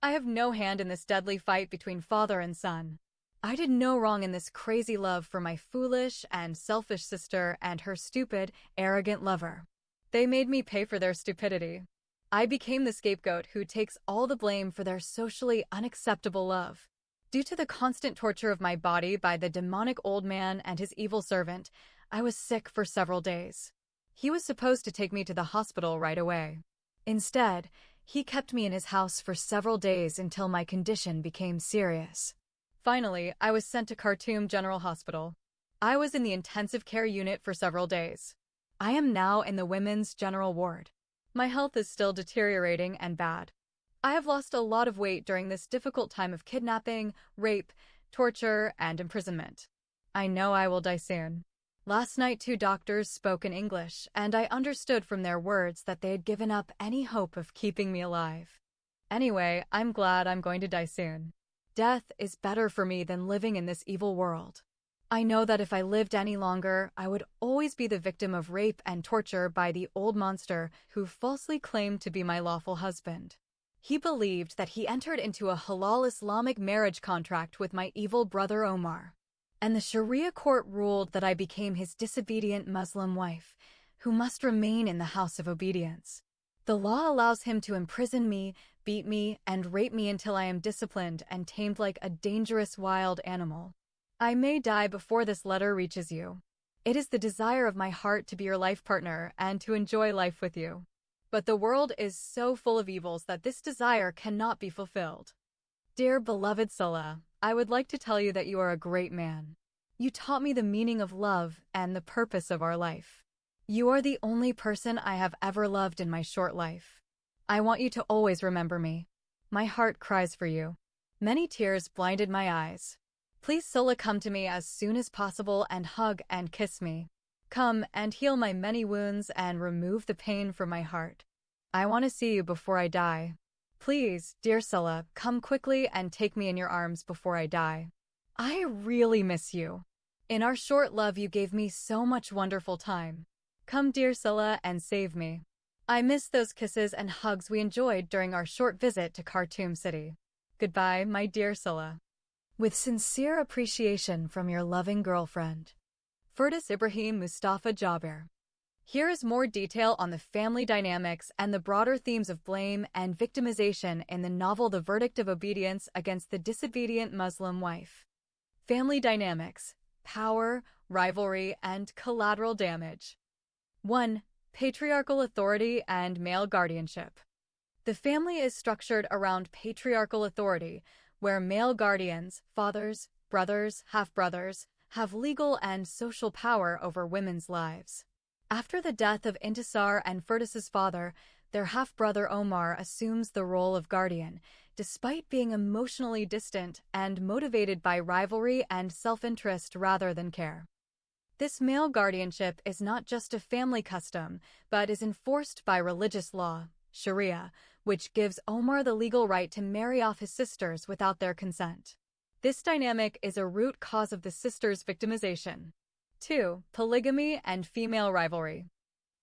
I have no hand in this deadly fight between father and son. I did no wrong in this crazy love for my foolish and selfish sister and her stupid, arrogant lover. They made me pay for their stupidity. I became the scapegoat who takes all the blame for their socially unacceptable love. Due to the constant torture of my body by the demonic old man and his evil servant, I was sick for several days. He was supposed to take me to the hospital right away. Instead, he kept me in his house for several days until my condition became serious. Finally, I was sent to Khartoum General Hospital. I was in the intensive care unit for several days. I am now in the women's general ward. My health is still deteriorating and bad. I have lost a lot of weight during this difficult time of kidnapping, rape, torture, and imprisonment. I know I will die soon. Last night 2 doctors spoke in English, and I understood from their words that they had given up any hope of keeping me alive. Anyway, I'm glad I'm going to die soon. Death is better for me than living in this evil world. I know that if I lived any longer, I would always be the victim of rape and torture by the old monster who falsely claimed to be my lawful husband. He believed that he entered into a halal Islamic marriage contract with my evil brother Omar. And the Sharia court ruled that I became his disobedient Muslim wife, who must remain in the house of obedience. The law allows him to imprison me, beat me, and rape me until I am disciplined and tamed like a dangerous wild animal. I may die before this letter reaches you. It is the desire of my heart to be your life partner and to enjoy life with you. But the world is so full of evils that this desire cannot be fulfilled. Dear beloved Sulla, I would like to tell you that you are a great man. You taught me the meaning of love and the purpose of our life. You are the only person I have ever loved in my short life. I want you to always remember me. My heart cries for you. Many tears blinded my eyes. Please, Sulla, come to me as soon as possible and hug and kiss me. Come and heal my many wounds and remove the pain from my heart. I want to see you before I die. Please, dear Sulla, come quickly and take me in your arms before I die. I really miss you. In our short love, you gave me so much wonderful time. Come, dear Sulla, and save me. I miss those kisses and hugs we enjoyed during our short visit to Khartoum City. Goodbye, my dear Sulla. With sincere appreciation from your loving girlfriend, Firdas Ibrahim Mustafa Jabir. Here is more detail on the family dynamics and the broader themes of blame and victimization in the novel The Verdict of Obedience Against the Disobedient Muslim Wife. Family dynamics, power, rivalry, and collateral damage. 1. Patriarchal authority and male guardianship. The family is structured around patriarchal authority, where male guardians, fathers, brothers, half-brothers, have legal and social power over women's lives. After the death of Intisar and Firdas' father, their half-brother Omar assumes the role of guardian, despite being emotionally distant and motivated by rivalry and self-interest rather than care. This male guardianship is not just a family custom, but is enforced by religious law, Sharia, which gives Omar the legal right to marry off his sisters without their consent. This dynamic is a root cause of the sisters' victimization. 2. Polygamy and female rivalry.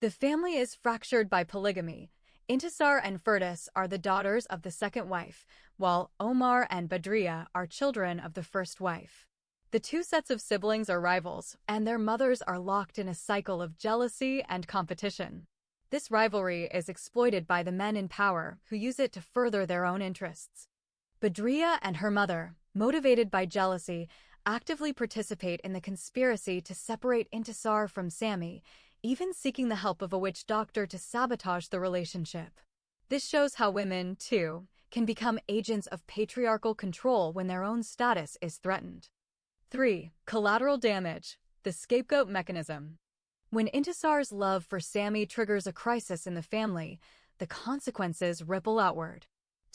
The family is fractured by polygamy. Intisar and Firdas are the daughters of the second wife, while Omar and Badriya are children of the first wife. The two sets of siblings are rivals, and their mothers are locked in a cycle of jealousy and competition. This rivalry is exploited by the men in power who use it to further their own interests. Badriya and her mother, motivated by jealousy, actively participate in the conspiracy to separate Intisar from Sami, even seeking the help of a witch doctor to sabotage the relationship. This shows how women, too, can become agents of patriarchal control when their own status is threatened. 3. Collateral damage, the scapegoat mechanism. When Intisar's love for Sami triggers a crisis in the family, the consequences ripple outward.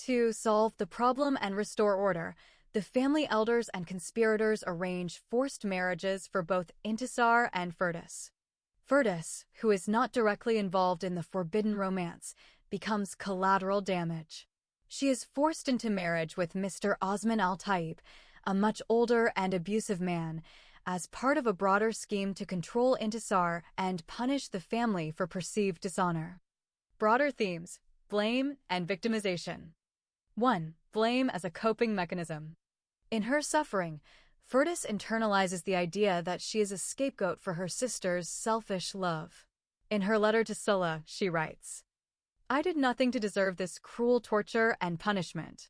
To solve the problem and restore order, the family elders and conspirators arrange forced marriages for both Intisar and Firdas. Firdas, who is not directly involved in the forbidden romance, becomes collateral damage. She is forced into marriage with Mr. Osman Al-Taib, a much older and abusive man, as part of a broader scheme to control Intisar and punish the family for perceived dishonor. Broader themes, blame and victimization. 1. Blame as a coping mechanism. In her suffering, Firdas internalizes the idea that she is a scapegoat for her sister's selfish love. In her letter to Sulla, she writes, "I did nothing to deserve this cruel torture and punishment.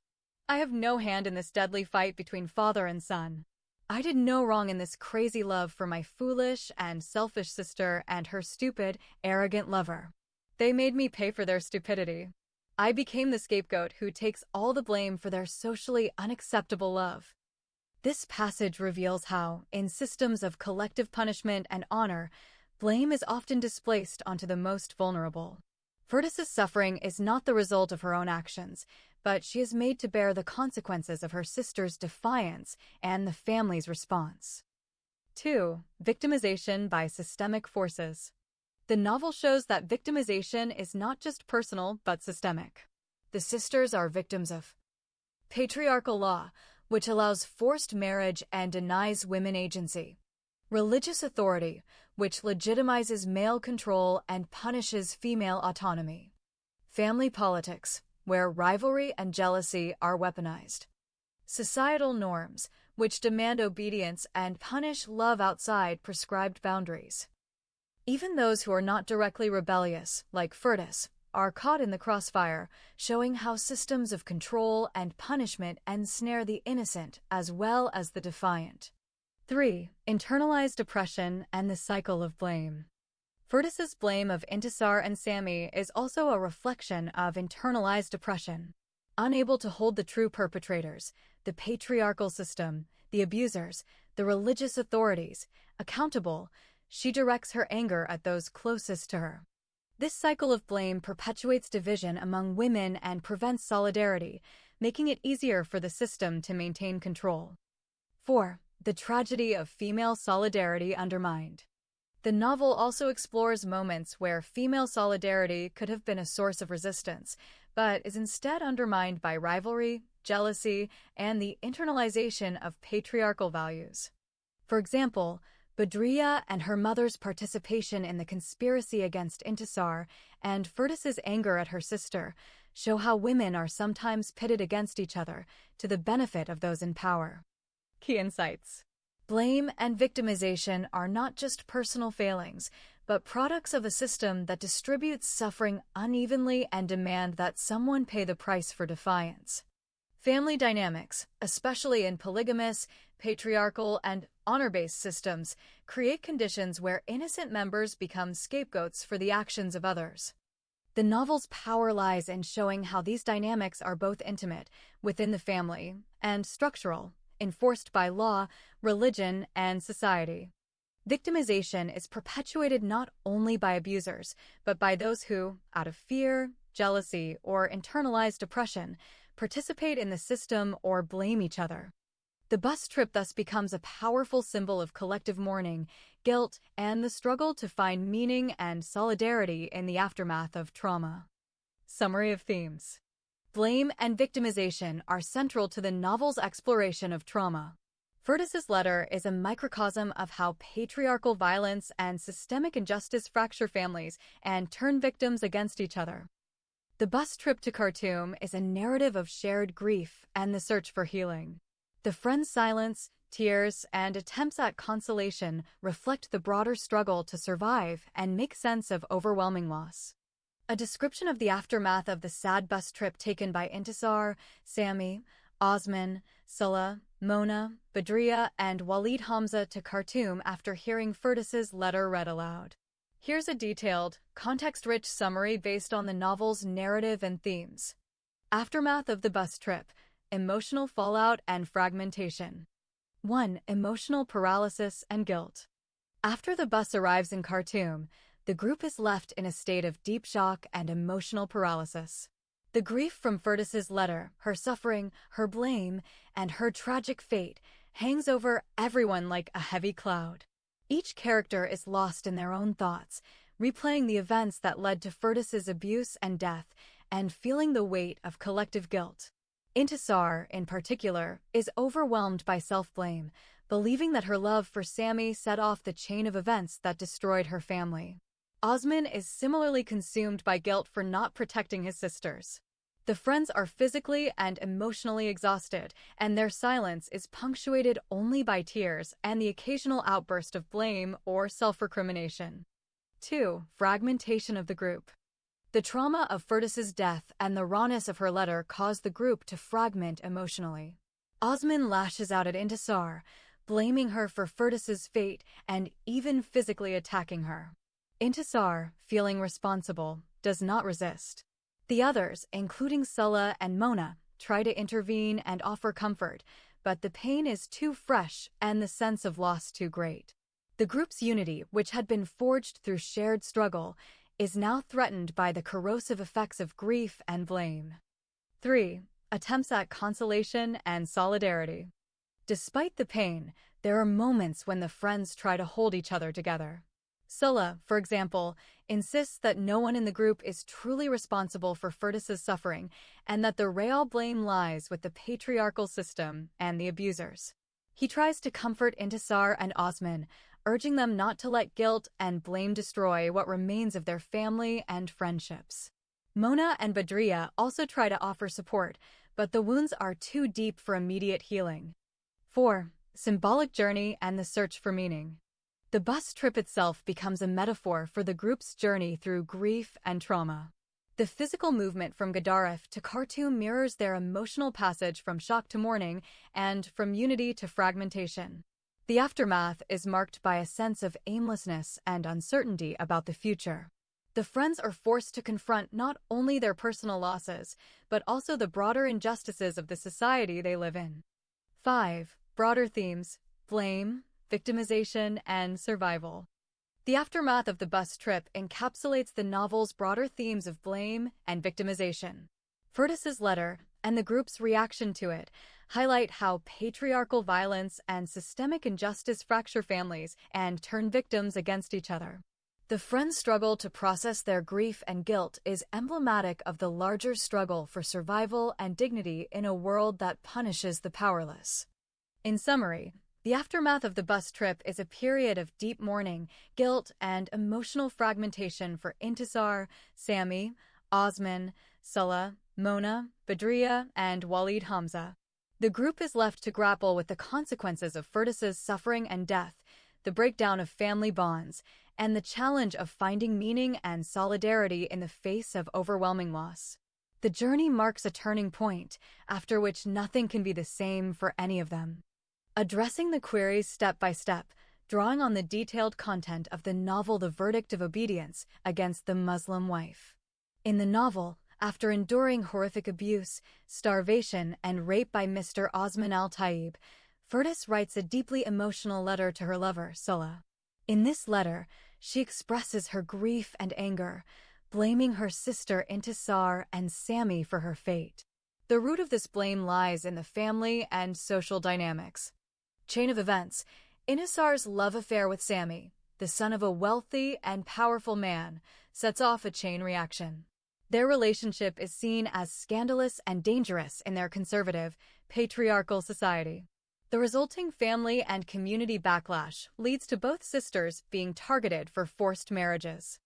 I have no hand in this deadly fight between father and son. I did no wrong in this crazy love for my foolish and selfish sister and her stupid, arrogant lover. They made me pay for their stupidity. I became the scapegoat who takes all the blame for their socially unacceptable love." This passage reveals how, in systems of collective punishment and honor, blame is often displaced onto the most vulnerable. Firdas' suffering is not the result of her own actions, but she is made to bear the consequences of her sister's defiance and the family's response. 2. Victimization by systemic forces. The novel shows that victimization is not just personal but systemic. The sisters are victims of patriarchal law, which allows forced marriage and denies women agency; religious authority, which legitimizes male control and punishes female autonomy; family politics, where rivalry and jealousy are weaponized; societal norms, which demand obedience and punish love outside prescribed boundaries. Even those who are not directly rebellious, like Firdas, are caught in the crossfire, showing how systems of control and punishment ensnare the innocent as well as the defiant. 3. Internalized oppression and the cycle of blame. Firdaus's blame of Intisar and Sami is also a reflection of internalized oppression. Unable to hold the true perpetrators, the patriarchal system, the abusers, the religious authorities, accountable, she directs her anger at those closest to her. This cycle of blame perpetuates division among women and prevents solidarity, making it easier for the system to maintain control. 4. The tragedy of female solidarity undermined. The novel also explores moments where female solidarity could have been a source of resistance, but is instead undermined by rivalry, jealousy, and the internalization of patriarchal values. For example, Badriya and her mother's participation in the conspiracy against Intisar and Firdaus's anger at her sister show how women are sometimes pitted against each other to the benefit of those in power. Key insights. Blame and victimization are not just personal failings, but products of a system that distributes suffering unevenly and demand that someone pay the price for defiance. Family dynamics, especially in polygamous, patriarchal, and honor-based systems, create conditions where innocent members become scapegoats for the actions of others. The novel's power lies in showing how these dynamics are both intimate, within the family, and structural, enforced by law, religion, and society. Victimization is perpetuated not only by abusers, but by those who, out of fear, jealousy, or internalized oppression, participate in the system or blame each other. The bus trip thus becomes a powerful symbol of collective mourning, guilt, and the struggle to find meaning and solidarity in the aftermath of trauma. Summary of themes. Blame and victimization are central to the novel's exploration of trauma. Firdaus's letter is a microcosm of how patriarchal violence and systemic injustice fracture families and turn victims against each other. The bus trip to Khartoum is a narrative of shared grief and the search for healing. The friends' silence, tears, and attempts at consolation reflect the broader struggle to survive and make sense of overwhelming loss. A description of the aftermath of the sad bus trip taken by Intisar, Sami, Osman, Salah, Mona, Badriya, and Walid Hamza to Khartoum after hearing Firdaus's letter read aloud. Here's a detailed, context-rich summary based on the novel's narrative and themes. Aftermath of the bus trip, emotional fallout and fragmentation. 1. Emotional paralysis and guilt. After the bus arrives in Khartoum, the group is left in a state of deep shock and emotional paralysis. The grief from Firdaus's letter, her suffering, her blame, and her tragic fate hangs over everyone like a heavy cloud. Each character is lost in their own thoughts, replaying the events that led to Firdaus's abuse and death, and feeling the weight of collective guilt. Intisar, in particular, is overwhelmed by self-blame, believing that her love for Sami set off the chain of events that destroyed her family. Osman is similarly consumed by guilt for not protecting his sisters. The friends are physically and emotionally exhausted, and their silence is punctuated only by tears and the occasional outburst of blame or self-recrimination. 2. Fragmentation of the group. The trauma of Firdaus's death and the rawness of her letter cause the group to fragment emotionally. Osman lashes out at Intisar, blaming her for Firdaus's fate and even physically attacking her. Intisar, feeling responsible, does not resist. The others, including Salah and Mona, try to intervene and offer comfort, but the pain is too fresh and the sense of loss too great. The group's unity, which had been forged through shared struggle, is now threatened by the corrosive effects of grief and blame. 3. Attempts at consolation and solidarity. Despite the pain, there are moments when the friends try to hold each other together. Salah, for example, insists that no one in the group is truly responsible for Firdaus's suffering and that the real blame lies with the patriarchal system and the abusers. He tries to comfort Intisar and Osman, urging them not to let guilt and blame destroy what remains of their family and friendships. Mona and Badriya also try to offer support, but the wounds are too deep for immediate healing. 4. Symbolic journey and the search for meaning. The bus trip itself becomes a metaphor for the group's journey through grief and trauma. The physical movement from Gaddarif to Khartoum mirrors their emotional passage from shock to mourning and from unity to fragmentation. The aftermath is marked by a sense of aimlessness and uncertainty about the future. The friends are forced to confront not only their personal losses, but also the broader injustices of the society they live in. 5. Broader themes: blame, victimization, and survival. The aftermath of the bus trip encapsulates the novel's broader themes of blame and victimization. Furtis's letter, and the group's reaction to it, highlight how patriarchal violence and systemic injustice fracture families and turn victims against each other. The friends' struggle to process their grief and guilt is emblematic of the larger struggle for survival and dignity in a world that punishes the powerless. In summary, the aftermath of the bus trip is a period of deep mourning, guilt, and emotional fragmentation for Intisar, Sami, Osman, Salah, Mona, Badriya, and Walid Hamza. The group is left to grapple with the consequences of Furtis's suffering and death, the breakdown of family bonds, and the challenge of finding meaning and solidarity in the face of overwhelming loss. The journey marks a turning point, after which nothing can be the same for any of them. Addressing the queries step by step, drawing on the detailed content of the novel The Verdict of Obedience against the Muslim Wife. In the novel, after enduring horrific abuse, starvation, and rape by Mr. Osman al-Taib, Furtis writes a deeply emotional letter to her lover, Salah. In this letter, she expresses her grief and anger, blaming her sister Intisar and Sami for her fate. The root of this blame lies in the family and social dynamics. Chain of events: Intisar's love affair with Sami, the son of a wealthy and powerful man, sets off a chain reaction. Their relationship is seen as scandalous and dangerous in their conservative, patriarchal society. The resulting family and community backlash leads to both sisters being targeted for forced marriages.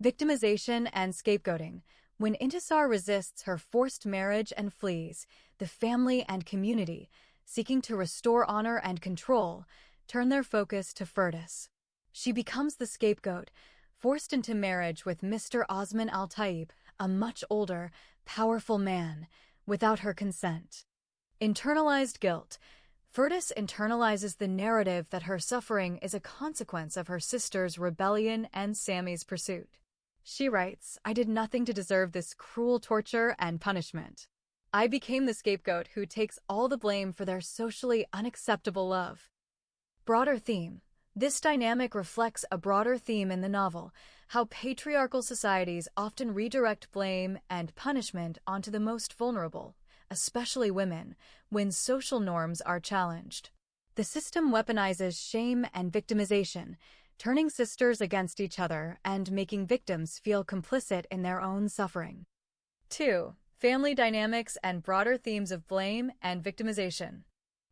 Victimization and scapegoating: when Intisar resists her forced marriage and flees, the family and community, seeking to restore honor and control, turn their focus to Furtis. She becomes the scapegoat, forced into marriage with Mr. Osman al-Taib, a much older, powerful man, without her consent. Internalized guilt: Furtis internalizes the narrative that her suffering is a consequence of her sister's rebellion and Sami's pursuit. She writes, "I did nothing to deserve this cruel torture and punishment. I became the scapegoat who takes all the blame for their socially unacceptable love." Broader theme: this dynamic reflects a broader theme in the novel: how patriarchal societies often redirect blame and punishment onto the most vulnerable, especially women, when social norms are challenged. The system weaponizes shame and victimization, turning sisters against each other and making victims feel complicit in their own suffering. 2. Family dynamics and broader themes of blame and victimization.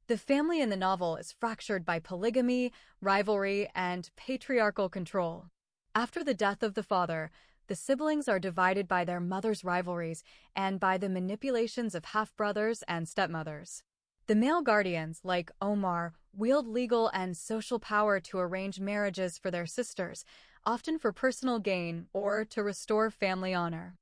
The family in the novel is fractured by polygamy, rivalry, and patriarchal control. After the death of the father, the siblings are divided by their mother's rivalries and by the manipulations of half-brothers and stepmothers. The male guardians, like Omar, wield legal and social power to arrange marriages for their sisters, often for personal gain or to restore family honor.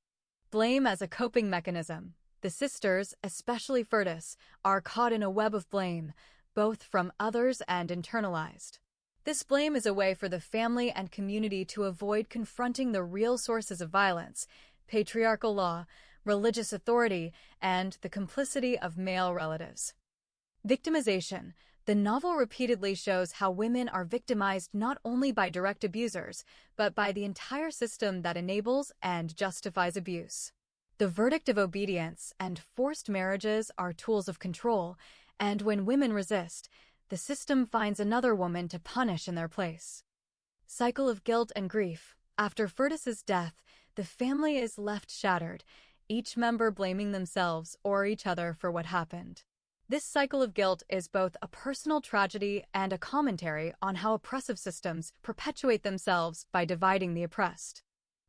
Blame as a coping mechanism: the sisters, especially Furtis, are caught in a web of blame, both from others and internalized. This blame is a way for the family and community to avoid confronting the real sources of violence: patriarchal law, religious authority, and the complicity of male relatives. Victimization: the novel repeatedly shows how women are victimized not only by direct abusers, but by the entire system that enables and justifies abuse. The verdict of obedience and forced marriages are tools of control, and when women resist, the system finds another woman to punish in their place. Cycle of guilt and grief: after Furtis's death, the family is left shattered, each member blaming themselves or each other for what happened. This cycle of guilt is both a personal tragedy and a commentary on how oppressive systems perpetuate themselves by dividing the oppressed.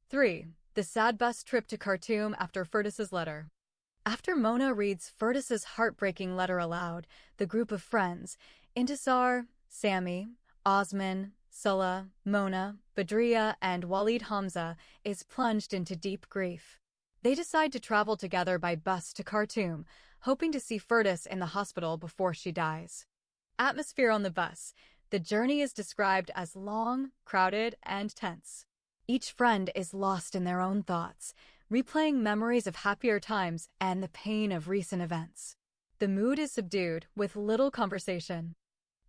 3. The sad bus trip to Khartoum after Furtis's letter. After Mona reads Furtis's heartbreaking letter aloud, the group of friends, Intisar, Sami, Osman, Salah, Mona, Badriya, and Walid Hamza, is plunged into deep grief. They decide to travel together by bus to Khartoum, hoping to see Firdaus in the hospital before she dies. Atmosphere on the bus. The journey is described as long, crowded, and tense. Each friend is lost in their own thoughts, replaying memories of happier times and the pain of recent events. The mood is subdued, with little conversation.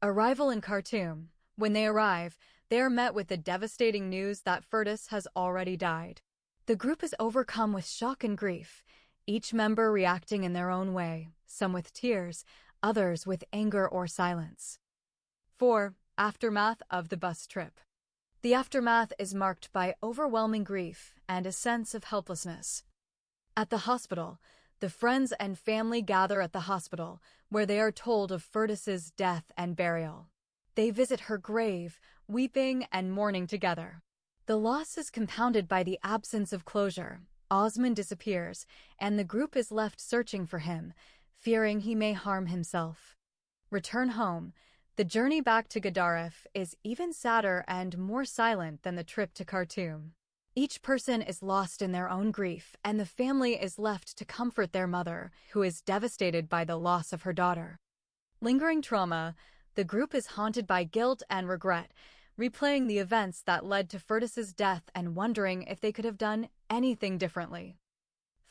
Arrival in Khartoum. When they arrive, they are met with the devastating news that Firdaus has already died. The group is overcome with shock and grief, each member reacting in their own way, some with tears, others with anger or silence. 4. Aftermath of the bus trip. The aftermath is marked by overwhelming grief and a sense of helplessness. At the hospital, the friends and family gather at the hospital, where they are told of Firdaus's death and burial. They visit her grave, weeping and mourning together. The loss is compounded by the absence of closure. Osman disappears, and the group is left searching for him, fearing he may harm himself. Return home. The journey back to Gadaref is even sadder and more silent than the trip to Khartoum. Each person is lost in their own grief, and the family is left to comfort their mother, who is devastated by the loss of her daughter. Lingering trauma. The group is haunted by guilt and regret, replaying the events that led to Firdaus's death and wondering if they could have done anything differently.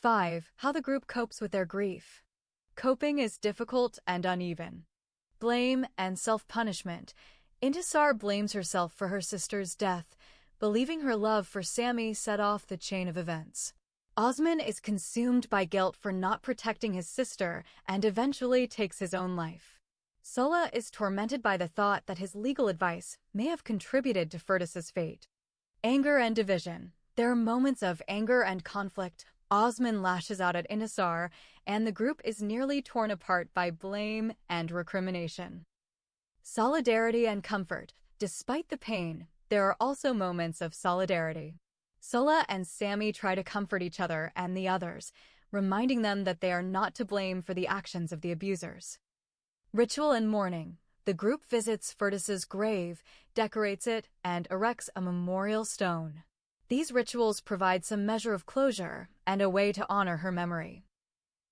5. How the group copes with their grief. Coping is difficult and uneven. Blame and self-punishment. Intisar blames herself for her sister's death, believing her love for Sami set off the chain of events. Osman is consumed by guilt for not protecting his sister and eventually takes his own life. Sola is tormented by the thought that his legal advice may have contributed to Firdaus's fate. Anger and division. There are moments of anger and conflict. Osman lashes out at Intisar, and the group is nearly torn apart by blame and recrimination. Solidarity and comfort. Despite the pain, there are also moments of solidarity. Sola and Sami try to comfort each other and the others, reminding them that they are not to blame for the actions of the abusers. Ritual and mourning. The group visits Firdaus's grave, decorates it, and erects a memorial stone. These rituals provide some measure of closure and a way to honor her memory.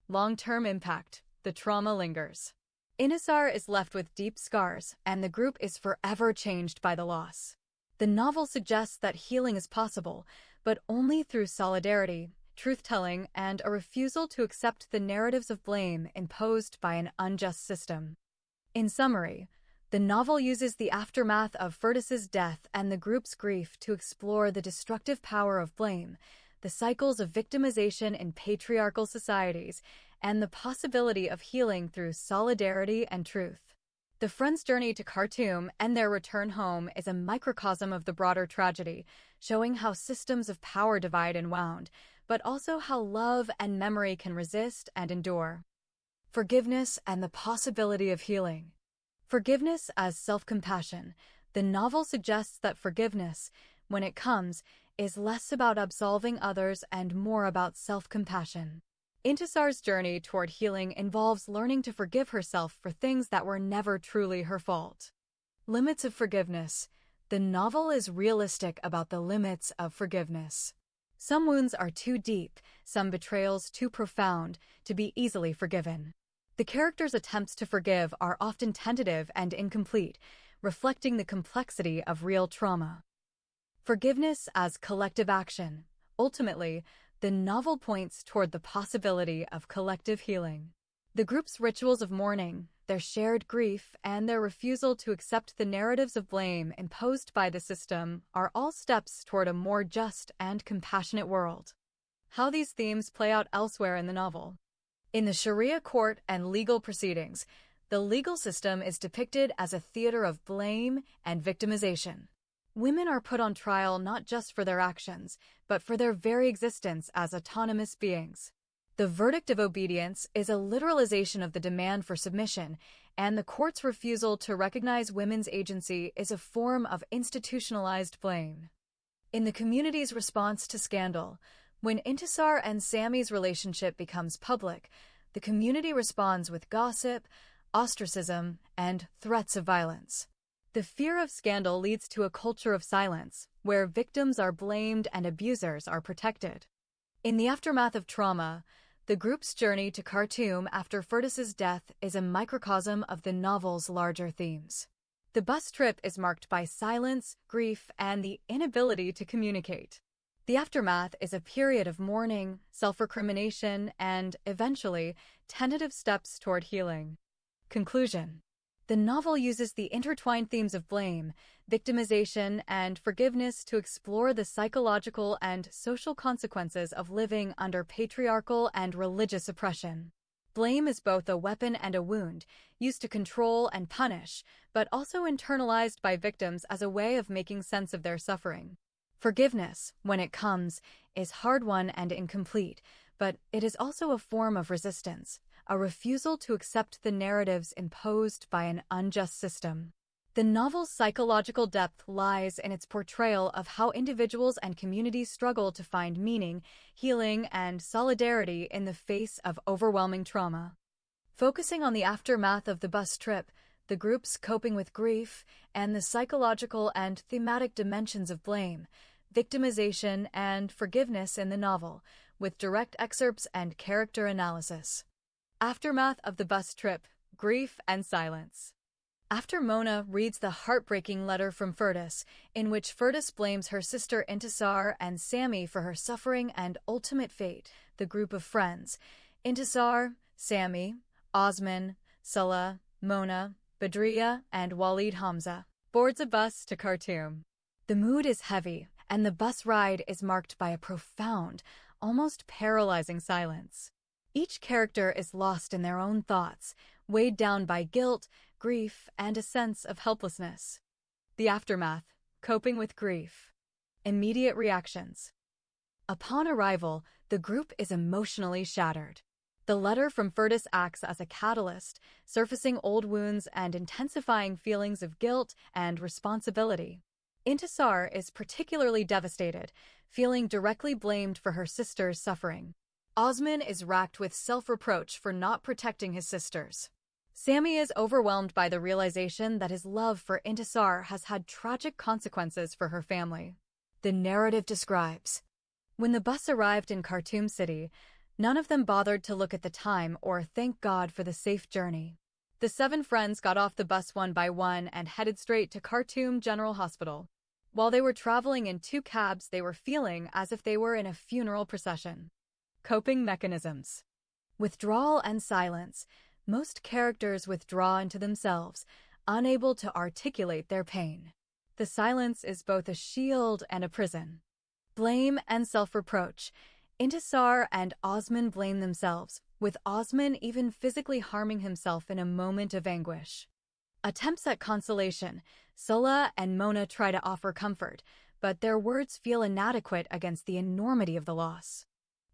Long-term impact. The trauma lingers. Intisar is left with deep scars, and the group is forever changed by the loss. The novel suggests that healing is possible, but only through solidarity, truth-telling, and a refusal to accept the narratives of blame imposed by an unjust system. In summary, the novel uses the aftermath of Firdaus's death and the group's grief to explore the destructive power of blame, the cycles of victimization in patriarchal societies, and the possibility of healing through solidarity and truth. The friends' journey to Khartoum and their return home is a microcosm of the broader tragedy, showing how systems of power divide and wound, but also how love and memory can resist and endure. Forgiveness and the possibility of healing. Forgiveness as self-compassion. The novel suggests that forgiveness, when it comes, is less about absolving others and more about self-compassion. Intisar's journey toward healing involves learning to forgive herself for things that were never truly her fault. Limits of forgiveness. The novel is realistic about the limits of forgiveness. Some wounds are too deep, some betrayals too profound, to be easily forgiven. The characters' attempts to forgive are often tentative and incomplete, reflecting the complexity of real trauma. Forgiveness as collective action. Ultimately, the novel points toward the possibility of collective healing. The group's rituals of mourning, their shared grief, and their refusal to accept the narratives of blame imposed by the system are all steps toward a more just and compassionate world. How these themes play out elsewhere in the novel. In the Sharia court and legal proceedings, the legal system is depicted as a theater of blame and victimization. Women are put on trial not just for their actions, but for their very existence as autonomous beings. The verdict of obedience is a literalization of the demand for submission, and the court's refusal to recognize women's agency is a form of institutionalized blame. In the community's response to scandal, when Intisar and Sami's relationship becomes public, the community responds with gossip, ostracism, and threats of violence. The fear of scandal leads to a culture of silence, where victims are blamed and abusers are protected. In the aftermath of trauma, the group's journey to Khartoum after Firdaus's death is a microcosm of the novel's larger themes. The bus trip is marked by silence, grief, and the inability to communicate. The aftermath is a period of mourning, self-recrimination, and, eventually, tentative steps toward healing. Conclusion. The novel uses the intertwined themes of blame, victimization, and forgiveness to explore the psychological and social consequences of living under patriarchal and religious oppression. Blame is both a weapon and a wound, used to control and punish, but also internalized by victims as a way of making sense of their suffering. Forgiveness, when it comes, is hard-won and incomplete, but it is also a form of resistance, a refusal to accept the narratives imposed by an unjust system. The novel's psychological depth lies in its portrayal of how individuals and communities struggle to find meaning, healing, and solidarity in the face of overwhelming trauma. Focusing on the aftermath of the bus trip, the group's coping with grief, and the psychological and thematic dimensions of blame, victimization, and forgiveness in the novel, with direct excerpts and character analysis. Aftermath of the bus trip, grief and silence. After Mona reads the heartbreaking letter from Firdaus, in which Firdaus blames her sister Intisar and Sami for her suffering and ultimate fate, the group of friends, Intisar, Sami, Osman, Salah, Mona, Badriya, and Walid Hamza, boards a bus to Khartoum. The mood is heavy, and the bus ride is marked by a profound, almost paralyzing silence. Each character is lost in their own thoughts, weighed down by guilt, grief, and a sense of helplessness. The aftermath, coping with grief. Immediate reactions. Upon arrival, the group is emotionally shattered. The letter from Firdaus acts as a catalyst, surfacing old wounds and intensifying feelings of guilt and responsibility. Intisar is particularly devastated, feeling directly blamed for her sister's suffering. Osman is racked with self-reproach for not protecting his sisters. Sami is overwhelmed by the realization that his love for Intisar has had tragic consequences for her family. The narrative describes. When the bus arrived in Khartoum City, none of them bothered to look at the time or thank God for the safe journey. The 7 friends got off the bus one by one and headed straight to Khartoum General Hospital. While they were traveling in 2 cabs, they were feeling as if they were in a funeral procession. Coping mechanisms. Withdrawal and silence. Most characters withdraw into themselves, unable to articulate their pain. The silence is both a shield and a prison. Blame and self-reproach. Intisar and Osman blame themselves, with Osman even physically harming himself in a moment of anguish. Attempts at consolation. Salah and Mona try to offer comfort, but their words feel inadequate against the enormity of the loss.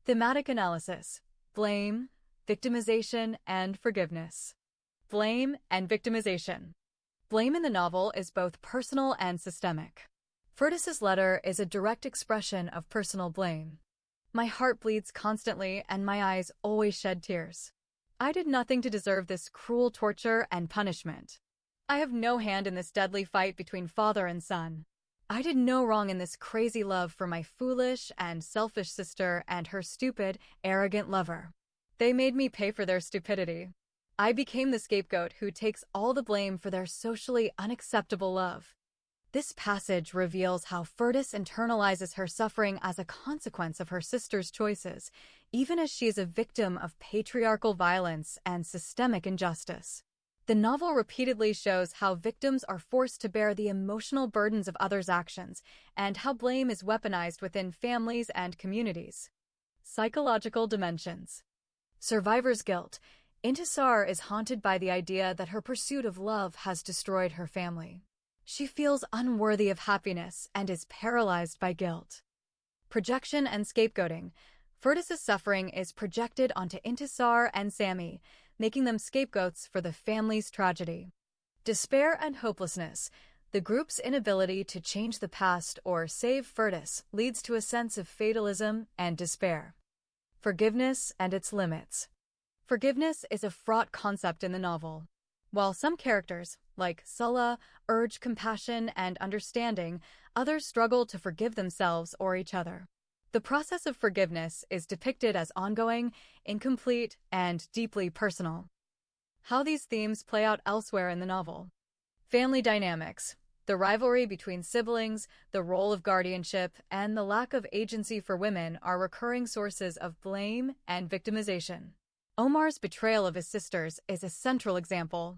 Thematic analysis. Blame, victimization, and forgiveness. Blame and victimization. Blame in the novel is both personal and systemic. Firdaus's letter is a direct expression of personal blame. My heart bleeds constantly and my eyes always shed tears. I did nothing to deserve this cruel torture and punishment. I have no hand in this deadly fight between father and son. I did no wrong in this crazy love for my foolish and selfish sister and her stupid, arrogant lover. They made me pay for their stupidity. I became the scapegoat who takes all the blame for their socially unacceptable love. This passage reveals how Firdaus internalizes her suffering as a consequence of her sister's choices, even as she is a victim of patriarchal violence and systemic injustice. The novel repeatedly shows how victims are forced to bear the emotional burdens of others' actions, and how blame is weaponized within families and communities. Psychological dimensions. Survivor's guilt. Intisar is haunted by the idea that her pursuit of love has destroyed her family. She feels unworthy of happiness and is paralyzed by guilt. Projection and scapegoating. Firdaus's suffering is projected onto Intisar and Sami, making them scapegoats for the family's tragedy. Despair and hopelessness. The group's inability to change the past or save Firdaus leads to a sense of fatalism and despair. Forgiveness and its limits. Forgiveness is a fraught concept in the novel. While some characters, like Salah, urge compassion and understanding, others struggle to forgive themselves or each other. The process of forgiveness is depicted as ongoing, incomplete, and deeply personal. How these themes play out elsewhere in the novel. Family dynamics. The rivalry between siblings, the role of guardianship, and the lack of agency for women are recurring sources of blame and victimization. Omar's betrayal of his sisters is a central example.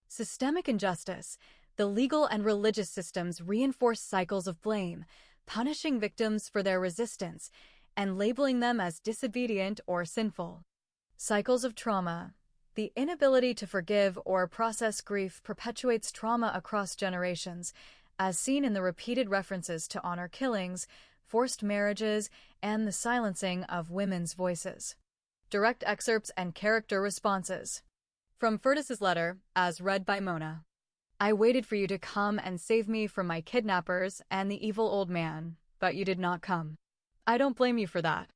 Systemic injustice. The legal and religious systems reinforce cycles of blame, punishing victims for their resistance and labeling them as disobedient or sinful. Cycles of trauma. The inability to forgive or process grief perpetuates trauma across generations, as seen in the repeated references to honor killings, forced marriages, and the silencing of women's voices. Direct excerpts and character responses. From Furtis's letter, as read by Mona. I waited for you to come and save me from my kidnappers and the evil old man, but you did not come. I don't blame you for that.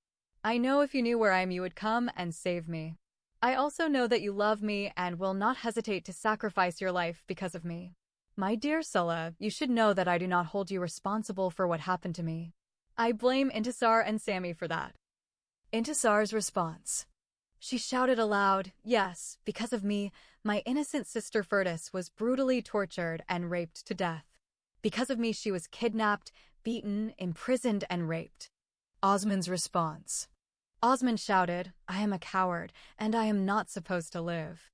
I know if you knew where I am, you would come and save me. I also know that you love me and will not hesitate to sacrifice your life because of me. My dear Sulla, you should know that I do not hold you responsible for what happened to me. I blame Intisar and Sammy for that. Intisar's response. She shouted aloud, yes, because of me, my innocent sister Furtis was brutally tortured and raped to death. Because of me, she was kidnapped, beaten, imprisoned, and raped. Osmond's response. Osmond shouted, I am a coward, and I am not supposed to live.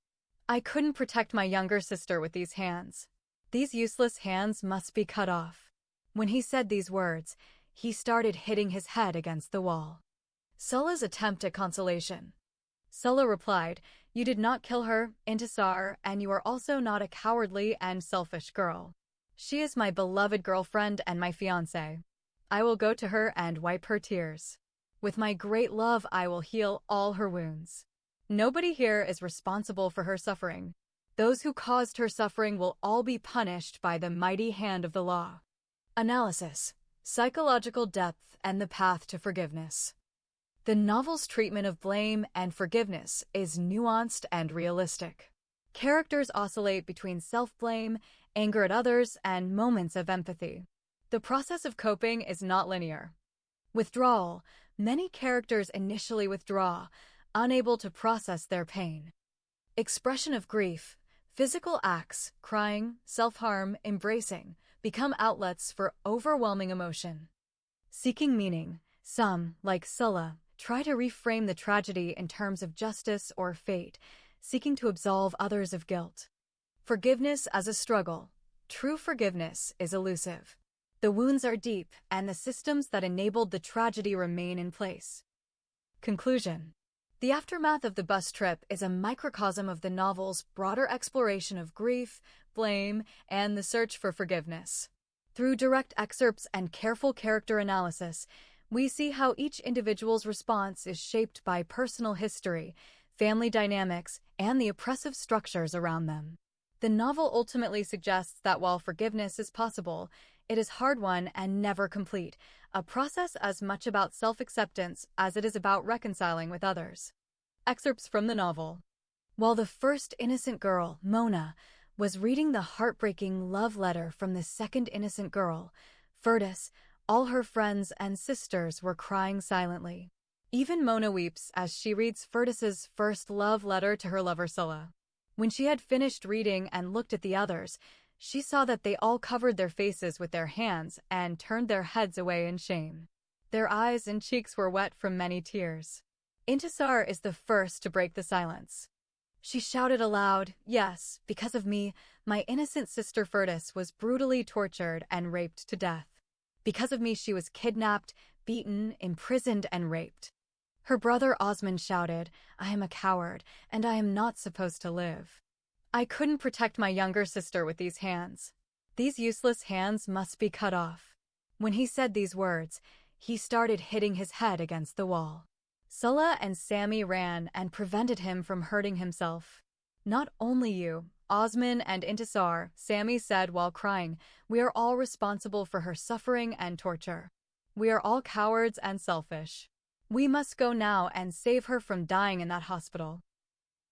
I couldn't protect my younger sister with these hands. These useless hands must be cut off. When he said these words, he started hitting his head against the wall. Sulla's attempt at consolation. Sulla replied, you did not kill her, Intisar, and you are also not a cowardly and selfish girl. She is my beloved girlfriend and my fiancée. I will go to her and wipe her tears. With my great love, I will heal all her wounds. Nobody here is responsible for her suffering. Those who caused her suffering will all be punished by the mighty hand of the law. Analysis. Psychological depth and the path to forgiveness. The novel's treatment of blame and forgiveness is nuanced and realistic. Characters oscillate between self-blame, anger at others, and moments of empathy. The process of coping is not linear. Withdrawal. Many characters initially withdraw, unable to process their pain. Expression of grief. Physical acts, crying, self-harm, embracing, become outlets for overwhelming emotion. Seeking meaning. Some, like Sulla, try to reframe the tragedy in terms of justice or fate, seeking to absolve others of guilt. Forgiveness as a struggle. True forgiveness is elusive. The wounds are deep, and the systems that enabled the tragedy remain in place. Conclusion. The aftermath of the bus trip is a microcosm of the novel's broader exploration of grief, blame, and the search for forgiveness. Through direct excerpts and careful character analysis, we see how each individual's response is shaped by personal history, family dynamics, and the oppressive structures around them. The novel ultimately suggests that while forgiveness is possible, it is hard-won and never complete, a process as much about self-acceptance as it is about reconciling with others. Excerpts from the novel. While the first innocent girl, Mona, was reading the heartbreaking love letter from the second innocent girl, Furtis, all her friends and sisters were crying silently. Even Mona weeps as she reads Furtis's first love letter to her lover Sulla. When she had finished reading and looked at the others, she saw that they all covered their faces with their hands and turned their heads away in shame. Their eyes and cheeks were wet from many tears. Intisar is the first to break the silence. She shouted aloud, yes, because of me, my innocent sister Furtis was brutally tortured and raped to death. Because of me, she was kidnapped, beaten, imprisoned, and raped. Her brother Osmond shouted, I am a coward, and I am not supposed to live. I couldn't protect my younger sister with these hands. These useless hands must be cut off. When he said these words, he started hitting his head against the wall. Sulla and Sammy ran and prevented him from hurting himself. Not only you, Osmond and Intisar, Sammy said while crying, we are all responsible for her suffering and torture. We are all cowards and selfish. We must go now and save her from dying in that hospital.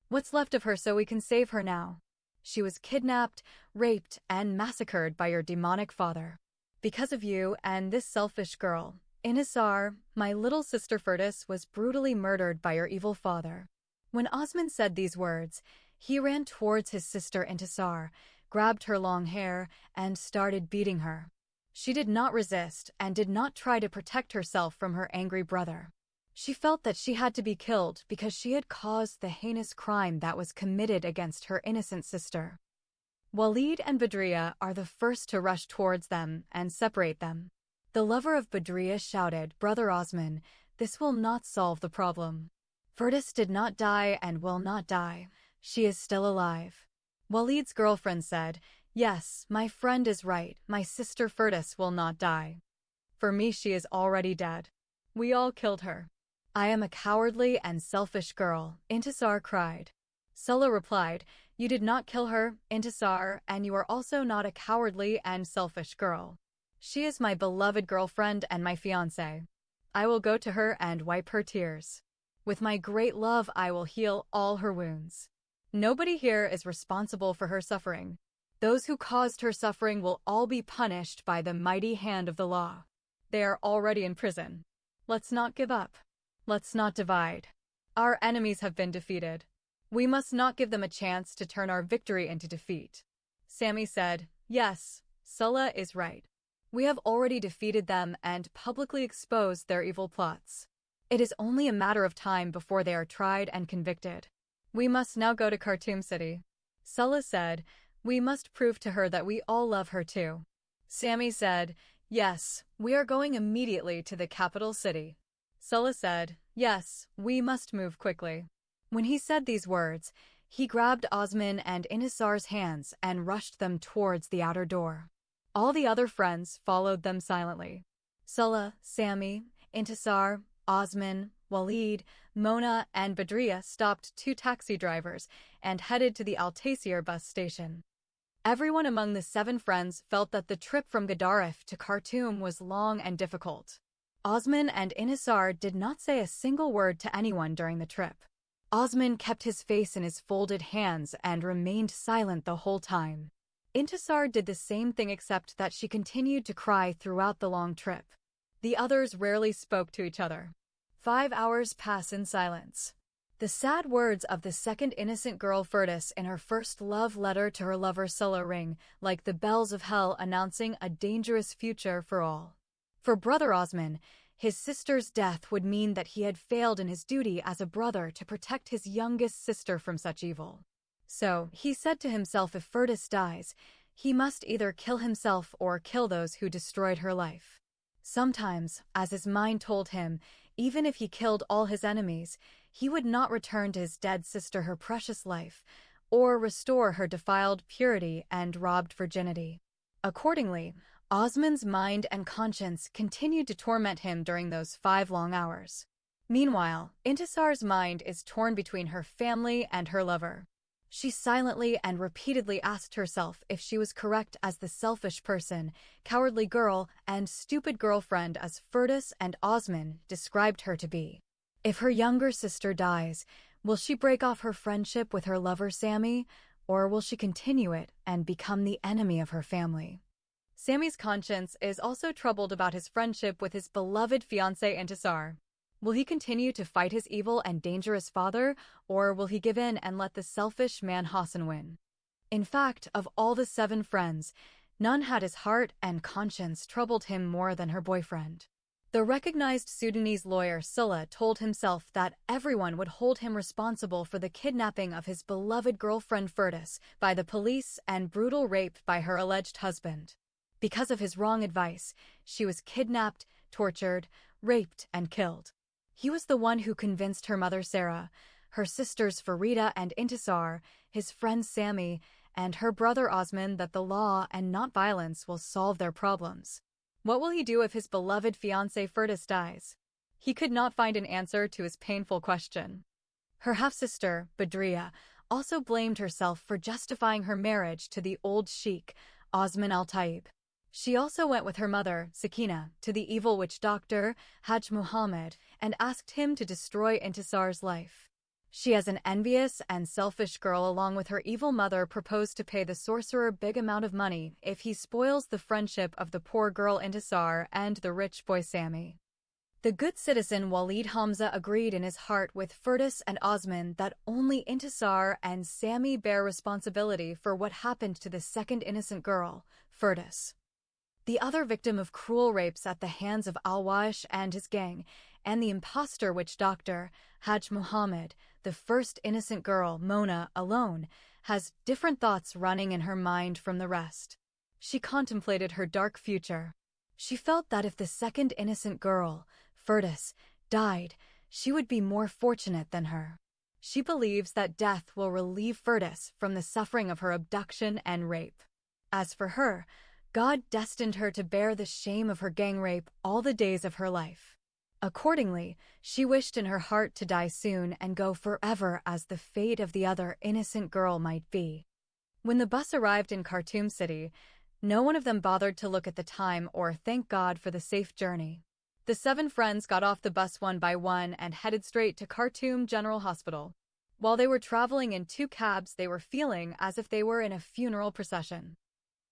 What's left of her so we can save her now? She was kidnapped, raped, and massacred by your demonic father. Because of you and this selfish girl, Intisar, my little sister Firdas was brutally murdered by your evil father. When Osman said these words, he ran towards his sister Intisar, grabbed her long hair, and started beating her. She did not resist and did not try to protect herself from her angry brother. She felt that she had to be killed because she had caused the heinous crime that was committed against her innocent sister. Walid and Badriya are the first to rush towards them and separate them. The lover of Badriya shouted, "Brother Osman, this will not solve the problem. Firdas did not die and will not die. She is still alive." Walid's girlfriend said, "Yes, my friend is right. My sister Firdas will not die. For me, she is already dead. We all killed her." "I am a cowardly and selfish girl," Intisar cried. Sulla replied, "You did not kill her, Intisar, and you are also not a cowardly and selfish girl. She is my beloved girlfriend and my fiancée. I will go to her and wipe her tears. With my great love, I will heal all her wounds. Nobody here is responsible for her suffering. Those who caused her suffering will all be punished by the mighty hand of the law. They are already in prison. Let's not give up. Let's not divide. Our enemies have been defeated. We must not give them a chance to turn our victory into defeat." Sami said, "Yes, Sulla is right. We have already defeated them and publicly exposed their evil plots. It is only a matter of time before they are tried and convicted. We must now go to Khartoum city." Sulla said, "We must prove to her that we all love her too." Sami said, "Yes, we are going immediately to the capital city." Sulla said, "Yes, we must move quickly." When he said these words, he grabbed Osman and Intisar's hands and rushed them towards the outer door. All the other friends followed them silently. Sulla, Sami, Intisar, Osman, Walid, Mona, and Badriya stopped 2 taxi drivers and headed to the Al-Taysir bus station. Everyone among the 7 friends felt that the trip from Gadaref to Khartoum was long and difficult. Osman and Intisar did not say a single word to anyone during the trip. Osman kept his face in his folded hands and remained silent the whole time. Intisar did the same thing except that she continued to cry throughout the long trip. The others rarely spoke to each other. 5 hours pass in silence. The sad words of the second innocent girl Firdas in her first love letter to her lover Sulla ring like the bells of hell announcing a dangerous future for all. For Brother Osman, his sister's death would mean that he had failed in his duty as a brother to protect his youngest sister from such evil. So, he said to himself, if Firdas dies, he must either kill himself or kill those who destroyed her life. Sometimes, as his mind told him, even if he killed all his enemies, he would not return to his dead sister her precious life, or restore her defiled purity and robbed virginity. Accordingly, Osman's mind and conscience continued to torment him during those 5 long hours. Meanwhile, Intisar's mind is torn between her family and her lover. She silently and repeatedly asked herself if she was correct as the selfish person, cowardly girl, and stupid girlfriend as Firdas and Osman described her to be. If her younger sister dies, will she break off her friendship with her lover Sami, or will she continue it and become the enemy of her family? Sami's conscience is also troubled about his friendship with his beloved fiancé Intisar. Will he continue to fight his evil and dangerous father, or will he give in and let the selfish man Hassan win? In fact, of all the 7 friends, none had his heart and conscience troubled him more than her boyfriend. The recognized Sudanese lawyer Sulla told himself that everyone would hold him responsible for the kidnapping of his beloved girlfriend Firdas by the police and brutal rape by her alleged husband. Because of his wrong advice, she was kidnapped, tortured, raped, and killed. He was the one who convinced her mother Sarah, her sisters Farida and Intisar, his friend Sami, and her brother Osman that the law and not violence will solve their problems. What will he do if his beloved fiancé Firdas dies? He could not find an answer to his painful question. Her half-sister, Badriya, also blamed herself for justifying her marriage to the old sheikh, Osman al-Taib. She also went with her mother, Sakina, to the evil witch doctor, Hajj Muhammad, and asked him to destroy Intisar's life. She, as an envious and selfish girl along with her evil mother, proposed to pay the sorcerer big amount of money if he spoils the friendship of the poor girl Intisar and the rich boy Sami. The good citizen Walid Hamza agreed in his heart with Firdas and Osman that only Intisar and Sami bear responsibility for what happened to the second innocent girl, Firdas, the other victim of cruel rapes at the hands of Alwash and his gang, and the imposter witch doctor, Hajj Muhammad, the first innocent girl, Mona, alone, has different thoughts running in her mind from the rest. She contemplated her dark future. She felt that if the second innocent girl, Firdas, died, she would be more fortunate than her. She believes that death will relieve Firdas from the suffering of her abduction and rape. As for her, God destined her to bear the shame of her gang rape all the days of her life. Accordingly, she wished in her heart to die soon and go forever as the fate of the other innocent girl might be. When the bus arrived in Khartoum City, no one of them bothered to look at the time or thank God for the safe journey. The 7 friends got off the bus one by one and headed straight to Khartoum General Hospital. While they were traveling in 2 cabs, they were feeling as if they were in a funeral procession.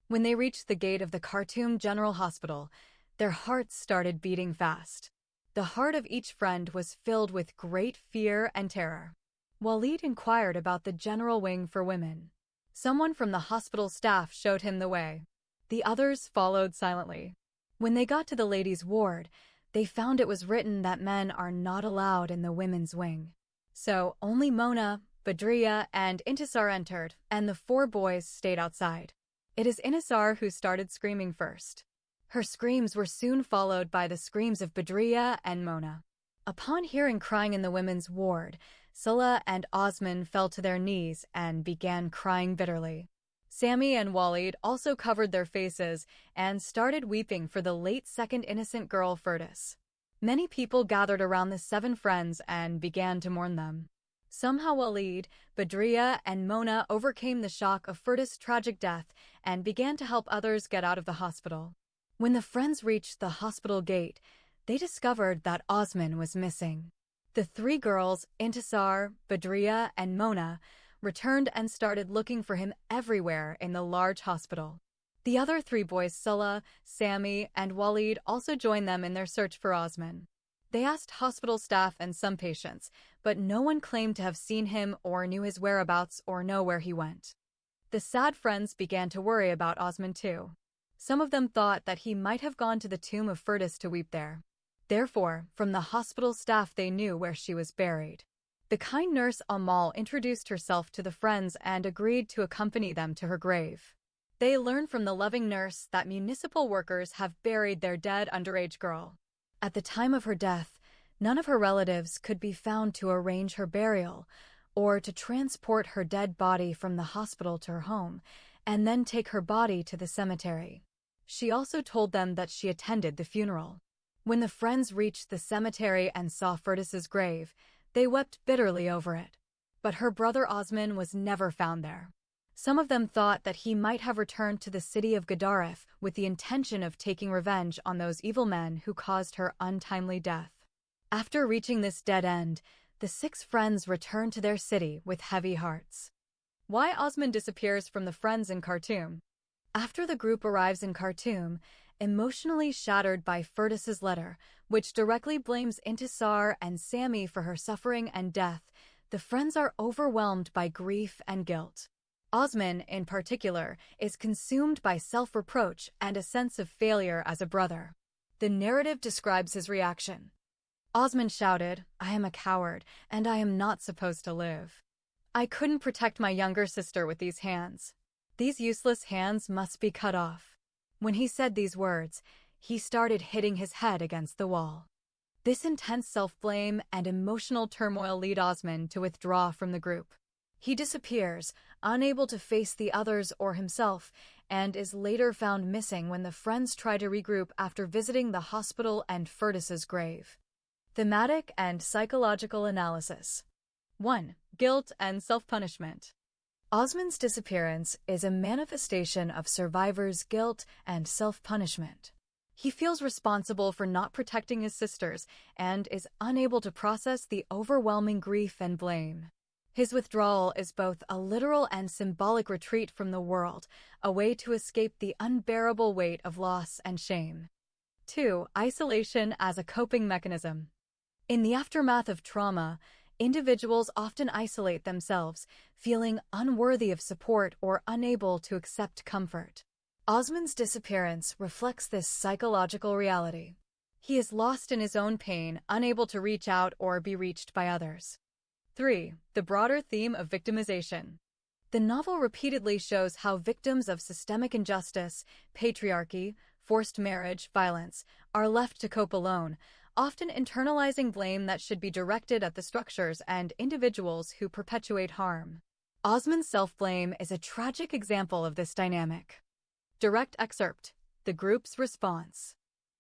When they reached the gate of the Khartoum General Hospital, their hearts started beating fast. The heart of each friend was filled with great fear and terror. Walid inquired about the general wing for women. Someone from the hospital staff showed him the way. The others followed silently. When they got to the ladies' ward, they found it was written that men are not allowed in the women's wing. So only Mona, Badriya, and Intisar entered, and the 4 boys stayed outside. It is Intisar who started screaming first. Her screams were soon followed by the screams of Badriya and Mona. Upon hearing crying in the women's ward, Salah and Osman fell to their knees and began crying bitterly. Sami and Walid also covered their faces and started weeping for the late second innocent girl Firdas. Many people gathered around the 7 friends and began to mourn them. Somehow Walid, Badriya, and Mona overcame the shock of Firdas' tragic death and began to help others get out of the hospital. When the friends reached the hospital gate, they discovered that Osman was missing. The 3 girls, Intisar, Badriya, and Mona, returned and started looking for him everywhere in the large hospital. The other 3 boys, Salah, Sami, and Walid, also joined them in their search for Osman. They asked hospital staff and some patients, but no one claimed to have seen him or knew his whereabouts or know where he went. The sad friends began to worry about Osman too. Some of them thought that he might have gone to the tomb of Firdas to weep there. Therefore, from the hospital staff they knew where she was buried. The kind nurse Amal introduced herself to the friends and agreed to accompany them to her grave. They learned from the loving nurse that municipal workers have buried their dead underage girl. At the time of her death, none of her relatives could be found to arrange her burial or to transport her dead body from the hospital to her home and then take her body to the cemetery. She also told them that she attended the funeral. When the friends reached the cemetery and saw Firdas' grave, they wept bitterly over it. But her brother Osman was never found there. Some of them thought that he might have returned to the city of Gedaref with the intention of taking revenge on those evil men who caused her untimely death. After reaching this dead end, the 6 friends returned to their city with heavy hearts. Why Osman disappears from the friends in Khartoum? After the group arrives in Khartoum, emotionally shattered by Firdas' letter, which directly blames Intisar and Sami for her suffering and death, the friends are overwhelmed by grief and guilt. Osman, in particular, is consumed by self-reproach and a sense of failure as a brother. The narrative describes his reaction. Osman shouted, "I am a coward, and I am not supposed to live. I couldn't protect my younger sister with these hands. These useless hands must be cut off." When he said these words, he started hitting his head against the wall. This intense self-blame and emotional turmoil lead Osman to withdraw from the group. He disappears, unable to face the others or himself, and is later found missing when the friends try to regroup after visiting the hospital and Firdas' grave. Thematic and psychological analysis. 1. Guilt and self-punishment. Osman's disappearance is a manifestation of survivors' guilt and self-punishment. He feels responsible for not protecting his sisters and is unable to process the overwhelming grief and blame. His withdrawal is both a literal and symbolic retreat from the world, a way to escape the unbearable weight of loss and shame. 2. Isolation as a coping mechanism. In the aftermath of trauma, individuals often isolate themselves, feeling unworthy of support or unable to accept comfort. Osman's disappearance reflects this psychological reality. He is lost in his own pain, unable to reach out or be reached by others. 3. The broader theme of victimization. The novel repeatedly shows how victims of systemic injustice, patriarchy, forced marriage, violence, are left to cope alone, often internalizing blame that should be directed at the structures and individuals who perpetuate harm. Osman's self-blame is a tragic example of this dynamic. Direct excerpt: the group's response.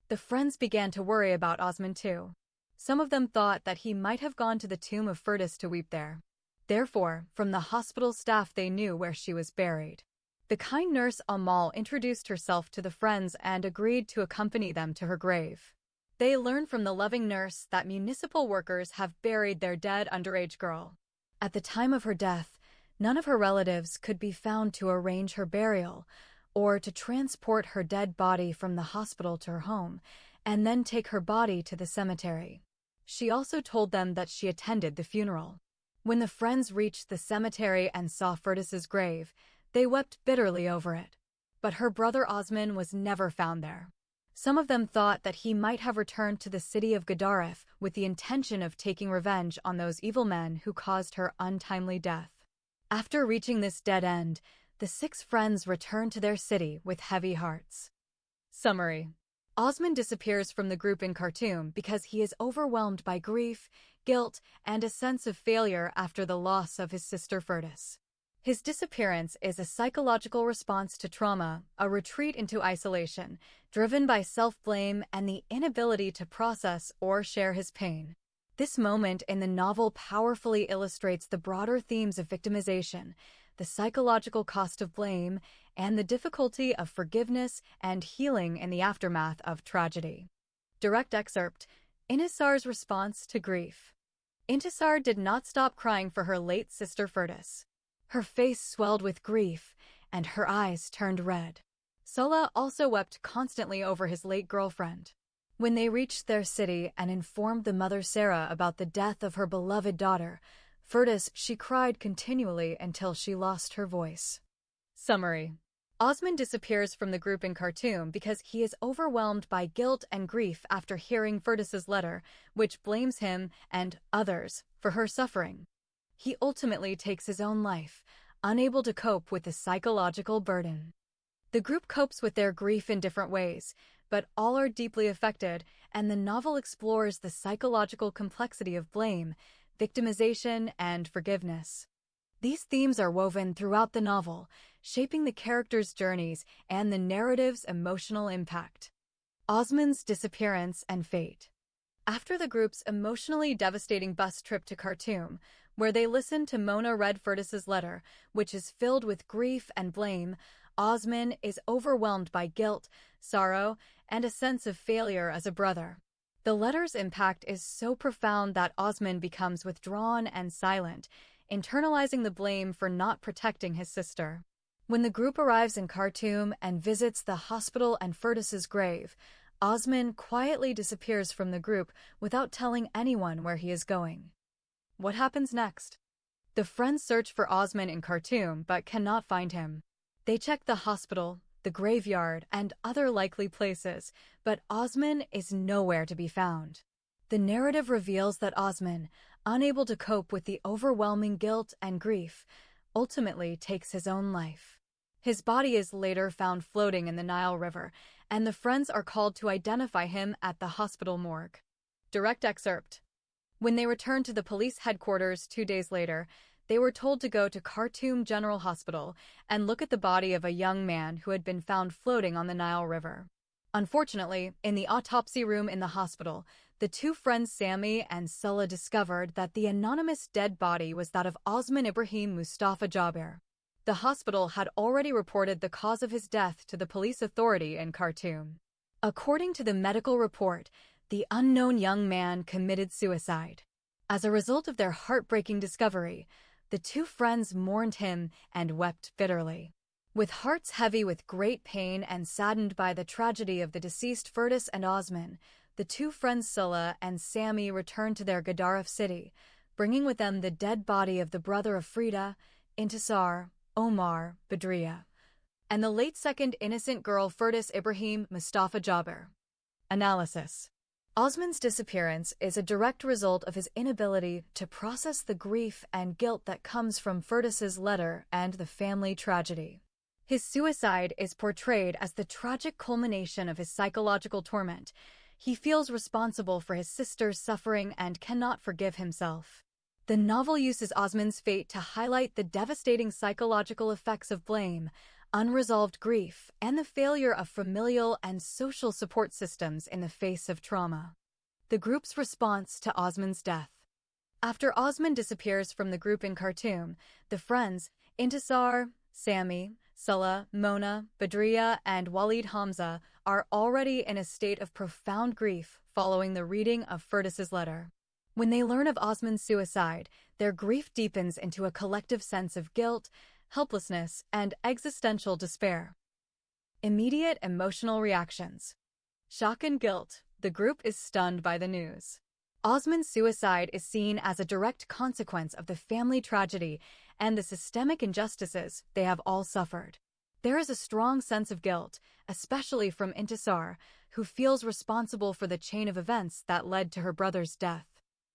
The friends began to worry about Osman too. Some of them thought that he might have gone to the tomb of Firdas to weep there. Therefore, from the hospital staff they knew where she was buried. The kind nurse Amal introduced herself to the friends and agreed to accompany them to her grave. They learned from the loving nurse that municipal workers have buried their dead underage girl. At the time of her death, none of her relatives could be found to arrange her burial or to transport her dead body from the hospital to her home and then take her body to the cemetery. She also told them that she attended the funeral. When the friends reached the cemetery and saw Firdas's grave, they wept bitterly over it. But her brother Osman was never found there. Some of them thought that he might have returned to the city of Gedaref with the intention of taking revenge on those evil men who caused her untimely death. After reaching this dead end, the 6 friends returned to their city with heavy hearts. Summary: Osman disappears from the group in Khartoum because he is overwhelmed by grief, guilt, and a sense of failure after the loss of his sister Firdas. His disappearance is a psychological response to trauma, a retreat into isolation, driven by self-blame and the inability to process or share his pain. This moment in the novel powerfully illustrates the broader themes of victimization, the psychological cost of blame, and the difficulty of forgiveness and healing in the aftermath of tragedy. Direct excerpt: Intisar's response to grief. Intisar did not stop crying for her late sister Firdas. Her face swelled with grief, and her eyes turned red. Salah also wept constantly over his late girlfriend. When they reached their city and informed the mother Sarah about the death of her beloved daughter, Firdas, she cried continually until she lost her voice. Summary: Osman disappears from the group in Khartoum because he is overwhelmed by guilt and grief after hearing Firdas's letter, which blames him and others for her suffering. He ultimately takes his own life, unable to cope with the psychological burden. The group copes with their grief in different ways, but all are deeply affected, and the novel explores the psychological complexity of blame, victimization, and forgiveness. These themes are woven throughout the novel, shaping the characters' journeys and the narrative's emotional impact. Osman's disappearance and fate. After the group's emotionally devastating bus trip to Khartoum, where they listened to Mona read Firdas's letter, which is filled with grief and blame, Osman is overwhelmed by guilt, sorrow, and a sense of failure as a brother. The letter's impact is so profound that Osman becomes withdrawn and silent, internalizing the blame for not protecting his sister. When the group arrives in Khartoum and visits the hospital and Firdas's grave, Osman quietly disappears from the group without telling anyone where he is going. What happens next? The friends search for Osman in Khartoum but cannot find him. They check the hospital, the graveyard, and other likely places, but Osman is nowhere to be found. The narrative reveals that Osman, unable to cope with the overwhelming guilt and grief, ultimately takes his own life. His body is later found floating in the Nile River, and the friends are called to identify him at the hospital morgue. Direct excerpt: When they returned to the police headquarters 2 days later, they were told to go to Khartoum General Hospital and look at the body of a young man who had been found floating on the Nile River. Unfortunately, in the autopsy room in the hospital, the 2 friends Sami and Salah discovered that the anonymous dead body was that of Osman Ibrahim Mustafa Jaber. The hospital had already reported the cause of his death to the police authority in Khartoum. According to the medical report, the unknown young man committed suicide. As a result of their heartbreaking discovery, the 2 friends mourned him and wept bitterly. With hearts heavy with great pain and saddened by the tragedy of the deceased Furtis and Osman, the two friends Scylla and Sammy return to their Gedaref city, bringing with them the dead body of the brother of Frida, Intisar, Omar, Badriya, and the late second innocent girl Furtis Ibrahim Mustafa Jaber. Analysis. Osman's disappearance is a direct result of his inability to process the grief and guilt that comes from Furtis's letter and the family tragedy. His suicide is portrayed as the tragic culmination of his psychological torment. He feels responsible for his sister's suffering and cannot forgive himself. The novel uses Osman's fate to highlight the devastating psychological effects of blame, unresolved grief, and the failure of familial and social support systems in the face of trauma. The group's response to Osman's death. After Osman disappears from the group in Khartoum, the friends, Intisar, Sammy, Scylla, Mona, Badriya, and Walid Hamza are already in a state of profound grief following the reading of Furtis's letter. When they learn of Osman's suicide, their grief deepens into a collective sense of guilt, helplessness, and existential despair. Immediate emotional reactions. Shock and guilt. The group is stunned by the news. Osman's suicide is seen as a direct consequence of the family tragedy and the systemic injustices they have all suffered. There is a strong sense of guilt, especially from Intisar, who feels responsible for the chain of events that led to her brother's death.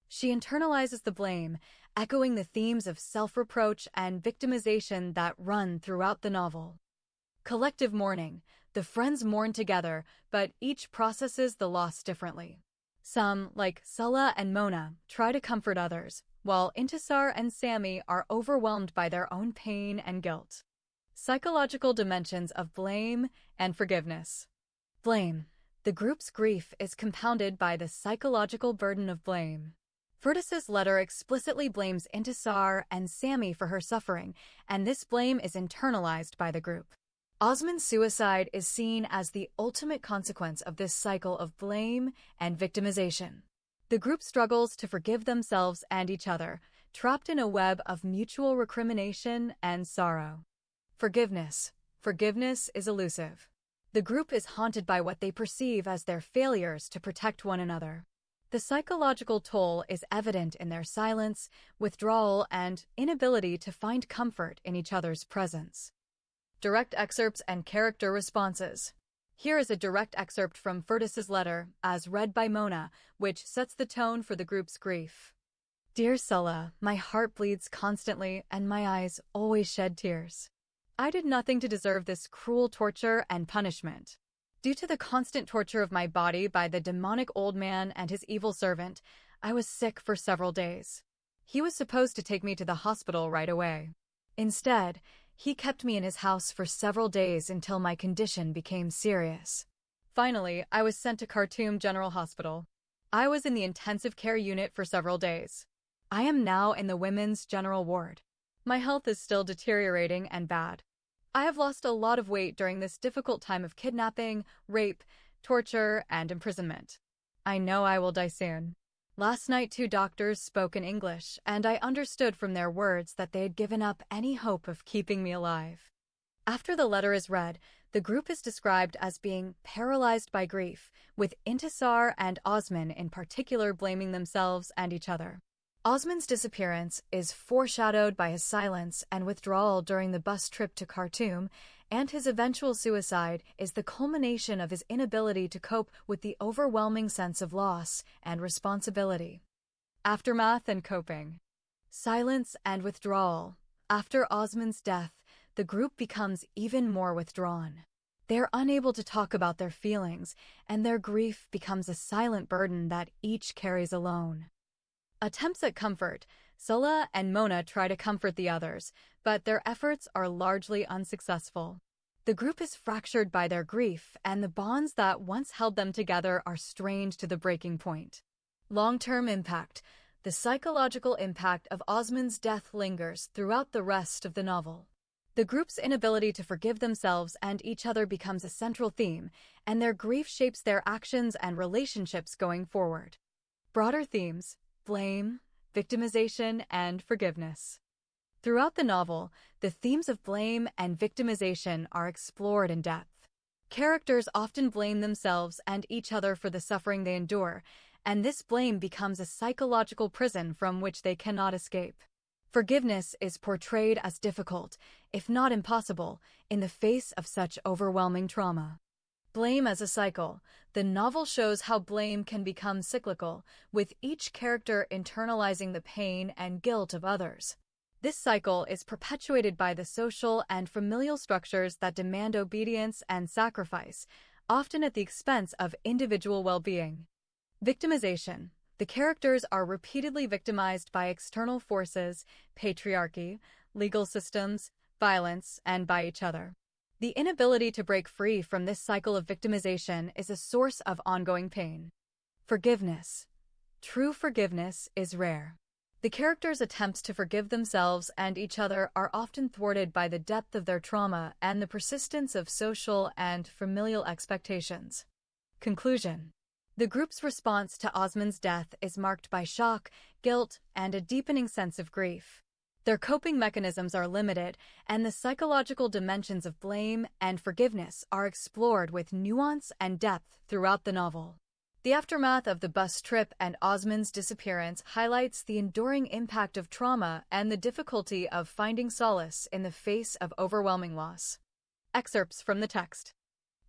She internalizes the blame, echoing the themes of self-reproach and victimization that run throughout the novel. Collective mourning. The friends mourn together, but each processes the loss differently. Some, like Scylla and Mona, try to comfort others, while Intisar and Sammy are overwhelmed by their own pain and guilt. Psychological dimensions of blame and forgiveness. Blame. The group's grief is compounded by the psychological burden of blame. Furtis's letter explicitly blames Intisar and Sammy for her suffering, and this blame is internalized by the group. Osman's suicide is seen as the ultimate consequence of this cycle of blame and victimization. The group struggles to forgive themselves and each other, trapped in a web of mutual recrimination and sorrow. Forgiveness. Forgiveness is elusive. The group is haunted by what they perceive as their failures to protect one another. The psychological toll is evident in their silence, withdrawal, and inability to find comfort in each other's presence. Direct excerpts and character responses. Here is a direct excerpt from Furtis's letter, as read by Mona, which sets the tone for the group's grief. Dear Scylla, my heart bleeds constantly and my eyes always shed tears. I did nothing to deserve this cruel torture and punishment. Due to the constant torture of my body by the demonic old man and his evil servant, I was sick for several days. He was supposed to take me to the hospital right away. Instead, he kept me in his house for several days until my condition became serious. Finally, I was sent to Khartoum General Hospital. I was in the intensive care unit for several days. I am now in the women's general ward. My health is still deteriorating and bad. I have lost a lot of weight during this difficult time of kidnapping, rape, torture, and imprisonment. I know I will die soon. Last night 2 doctors spoke in English, and I understood from their words that they had given up any hope of keeping me alive. After the letter is read, the group is described as being paralyzed by grief, with Intisar and Osman in particular blaming themselves and each other. Osman's disappearance is foreshadowed by his silence and withdrawal during the bus trip to Khartoum, and his eventual suicide is the culmination of his inability to cope with the overwhelming sense of loss and responsibility. Aftermath and coping. Silence and withdrawal. After Osman's death, the group becomes even more withdrawn. They're unable to talk about their feelings, and their grief becomes a silent burden that each carries alone. Attempts at comfort. Scylla and Mona try to comfort the others, but their efforts are largely unsuccessful. The group is fractured by their grief, and the bonds that once held them together are strained to the breaking point. Long-term impact. The psychological impact of Osman's death lingers throughout the rest of the novel. The group's inability to forgive themselves and each other becomes a central theme, and their grief shapes their actions and relationships going forward. Broader themes: blame, victimization, and forgiveness. Throughout the novel, the themes of blame and victimization are explored in depth. Characters often blame themselves and each other for the suffering they endure, and this blame becomes a psychological prison from which they cannot escape. Forgiveness is portrayed as difficult, if not impossible, in the face of such overwhelming trauma. Blame as a cycle. The novel shows how blame can become cyclical, with each character internalizing the pain and guilt of others. This cycle is perpetuated by the social and familial structures that demand obedience and sacrifice, often at the expense of individual well-being. Victimization. The characters are repeatedly victimized by external forces, patriarchy, legal systems, violence, and by each other. The inability to break free from this cycle of victimization is a source of ongoing pain. Forgiveness. True forgiveness is rare. The characters' attempts to forgive themselves and each other are often thwarted by the depth of their trauma and the persistence of social and familial expectations. Conclusion. The group's response to Osmond's death is marked by shock, guilt, and a deepening sense of grief. Their coping mechanisms are limited, and the psychological dimensions of blame and forgiveness are explored with nuance and depth throughout the novel. The aftermath of the bus trip and Osmond's disappearance highlights the enduring impact of trauma and the difficulty of finding solace in the face of overwhelming loss. Excerpts from the text.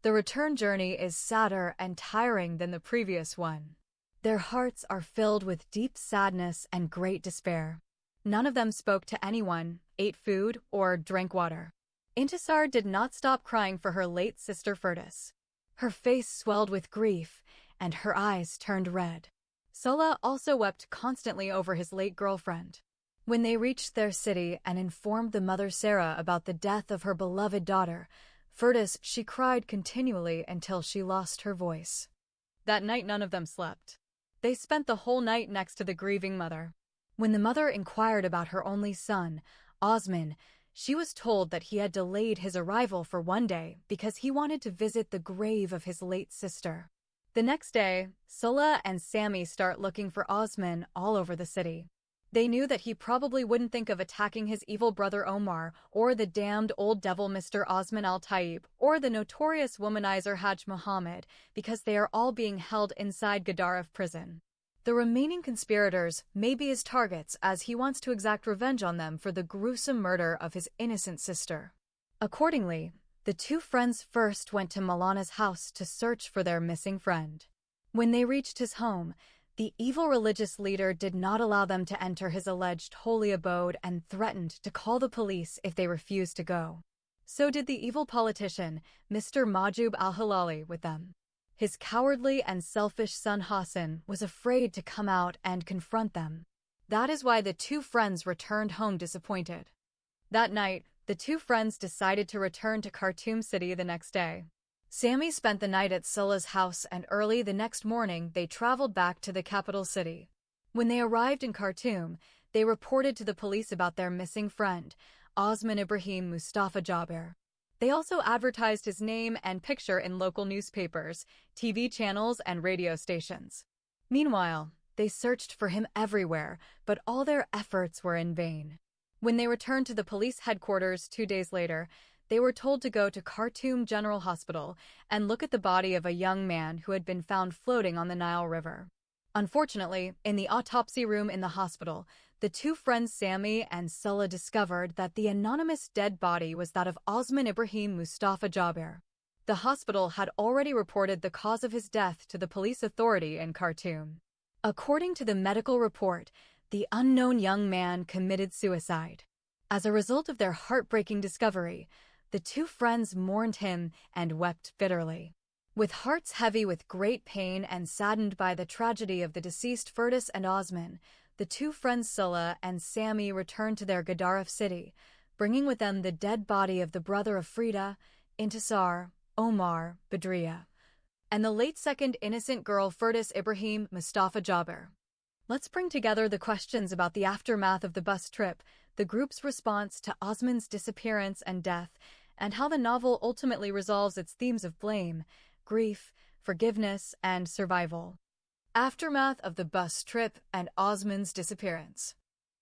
The return journey is sadder and tiring than the previous one. Their hearts are filled with deep sadness and great despair. None of them spoke to anyone, ate food, or drank water. Intisar did not stop crying for her late sister Firdas. Her face swelled with grief, and her eyes turned red. Sulla also wept constantly over his late girlfriend. When they reached their city and informed the mother Sarah about the death of her beloved daughter, Firdas, she cried continually until she lost her voice. That night none of them slept. They spent the whole night next to the grieving mother. When the mother inquired about her only son, Osmond, she was told that he had delayed his arrival for one day because he wanted to visit the grave of his late sister. The next day, Sulla and Sammy start looking for Osmond all over the city. They knew that he probably wouldn't think of attacking his evil brother Omar, or the damned old devil Mr. Osman al-Taib, or the notorious womanizer Hajj Muhammad, because they are all being held inside Gaddaraf prison. The remaining conspirators may be his targets as he wants to exact revenge on them for the gruesome murder of his innocent sister. Accordingly, the two friends first went to Milana's house to search for their missing friend. When they reached his home, the evil religious leader did not allow them to enter his alleged holy abode and threatened to call the police if they refused to go. So did the evil politician, Mr. Majub al-Hilali, with them. His cowardly and selfish son Hassan was afraid to come out and confront them. That is why the two friends returned home disappointed. That night, the two friends decided to return to Khartoum City the next day. Sammy spent the night at Sulla's house, and early the next morning they traveled back to the capital city. When they arrived in Khartoum, they reported to the police about their missing friend, Osman Ibrahim Mustafa Jaber. They also advertised his name and picture in local newspapers, TV channels, and radio stations. Meanwhile, they searched for him everywhere, but all their efforts were in vain. When they returned to the police headquarters 2 days later, they were told to go to Khartoum General Hospital and look at the body of a young man who had been found floating on the Nile River. Unfortunately, in the autopsy room in the hospital, the two friends Sammy and Sulla discovered that the anonymous dead body was that of Osman Ibrahim Mustafa Jaber. The hospital had already reported the cause of his death to the police authority in Khartoum. According to the medical report, the unknown young man committed suicide. As a result of their heartbreaking discovery, the two friends mourned him and wept bitterly. With hearts heavy with great pain and saddened by the tragedy of the deceased Firdas and Osman, the two friends Sulla and Sammy returned to their Gaddaraf city, bringing with them the dead body of the brother of Frida, Intisar, Omar, Badriya, and the late second innocent girl Firdas Ibrahim Mustafa Jaber. Let's bring together the questions about the aftermath of the bus trip, the group's response to Osman's disappearance and death, and how the novel ultimately resolves its themes of blame, grief, forgiveness, and survival. Aftermath of the bus trip and Osman's disappearance.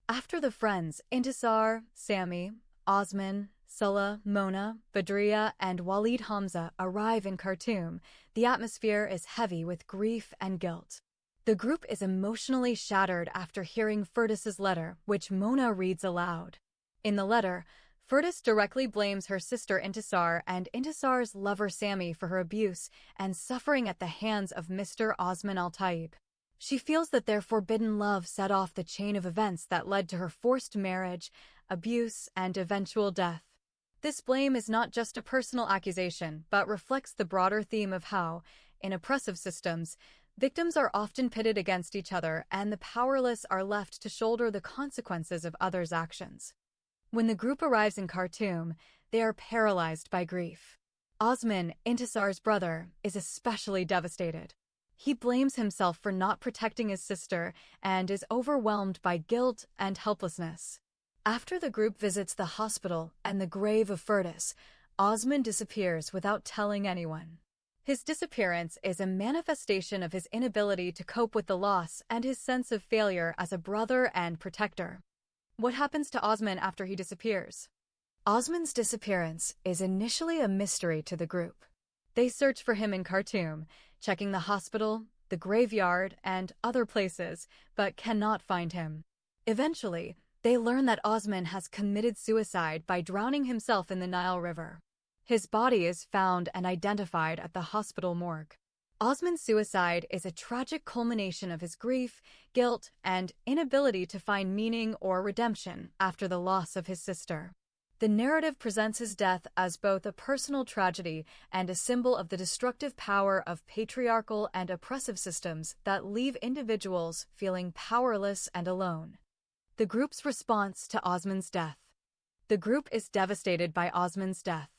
After the friends Intisar, Sami, Osman, Sulla, Mona, Badriya, and Walid Hamza arrive in Khartoum, the atmosphere is heavy with grief and guilt. The group is emotionally shattered after hearing Firdaus's letter, which Mona reads aloud. In the letter, Firdaus directly blames her sister Intisar and Intisar's lover Sami for her abuse and suffering at the hands of Mr. Osman Al-Taib. She feels that their forbidden love set off the chain of events that led to her forced marriage, abuse, and eventual death. This blame is not just a personal accusation, but reflects the broader theme of how, in oppressive systems, victims are often pitted against each other and the powerless are left to shoulder the consequences of others' actions. When the group arrives in Khartoum, they are paralyzed by grief. Osman, Intisar's brother, is especially devastated. He blames himself for not protecting his sister and is overwhelmed by guilt and helplessness. After the group visits the hospital and the grave of Firdaus, Osman disappears without telling anyone. His disappearance is a manifestation of his inability to cope with the loss and his sense of failure as a brother and protector. What happens to Osman after he disappears? Osman's disappearance is initially a mystery to the group. They search for him in Khartoum, checking the hospital, the graveyard, and other places, but cannot find him. Eventually, they learn that Osman has committed suicide by drowning himself in the Nile River. His body is found and identified at the hospital morgue. Osman's suicide is a tragic culmination of his grief, guilt, and inability to find meaning or redemption after the loss of his sister. The narrative presents his death as both a personal tragedy and a symbol of the destructive power of patriarchal and oppressive systems that leave individuals feeling powerless and alone. The group's response to Osman's death. The group is devastated by Osman's death.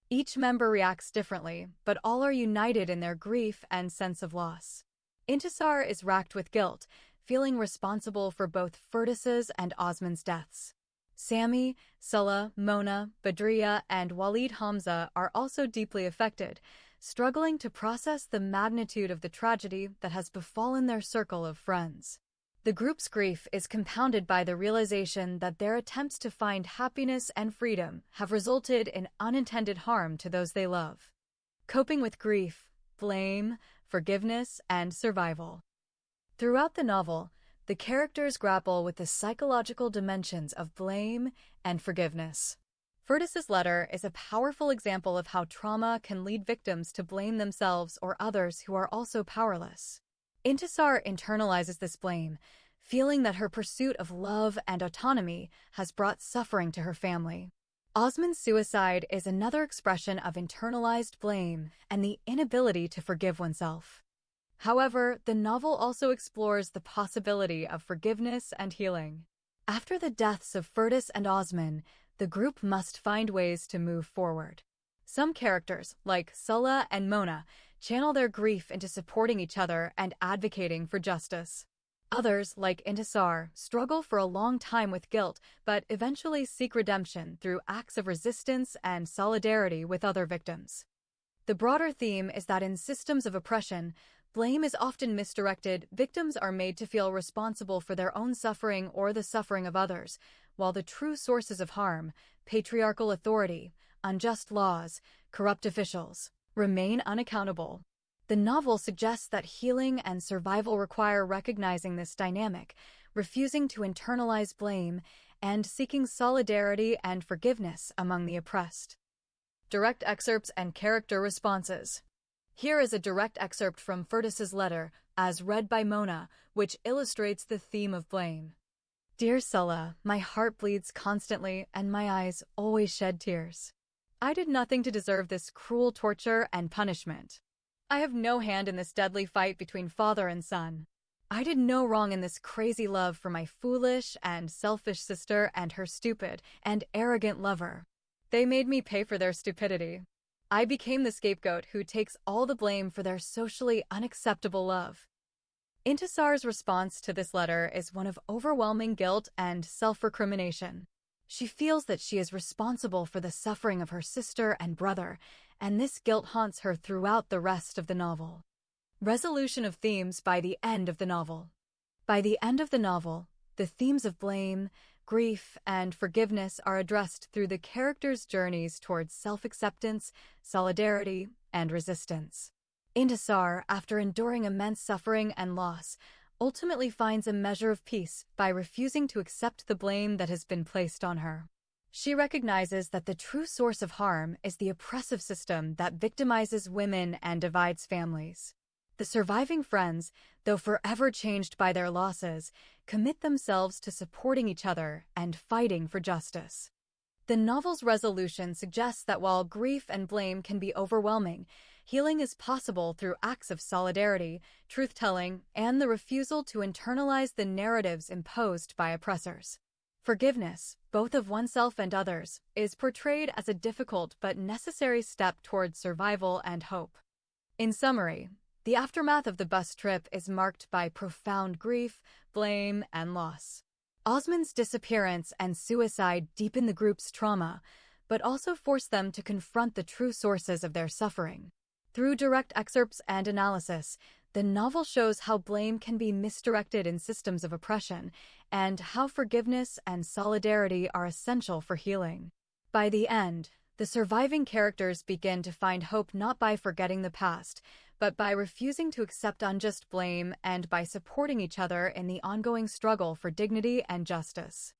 Each member reacts differently, but all are united in their grief and sense of loss. Intisar is racked with guilt, feeling responsible for both Firdaus's and Osman's deaths. Sami, Sulla, Mona, Badriya, and Walid Hamza are also deeply affected, struggling to process the magnitude of the tragedy that has befallen their circle of friends. The group's grief is compounded by the realization that their attempts to find happiness and freedom have resulted in unintended harm to those they love. Coping with grief, blame, forgiveness, and survival. Throughout the novel, the characters grapple with the psychological dimensions of blame and forgiveness. Firdaus's letter is a powerful example of how trauma can lead victims to blame themselves or others who are also powerless. Intisar internalizes this blame, feeling that her pursuit of love and autonomy has brought suffering to her family. Osman's suicide is another expression of internalized blame and the inability to forgive oneself. However, the novel also explores the possibility of forgiveness and healing. After the deaths of Firdaus and Osman, the group must find ways to move forward. Some characters, like Sulla and Mona, channel their grief into supporting each other and advocating for justice. Others, like Intisar, struggle for a long time with guilt, but eventually seek redemption through acts of resistance and solidarity with other victims. The broader theme is that in systems of oppression, blame is often misdirected. Victims are made to feel responsible for their own suffering or the suffering of others, while the true sources of harm, patriarchal authority, unjust laws, corrupt officials, remain unaccountable. The novel suggests that healing and survival require recognizing this dynamic, refusing to internalize blame, and seeking solidarity and forgiveness among the oppressed. Direct excerpts and character responses. Here is a direct excerpt from Firdaus's letter, as read by Mona, which illustrates the theme of blame. Dear Sulla, my heart bleeds constantly and my eyes always shed tears. I did nothing to deserve this cruel torture and punishment. I have no hand in this deadly fight between father and son. I did no wrong in this crazy love for my foolish and selfish sister and her stupid and arrogant lover. They made me pay for their stupidity. I became the scapegoat who takes all the blame for their socially unacceptable love. Intisar's response to this letter is one of overwhelming guilt and self-recrimination. She feels that she is responsible for the suffering of her sister and brother, and this guilt haunts her throughout the rest of the novel. Resolution of themes by the end of the novel. By the end of the novel, The themes of blame, grief, and forgiveness are addressed through the characters' journeys towards self-acceptance, solidarity, and resistance. Intisar, after enduring immense suffering and loss, ultimately finds a measure of peace by refusing to accept the blame that has been placed on her. She recognizes that the true source of harm is the oppressive system that victimizes women and divides families. The surviving friends, though forever changed by their losses, commit themselves to supporting each other and fighting for justice. The novel's resolution suggests that while grief and blame can be overwhelming, healing is possible through acts of solidarity, truth-telling, and the refusal to internalize the narratives imposed by oppressors. Forgiveness, both of oneself and others, is portrayed as a difficult but necessary step towards survival and hope. In summary, the aftermath of the bus trip is marked by profound grief, blame, and loss. Osmond's disappearance and suicide deepen the group's trauma, but also force them to confront the true sources of their suffering. Through direct excerpts and analysis, the novel shows how blame can be misdirected in systems of oppression and how forgiveness and solidarity are essential for healing. By the end, the surviving characters begin to find hope not by forgetting the past, but by refusing to accept unjust blame and by supporting each other in the ongoing struggle for dignity and justice.